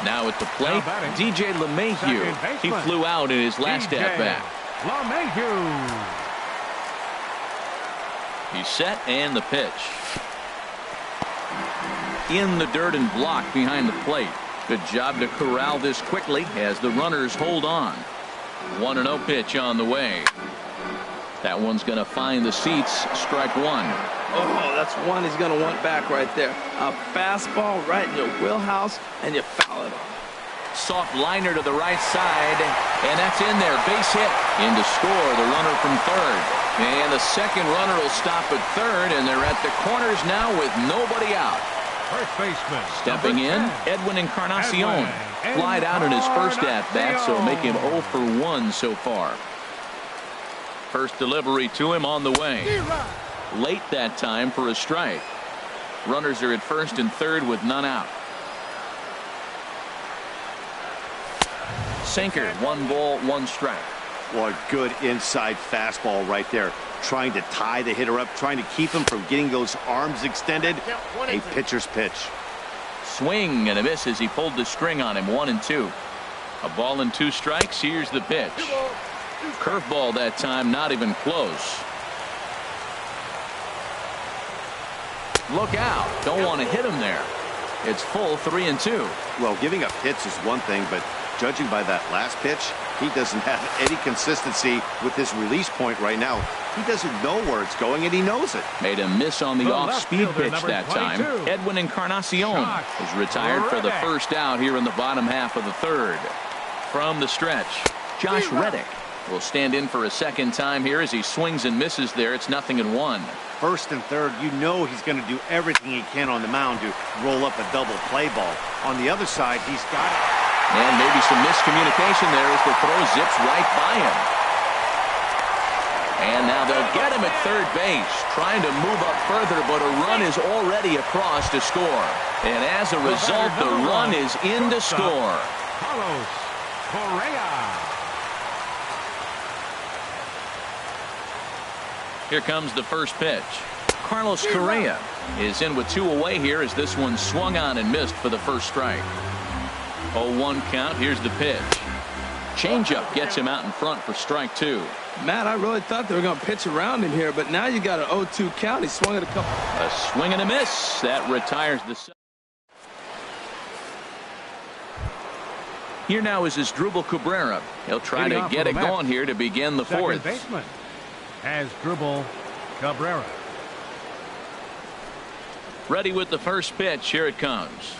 Now at the plate, DJ LeMahieu. He flew out in his last at-bat. LeMahieu. He's set and the pitch. In the dirt and blocked behind the plate. Good job to corral this quickly as the runners hold on. 1-0 pitch on the way. That one's going to find the seats. Strike one. Oh, that's one he's going to want back right there. A fastball right in your wheelhouse, and you foul it off. Soft liner to the right side, and that's in there. Base hit. In to score, the runner from third. And the second runner will stop at third, and they're at the corners now with nobody out. First baseman. Stepping in, Edwin Encarnacion. Flied out in his first at-bat, so make him 0 for 1 so far. First delivery to him on the way. Late that time for a strike. Runners are at first and third with none out. Sinker, 1 ball, 1 strike. What good inside fastball right there. Trying to tie the hitter up, trying to keep him from getting those arms extended. A pitcher's pitch. Swing and a miss as he pulled the string on him. 1-2. A ball and 2 strikes. Here's the pitch. Curveball that time, not even close. Look out. Don't want to hit him there. It's full 3-2. Well, giving up hits is one thing, but judging by that last pitch, he doesn't have any consistency with this release point right now. He doesn't know where it's going, and he knows it. Made a miss on the off-speed pitch that time. Edwin Encarnacion is retired for the first out here in the bottom half of the third. From the stretch, Josh Reddick will stand in for a second time here as he swings and misses there. It's 0-1. First and third, you know he's going to do everything he can on the mound to roll up a double play ball. On the other side, he's got it. And maybe some miscommunication there as the throw zips right by him. And now they'll get him at third base, trying to move up further, but a run is already across to score. And as a result, the run is in to score. Carlos Correa. Here comes the first pitch. Carlos Correa is in with 2 away here as this one swung on and missed for the first strike. 0-1 count. Here's the pitch. Changeup gets him out in front for strike 2. Matt, I really thought they were going to pitch around him here, but now you got an 0-2 count. He swung at a couple. A swing and a miss. That retires the. Here now is Asdrubal Cabrera. He'll try to get it going here to begin the fourth. Second baseman, Asdrubal Cabrera. Ready with the first pitch. Here it comes.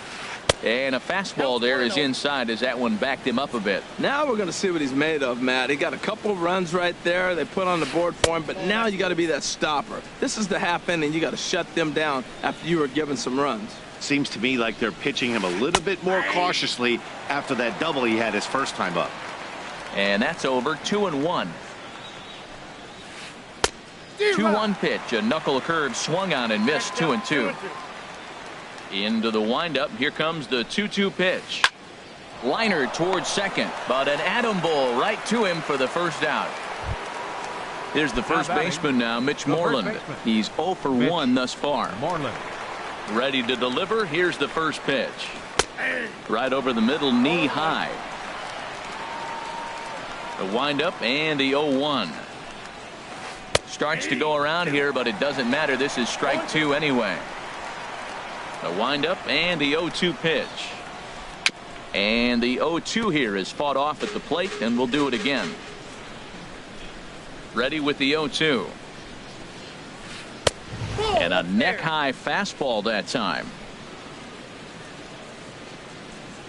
And a fastball there is inside as that one backed him up a bit. Now we're going to see what he's made of, Matt. He got a couple runs right there. They put on the board for him, but now you got to be that stopper. This is the half inning. You got to shut them down after you were given some runs. Seems to me like they're pitching him a little bit more cautiously after that double he had his first time up. And that's over. 2-1. 2-1 pitch. A knuckle curve swung on and missed. 2-2. Into the windup. Here comes the 2-2 pitch. Liner towards second, but an atom ball right to him for the first out. Here's the first baseman now, Mitch Moreland. He's 0 for 1 thus far. Moreland ready to deliver. Here's the first pitch. Right over the middle, knee high. The windup and the 0-1. Starts to go around here, but it doesn't matter. This is strike 2 anyway. The windup and the 0-2 pitch. And the 0-2 here is fought off at the plate, and we'll do it again. Ready with the 0-2. And a neck-high fastball that time.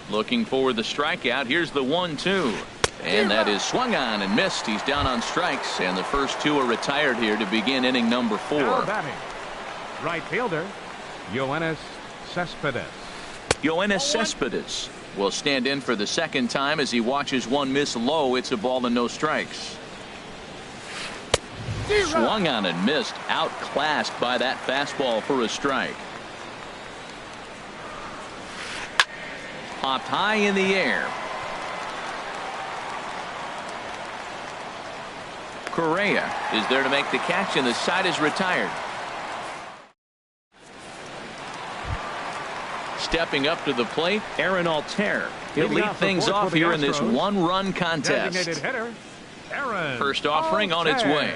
Looking for the strikeout. Here's the 1-2. And that is swung on and missed. He's down on strikes, and the first 2 are retired here to begin inning number 4. Right fielder, Yoenis Cespedes. Yoenis Cespedes will stand in for the second time as he watches one miss low. It's a ball and no strikes. Swung on and missed. Outclassed by that fastball for a strike. Popped high in the air. Correa is there to make the catch, and the side is retired. Stepping up to the plate, Aaron Altair. He'll lead things off here in this one-run contest. First offering on its way.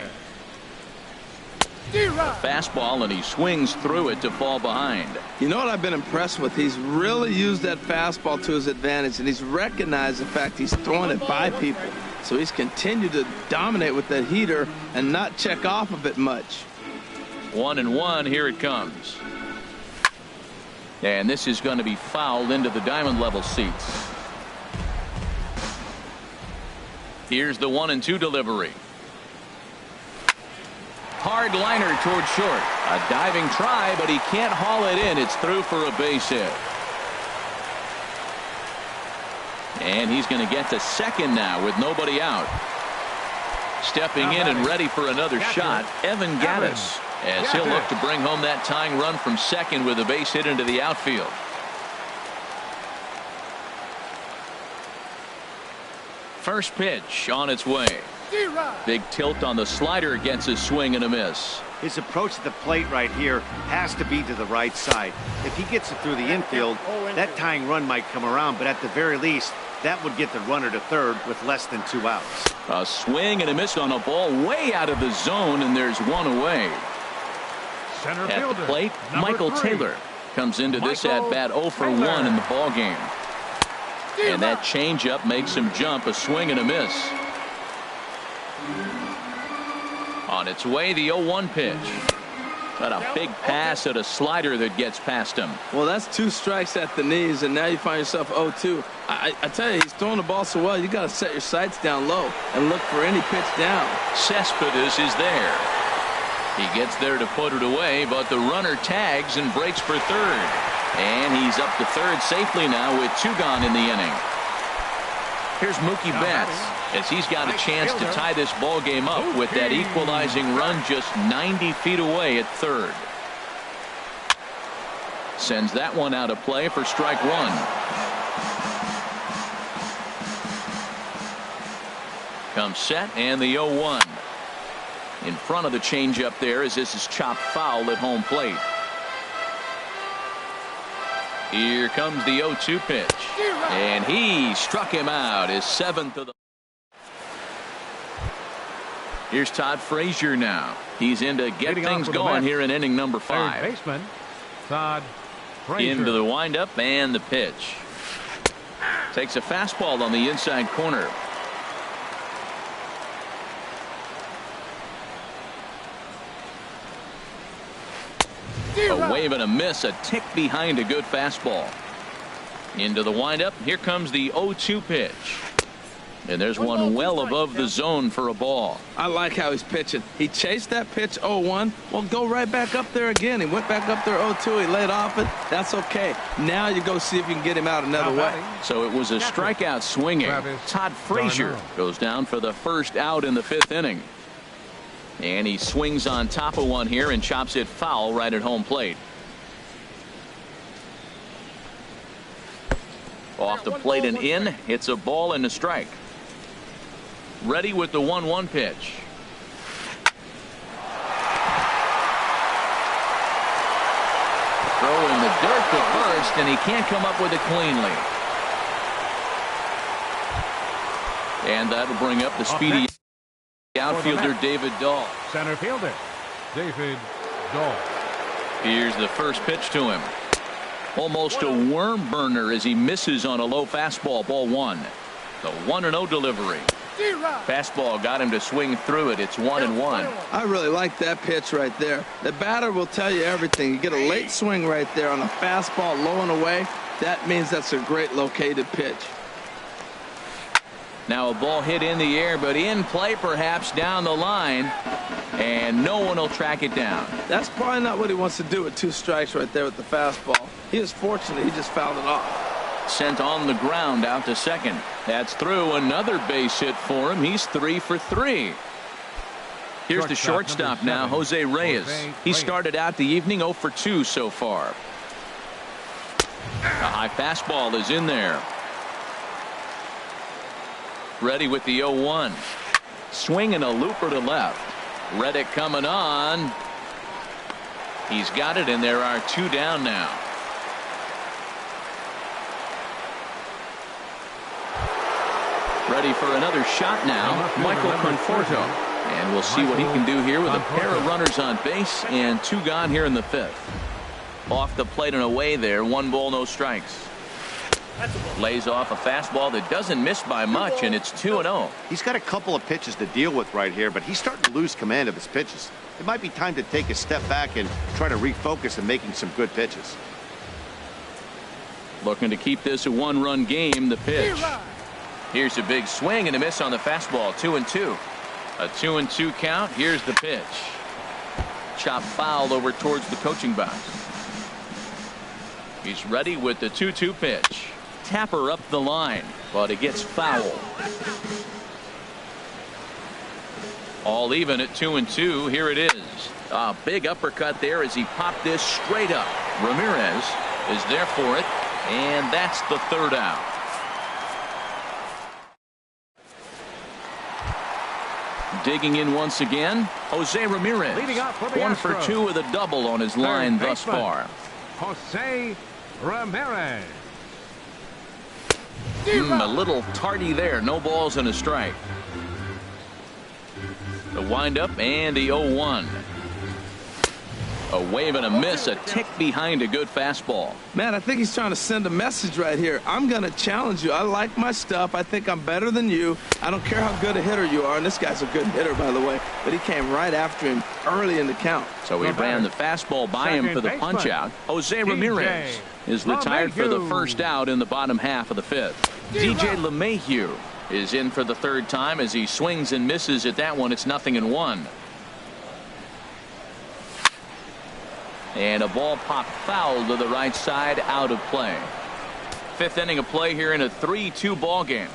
A fastball, and he swings through it to fall behind. You know what I've been impressed with? He's really used that fastball to his advantage, and he's recognized the fact he's throwing it by people. So he's continued to dominate with that heater and not check off of it much. 1-1, here it comes. And this is going to be fouled into the diamond level seats. Here's the 1-2 delivery. Hard liner toward short. A diving try, but he can't haul it in. It's through for a base hit. And he's going to get to second now with nobody out. Stepping in and ready for another shot, Evan Gattis, as he'll look to bring home that tying run from second with a base hit into the outfield. First pitch on its way. Big tilt on the slider, gets a swing and a miss. His approach to the plate right here has to be to the right side. If he gets it through the infield, that tying run might come around, but at the very least, that would get the runner to third with less than 2 outs. A swing and a miss on a ball way out of the zone, and there's one away. At the plate, Michael Taylor comes into this at-bat 0 for 1 in the ballgame. And that changeup makes him jump. A swing and a miss. On its way, the 0-1 pitch. Got a big pass at a slider that gets past him. Well, that's 2 strikes at the knees, and now you find yourself 0-2. I tell you, he's throwing the ball so well, you got to set your sights down low and look for any pitch down. Cespedes is there. He gets there to put it away, but the runner tags and breaks for third. And he's up to third safely now with 2 gone in the inning. Here's Mookie Betts, as he's got a chance to tie this ball game up with that equalizing run just 90 feet away at third. Sends that one out of play for strike 1. Comes set, and the 0-1. In front of the changeup there, as this is chopped foul at home plate. Here comes the 0-2 pitch. And he struck him out, his 7th of the. Here's Todd Frazier now. He's in to get things going here in inning number 5. Third baseman, Todd Frazier. Into the windup and the pitch. Takes a fastball on the inside corner. A wave and a miss, a tick behind a good fastball. Into the windup. Here comes the 0-2 pitch. And there's one well above the zone for a ball. I like how he's pitching. He chased that pitch 0-1. Well, go right back up there again. He went back up there 0-2. He laid off it. That's okay. Now you go see if you can get him out another way. So it was a strikeout swinging. Todd Frazier goes down for the first out in the 5th inning. And he swings on top of one here and chops it foul right at home plate. Off the plate and in. It's a ball and a strike. Ready with the 1-1 pitch. Throw in the dirt to first, and he can't come up with it cleanly. And that'll bring up the speedy outfielder David Dahl. Center fielder David Dahl. Here's the first pitch to him. Almost a worm burner as he misses on a low fastball. Ball 1. The 1-0 delivery. Fastball got him to swing through it. It's 1-1. I really like that pitch right there. The batter will tell you everything. You get a late swing right there on a fastball low and away. That means that's a great located pitch. Now a ball hit in the air, but in play perhaps down the line, and no one will track it down. That's probably not what he wants to do with 2 strikes right there with the fastball. He is fortunate he just fouled it off. Sent on the ground out to second. That's through. Another base hit for him. He's 3 for 3. Here's the shortstop now, Jose Reyes. He started out the evening 0 for 2 so far. A high fastball is in there. Ready with the 0-1. Swing and a looper to left. Reddick coming on. He's got it, and there are 2 down now. Ready for another shot now, Michael Conforto. And we'll see what he can do here with a pair of runners on base and 2 gone here in the 5th. Off the plate and away there, 1 ball, no strikes. Lays off a fastball that doesn't miss by much, and it's 2-0. He's got a couple of pitches to deal with right here, but he's starting to lose command of his pitches. It might be time to take a step back and try to refocus on making some good pitches. Looking to keep this a 1-run game. The pitch. Here's a big swing and a miss on the fastball. 2-2. A 2-2 count. Here's the pitch. Chop foul over towards the coaching box. He's ready with the 2-2 pitch. Tapper up the line, but it gets foul. All even at 2-2. Here it is. A big uppercut there as he popped this straight up. Ramirez is there for it, and that's the 3rd out. Digging in once again, Jose Ramirez. 1 for 2 with a double on his line thus far. Jose Ramirez. A little tardy there. No balls and a strike. The windup and the 0-1. A wave and a miss, a tick behind a good fastball. Man, I think he's trying to send a message right here. I'm going to challenge you. I like my stuff. I think I'm better than you. I don't care how good a hitter you are. And this guy's a good hitter, by the way. But he came right after him early in the count. So he ran the fastball by him for the punch out. Jose Ramirez is retired for the 1st out in the bottom half of the 5th. DJ LeMahieu is in for the 3rd time as he swings and misses at that one. It's 0-1. And a ball popped foul to the right side, out of play. 5th inning of play here in a 3-2 ball game.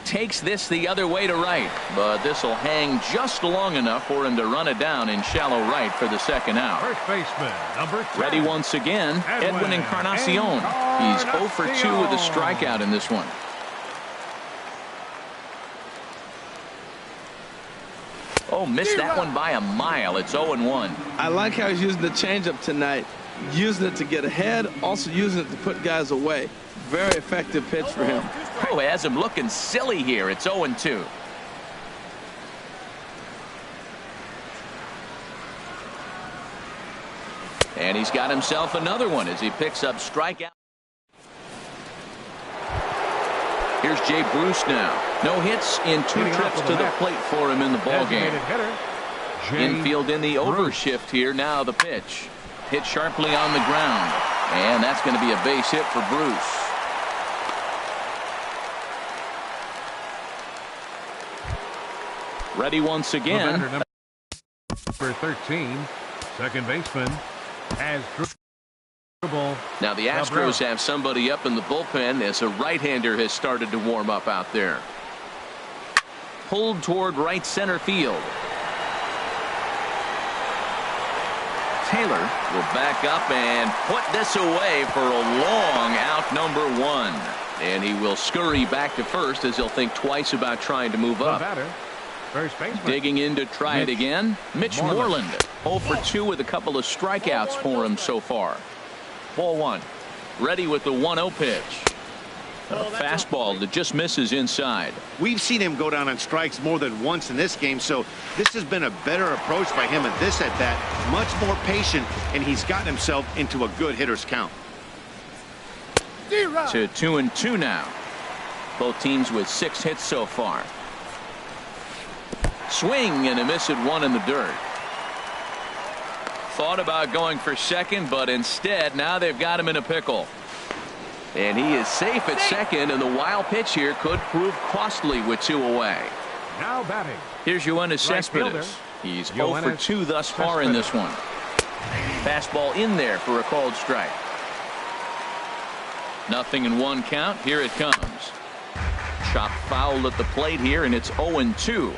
Takes this the other way to right, but this will hang just long enough for him to run it down in shallow right for the 2nd out. First baseman, number 10. Ready once again, Edwin Encarnacion. He's 0 for 2 with a strikeout in this one. Oh, missed that one by a mile. It's 0-1. I like how he's using the changeup tonight. Using it to get ahead, also using it to put guys away. Very effective pitch for him. Oh, has him looking silly here. It's 0-2. And he's got himself another one as he picks up strikeout. Here's Jay Bruce now. No hits in 2 trips to the plate for him in the ball game. Infield in the overshift here. Now the pitch. Hit sharply on the ground. And that's going to be a base hit for Bruce. Ready once again. Number 13, 2nd baseman, has now the Astros have somebody up in the bullpen as a right-hander has started to warm up out there. Pulled toward right center field. Taylor will back up and put this away for a long out, number 1. And he will scurry back to first as he'll think twice about trying to move up. Digging in to try it again, Mitch Moreland. 0 for 2 with a couple of strikeouts for him so far. Ball 1. Ready with the 1-0 pitch. A fastball that just misses inside. We've seen him go down on strikes more than once in this game, so this has been a better approach by him at this at bat. Much more patient, and he's gotten himself into a good hitter's count. To 2-2 now. Both teams with 6 hits so far. Swing and a miss at 1 in the dirt. Thought about going for second, but instead now they've got him in a pickle. And he is safe at second, and the wild pitch here could prove costly with 2 away. Now batting. Here's Yoenis Cespedes. He's 0 for 2 thus far in this one. Fastball in there for a called strike. 0-1 count. Here it comes. Chop foul at the plate here, and it's 0-2.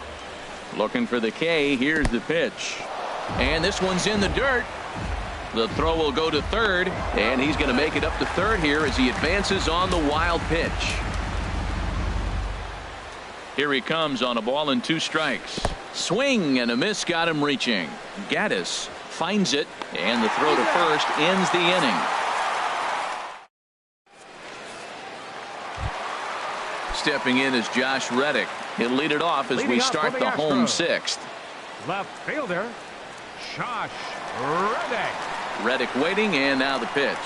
Looking for the K. Here's the pitch. And this one's in the dirt. The throw will go to third, and he's going to make it up to third here as he advances on the wild pitch. Here he comes on a ball and 2 strikes. Swing and a miss got him reaching. Gaddis finds it, and the throw to first ends the inning. Stepping in is Josh Reddick. He'll lead it off as we start the home 6th. Left fielder, Josh Reddick. Reddick waiting, and now the pitch.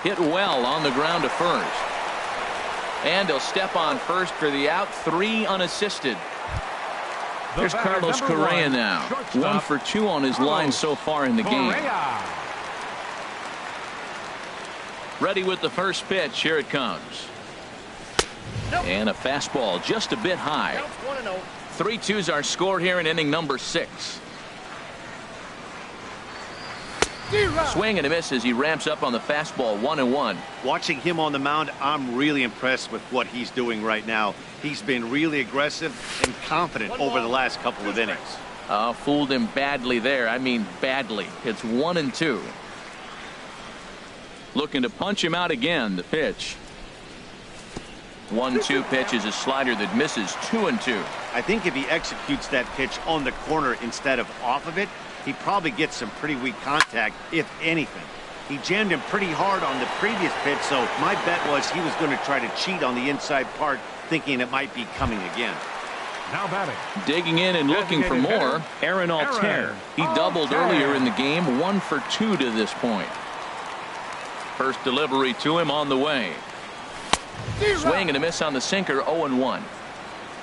Hit well on the ground to first. And he'll step on first for the out. 3 unassisted. There's Carlos Correa now. 1 for 2 on his line so far in the game. Ready with the first pitch. Here it comes. And a fastball just a bit high. 3-2s are scored here in inning number 6. Swing and a miss as he ramps up on the fastball. 1-1. Watching him on the mound, I'm really impressed with what he's doing right now. He's been really aggressive and confident over the last couple of innings. Fooled him badly there. I mean badly. It's 1-2. Looking to punch him out again. The pitch. 1-2 pitch is a slider that misses. 2-2. I think if he executes that pitch on the corner instead of off of it, he probably gets some pretty weak contact, if anything. He jammed him pretty hard on the previous pitch, so my bet was he was going to try to cheat on the inside part, thinking it might be coming again. Now batting. Digging in and looking for more, Aaron Altair. He doubled earlier in the game. 1 for 2 to this point. First delivery to him on the way. Swing and a miss on the sinker. 0-1.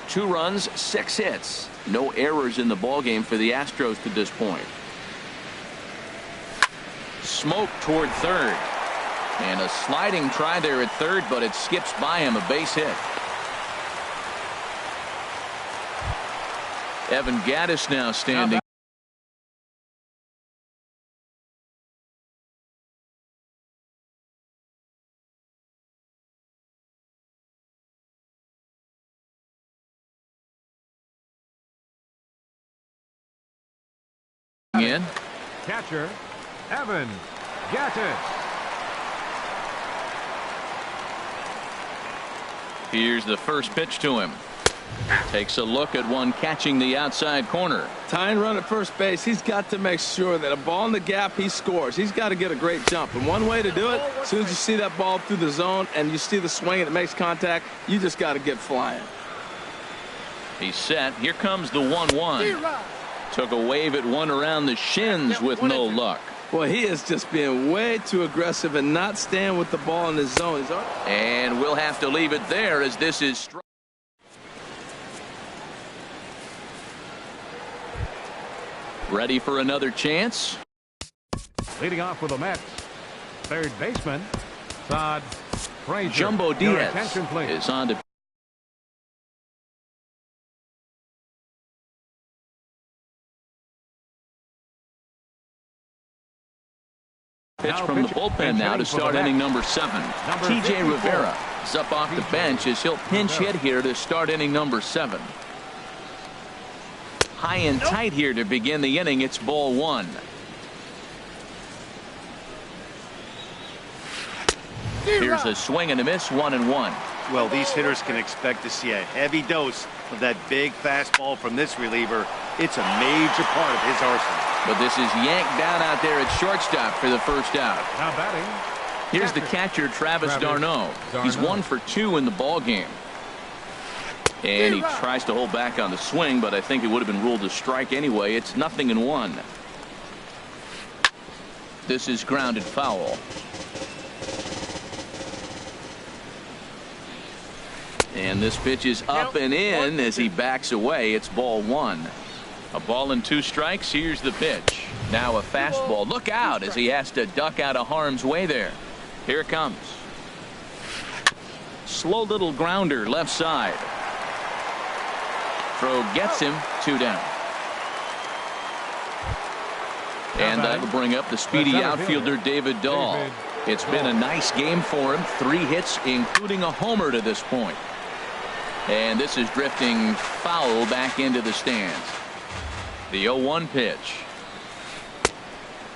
2 runs, 6 hits. No errors in the ballgame for the Astros to this point. Smoke toward third. And a sliding try there at third, but it skips by him. A base hit. Evan Gaddis now standing. In. Catcher, Evan Gattis. Here's the first pitch to him. Takes a look at one catching the outside corner. Tying run at first base. He's got to make sure that a ball in the gap he scores. He's got to get a great jump. And one way to do it, as soon as you see that ball through the zone and you see the swing and it makes contact, you just got to get flying. He's set. Here comes the 1-1. Took a wave at one around the shins with no luck. Boy, he is just being way too aggressive and not staying with the ball in his zone. And we'll have to leave it there as this is ready for another chance. Leading off with the Mets, third baseman Todd Frazier. Jumbo Diaz is on to pitch from the bullpen now to start inning number 7. T.J. Rivera is up off the bench as he'll pinch hit here to start inning number 7. High and tight here to begin the inning. It's ball 1. Here's a swing and a miss. 1-1. Well, these hitters can expect to see a heavy dose of that big fastball from this reliever. It's a major part of his arsenal. But this is yanked down out there at shortstop for the first out. Now batting. Here's the catcher, Travis d'Arnaud. He's 1 for 2 in the ball game. And he tries to hold back on the swing, but I think it would have been ruled a strike anyway. It's 0-1. This is grounded foul. And this pitch is up and in as he backs away. It's ball 1. A ball and 2 strikes. Here's the pitch. Now a fastball. Look out as he has to duck out of harm's way there. Here it comes. Slow little grounder left side. Throw gets him. 2 down. And that'll bring up the speedy outfielder David Dahl. It's been a nice game for him. 3 hits including a homer to this point. And this is drifting foul back into the stands. The 0-1 pitch.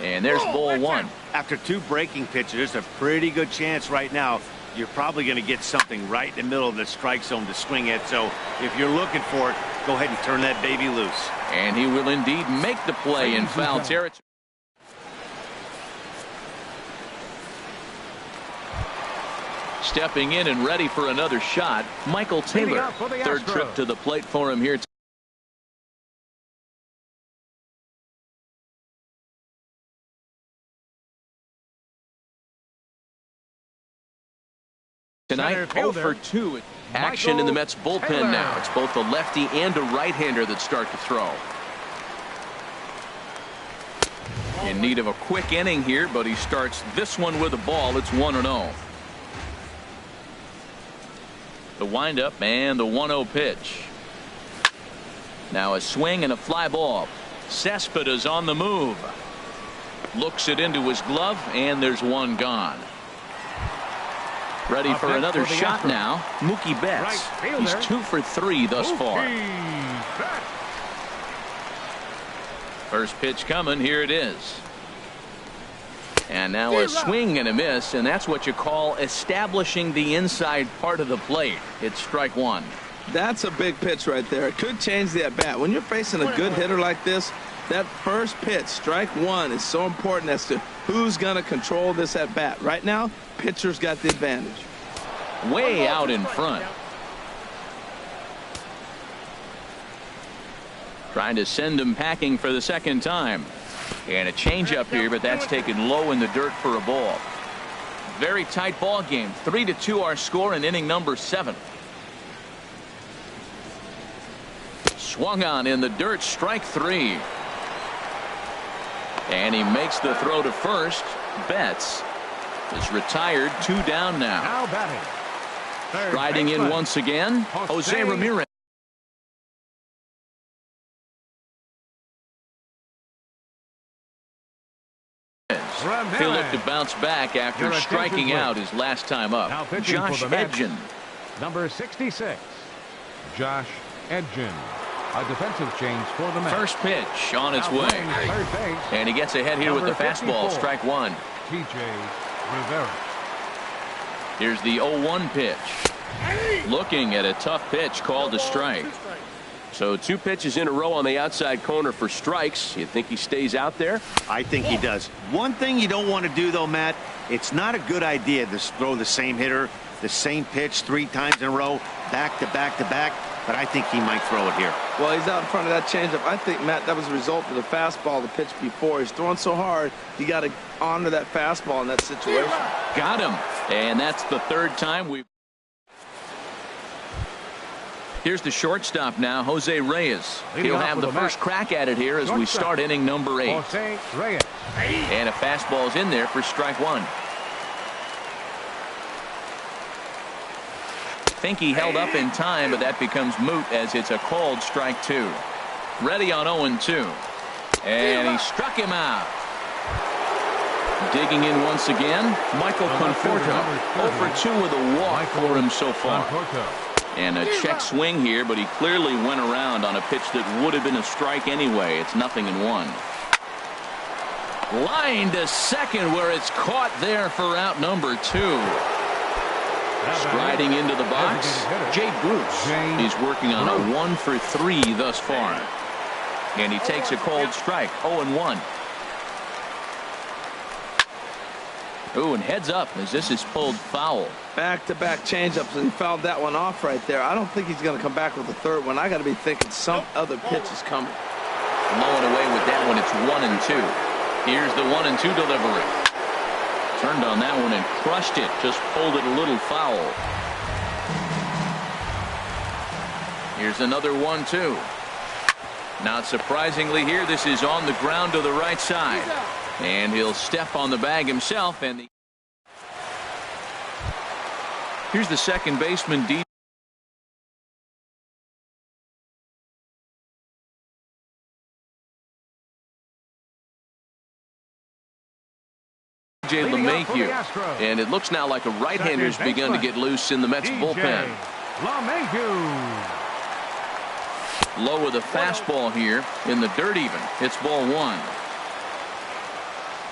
And there's ball 1. After 2 breaking pitches, there's a pretty good chance right now you're probably going to get something right in the middle of the strike zone to swing at. So if you're looking for it, go ahead and turn that baby loose. And he will indeed make the play in foul territory. Stepping in and ready for another shot, Michael Taylor. Third trip to the plate for him here tonight. 0 for 2. Action in the Mets bullpen now. It's both a lefty and a right-hander that start to throw. In need of a quick inning here, but he starts this one with a ball. It's 1-0. The windup and the 1-0 pitch. Now a swing and a fly ball. Cespedes on the move. Looks it into his glove, and there's one gone. Ready for another shot now. Mookie Betts. He's 2 for 3 thus far. First pitch coming. Here it is. And now a swing and a miss, and that's what you call establishing the inside part of the plate. It's strike one. That's a big pitch right there. It could change the at-bat. When you're facing a good hitter like this, that first pitch, strike one, is so important as to who's going to control this at-bat. Right now, pitcher's got the advantage. Way out in front. Trying to send him packing for the second time. And a changeup here, but that's taken low in the dirt for a ball. Very tight ball game. 3-2 our score in inning number 7. Swung on in the dirt, strike 3. And he makes the throw to first. Betts is retired. 2 down now. Striding in once again, Jose Ramirez. He'll look to bounce back after striking out his last time up. Josh Edgin. Number 66, Josh Edgin. A defensive change for the Mets. First pitch on its way. And he gets ahead here with the fastball. Strike one. TJ Rivera. Here's the 0-1 pitch. Looking at a tough pitch called a strike. So 2 pitches in a row on the outside corner for strikes. You think he stays out there? I think he does. One thing you don't want to do, though, Matt, it's not a good idea to throw the same hitter, the same pitch 3 times in a row, back to back to back. But I think he might throw it here. Well, he's out in front of that changeup. I think, Matt, that was a result of the fastball, the pitch before. He's throwing so hard, you got to honor that fastball in that situation. Got him. And that's the 3rd time we've. Here's the shortstop now, Jose Reyes. He'll have the first crack at it here as we start inning number 8. Jose Reyes. And a fastball's in there for strike 1. Think he held up in time, but that becomes moot as it's a called strike 2. Ready on 0-2. And he struck him out. Digging in once again, Michael Conforto. 0 for 2 with a walk for him so far. And a check swing here, but he clearly went around on a pitch that would have been a strike anyway. It's 0-1. Line to second where it's caught there for out number 2. Striding into the box, Jay Bruce. He's working on a 1 for 3 thus far. And he takes a cold strike, 0-1. Ooh, and heads up as this is pulled foul. Back-to-back changeups, and he fouled that one off right there. I don't think he's going to come back with the 3rd one. I got to be thinking some other pitch is coming. Blowing away with that one. It's 1-2. Here's the 1-2 delivery. Turned on that one and crushed it. Just pulled it a little foul. Here's another 1-2. Not surprisingly here, this is on the ground to the right side. And he'll step on the bag himself. And here's the second baseman, DJ LeMahieu. And it looks now like a right-hander's begun to get loose in the Mets bullpen. Low with a fastball here in the dirt even. It's ball 1.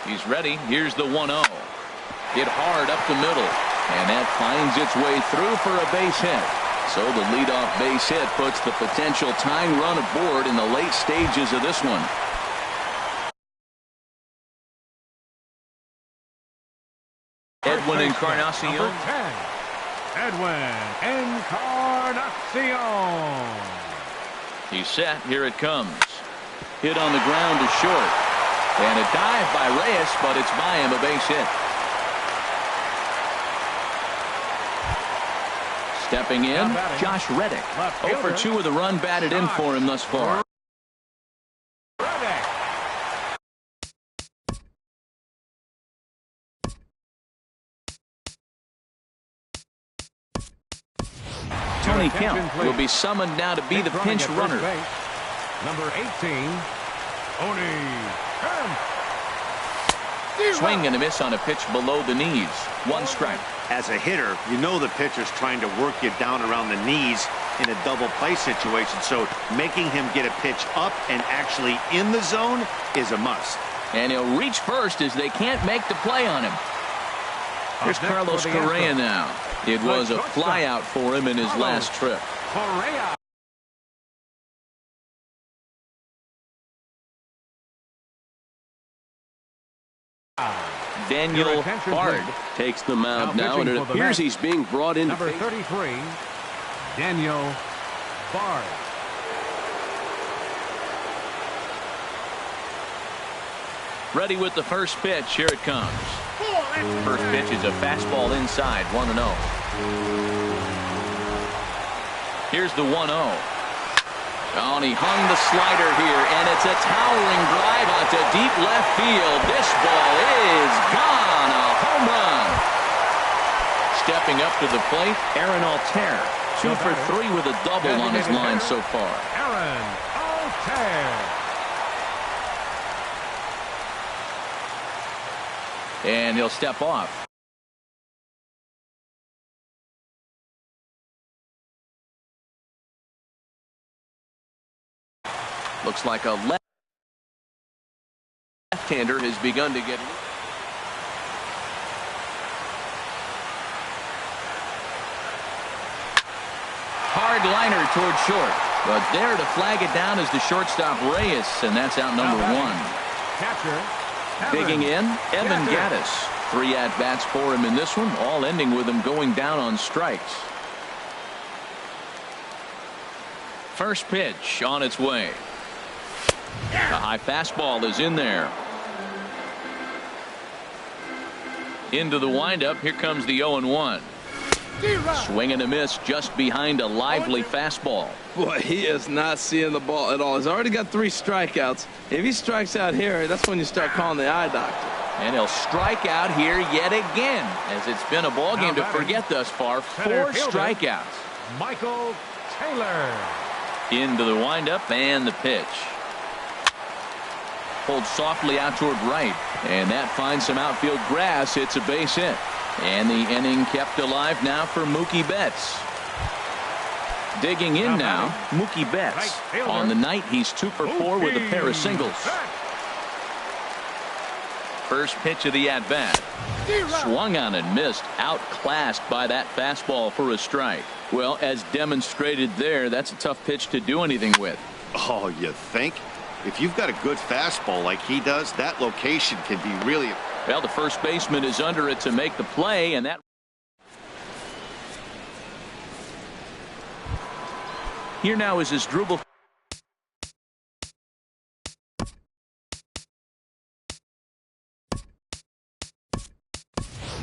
He's ready. Here's the 1-0. Hit hard up the middle. And that finds its way through for a base hit. So the leadoff base hit puts the potential tying run aboard in the late stages of this one. Edwin Encarnacion. Number 10, Edwin Encarnacion. He's set. Here it comes. Hit on the ground to short. And a dive by Reyes, but it's by him, a base hit. Stepping in, Josh Reddick. 0 for 2 with a run batted in for him thus far. Tony Kemp will be summoned now to be the pinch runner. Number 18, Tony Kemp. Swing and a miss on a pitch below the knees. 1 strike. As a hitter, you know the pitcher's trying to work you down around the knees in a double play situation. So making him get a pitch up and actually in the zone is a must. And he'll reach first as they can't make the play on him. Here's Carlos Correa now. It was a flyout for him in his last trip. Correa. Daniel Bard takes the mound now, and it appears he's being brought in. Number 33, Daniel Bard. Ready with the first pitch. Here it comes. First pitch is a fastball inside, 1-0. Here's the 1-0. Oh, and he hung the slider here, and it's a towering drive out to deep left field. This ball is gone. A home run. Stepping up to the plate, Aaron Altair. 2 for 3 with a double on his line so far. Aaron Altair. And he'll step off. Looks like a left-hander has begun to get. Hard liner toward short. But there to flag it down is the shortstop Reyes, and that's out number 1. Catcher. Digging in, Evan Gattis. 3 at-bats for him in this one, all ending with him going down on strikes. First pitch on its way. The high fastball is in there. Into the windup. Here comes the 0-1. Swing and a miss just behind a lively fastball. Boy, he is not seeing the ball at all. He's already got 3 strikeouts. If he strikes out here, that's when you start calling the eye doctor. And he'll strike out here yet again, as it's been a ball game to forget thus far. 4 strikeouts. Michael Taylor. Into the windup and the pitch. Pulled softly out toward right, and that finds some outfield grass. It's a base hit. And the inning kept alive now for Mookie Betts. Digging in now, Mookie Betts. On the night, he's 2 for 4 with a pair of singles. First pitch of the at-bat. Swung on and missed. Outclassed by that fastball for a strike. Well, as demonstrated there, that's a tough pitch to do anything with. Oh, you think? If you've got a good fastball like he does, that location can be really... Well, the first baseman is under it to make the play, and that... Here now is his dribble.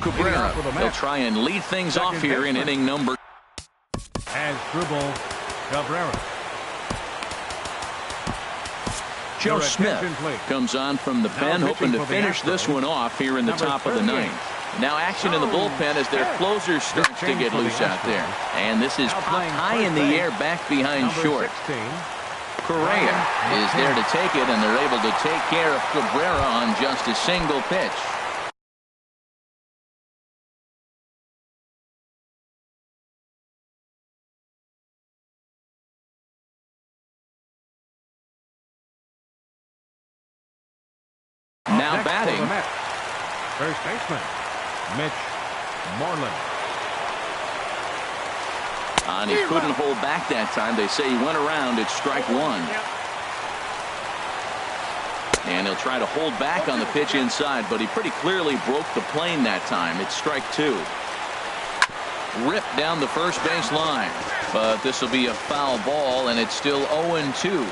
Cabrera. He'll try and lead things off here in inning number. As dribble Cabrera. Joe Smith comes on from the pen, hoping to finish this one off here in the top of the 9th. Now action in the bullpen as their closer starts to get loose out there. And this is popped high in the air back behind short. Correa is there to take it, and they're able to take care of Cabrera on just a single pitch. Now batting. First baseman, Mitch Moreland. And he couldn't hold back that time. They say he went around. It's strike one. And he'll try to hold back on the pitch inside, but he pretty clearly broke the plane that time. It's strike two. Ripped down the first base line. But this will be a foul ball, and it's still 0-2.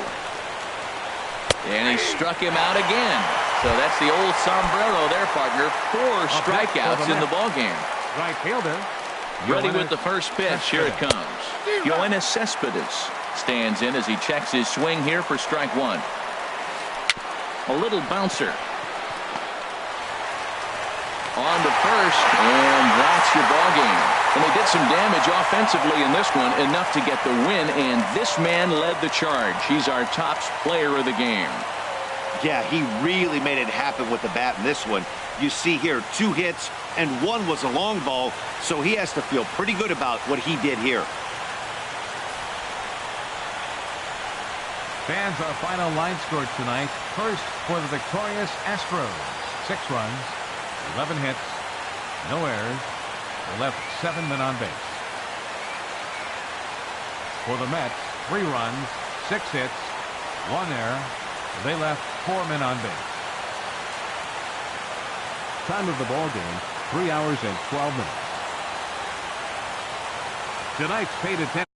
And he struck him out again. So that's the old sombrero there, partner. 4 strikeouts in the ballgame. Right fielder. Ready with the first pitch. Here it comes. Yoenis Cespedes stands in as he checks his swing here for strike one. A little bouncer. On to first, and that's your ball game. And they did some damage offensively in this one, enough to get the win, and this man led the charge. He's our top player of the game. Yeah, he really made it happen with the bat in this one. You see here 2 hits, and 1 was a long ball, so he has to feel pretty good about what he did here. Fans, our final line score tonight. First for the victorious Astros. 6 runs, 11 hits, no errors. They left 7 men on base. For the Mets, 3 runs, 6 hits, 1 error. They left 4 men on base. Time of the ball game, 3 hours and 12 minutes. Tonight's paid attention.